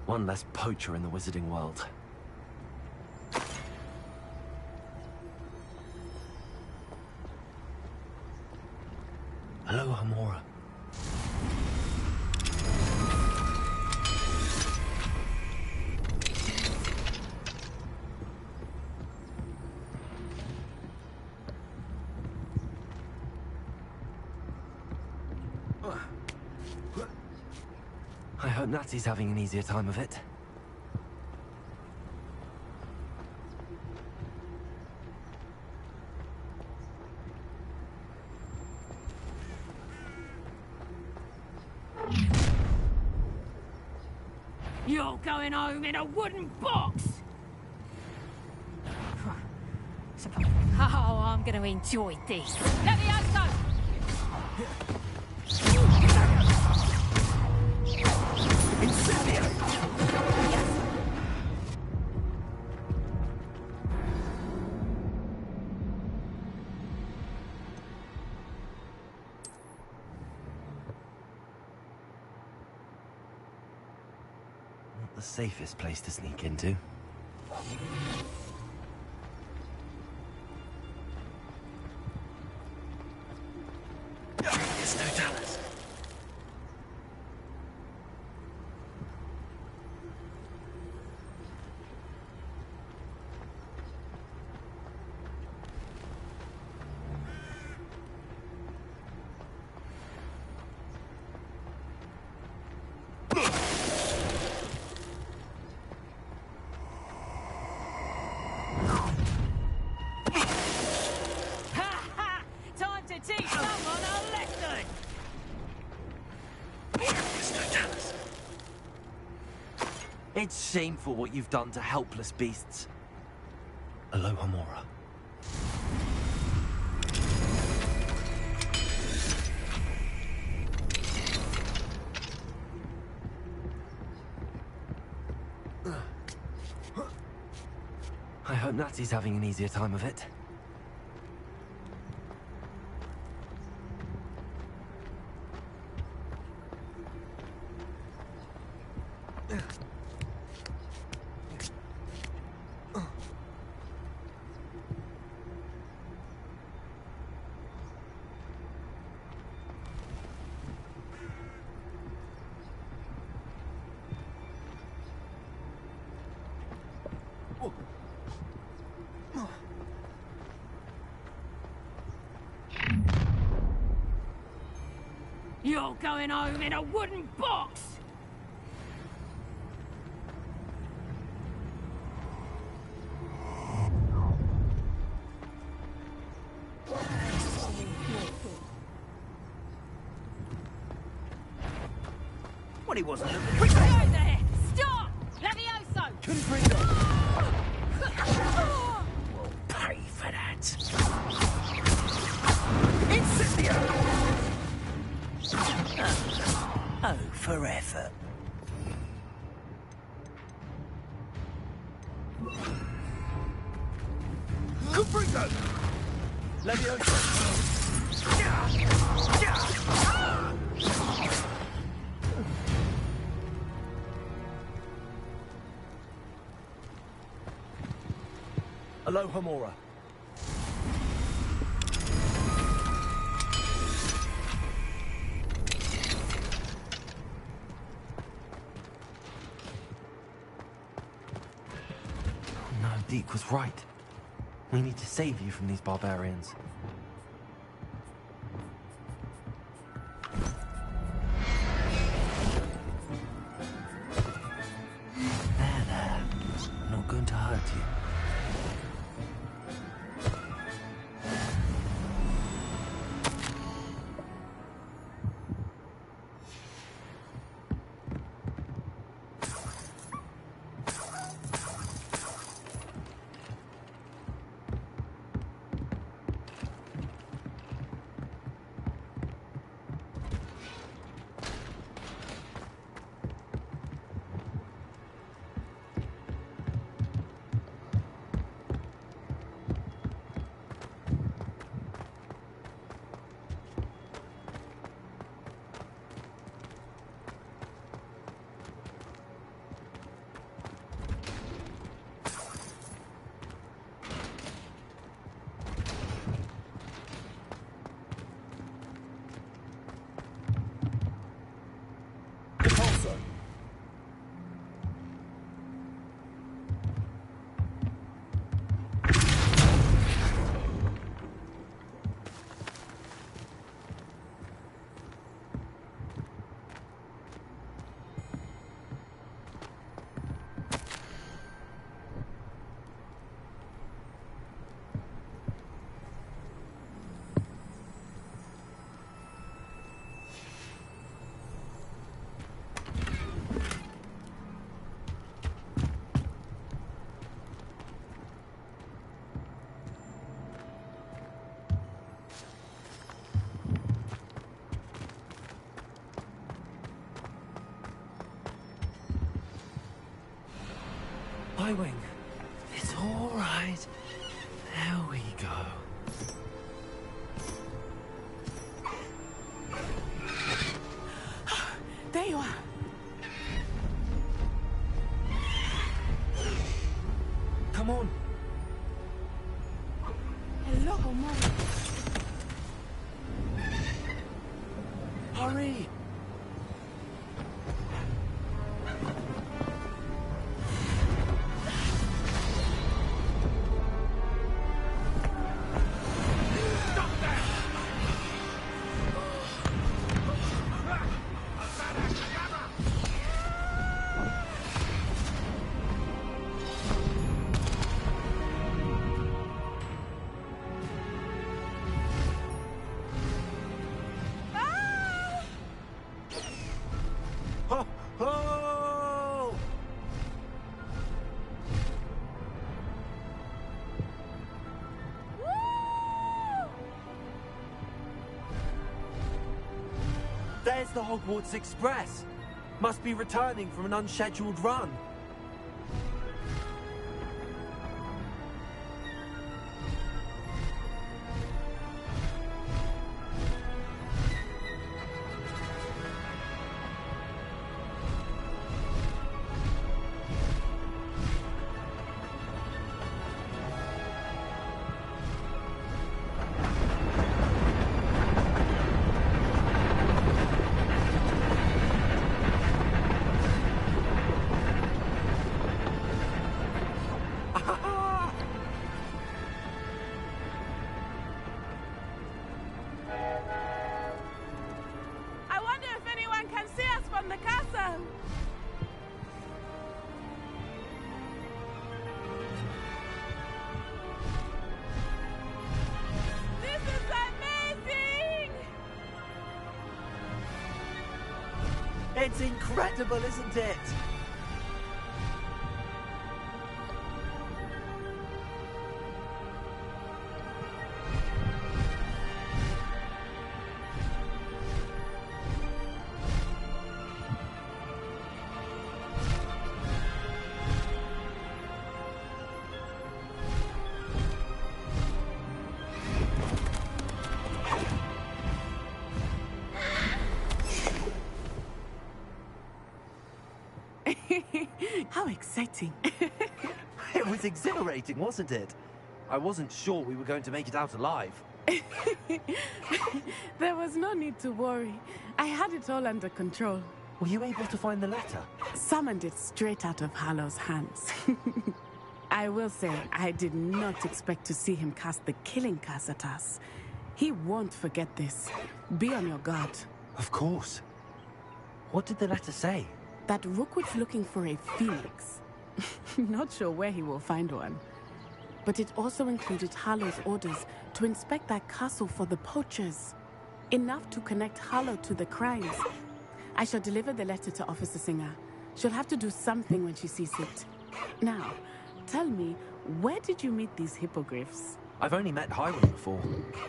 S2: One less poacher in the wizarding world. Hello, Hamora. I hope Natty's having an easier time of it.
S21: You're going home in a wooden box! Oh, I'm going to enjoy this. Levioso!
S2: Not the safest place to sneak into. There's no Dallas. It's shameful what you've done to helpless beasts. Aloha Mora. I hope Natty's having an easier time of it.
S21: You're going home in a wooden box!
S19: Well, he wasn't looking.
S21: Stay there! Stop! Levioso!
S19: Couldn't bring it on.
S2: rats.
S17: Incendio! Oh, for effort.
S4: Caprito!
S2: Aloha Mora. No, Deke was right. We need to save you from these barbarians. There. I'm not going to hurt you. Wing. It's all right. There we go.
S10: There you are.
S2: Come on.
S10: Hello, Mom.
S2: Hurry. There's the Hogwarts Express. Must be returning from an unscheduled run. It's incredible, isn't it?
S10: How exciting.
S2: It was exhilarating, wasn't it? I wasn't sure we were going to make it out alive.
S10: There was no need to worry. I had it all under control.
S2: Were you able to find the letter?
S10: Summoned it straight out of Harlow's hands. I will say, I did not expect to see him cast the killing curse at us. He won't forget this. Be on your guard.
S2: Of course. What did the letter say?
S10: That Rookwood's looking for a phoenix. Not sure where he will find one. But it also included Harlow's orders to inspect that castle for the poachers. Enough to connect Harlow to the crimes. I shall deliver the letter to Officer Singer. She'll have to do something when she sees it. Now, tell me, where did you meet these hippogriffs?
S2: I've only met Highwing before.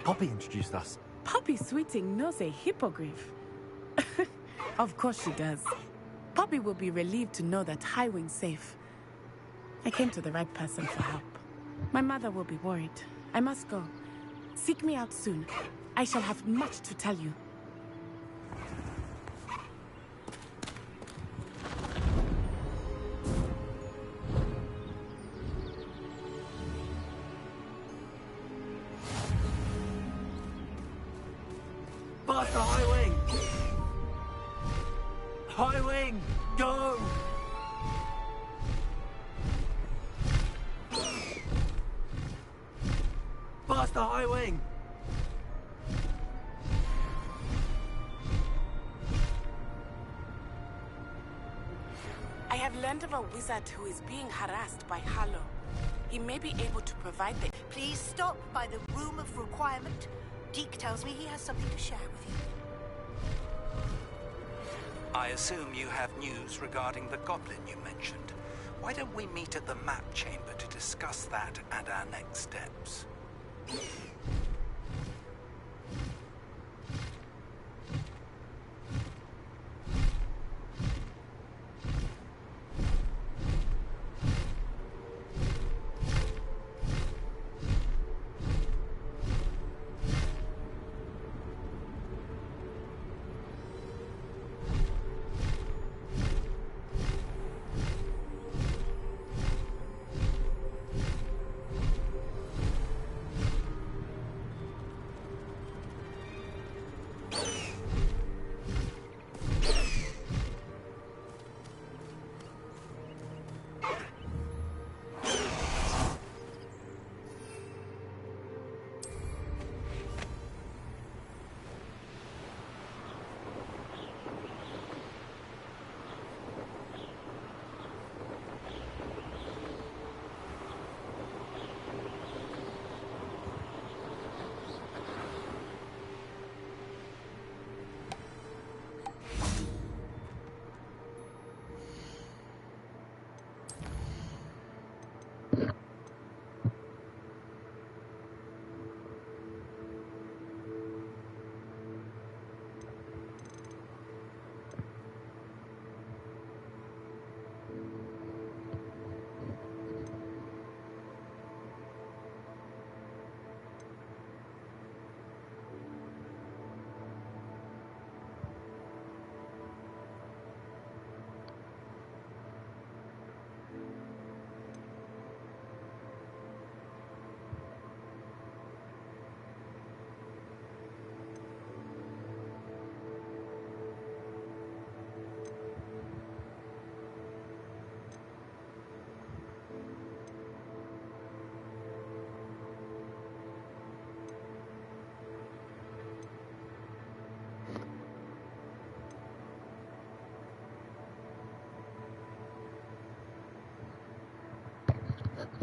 S2: Poppy introduced us.
S10: Poppy Sweeting knows a hippogriff. Of course she does. Poppy will be relieved to know that Highwing's safe. I came to the right person for help. My mother will be worried. I must go. Seek me out soon. I shall have much to tell you.
S2: Faster, Highwing! Highwing, go! Faster, Highwing!
S10: I have learned of a wizard who is being harassed by Harlow. He may be able to provide the...
S15: Please stop by the room of requirement. Deke tells me he has something to share with you.
S11: I assume you have news regarding the goblin you mentioned. Why don't we meet at the map chamber to discuss that and our next steps?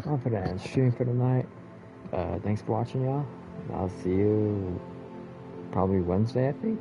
S1: I'm for the end stream for tonight. Thanks for watching, y'all. I'll see you probably Wednesday, I think.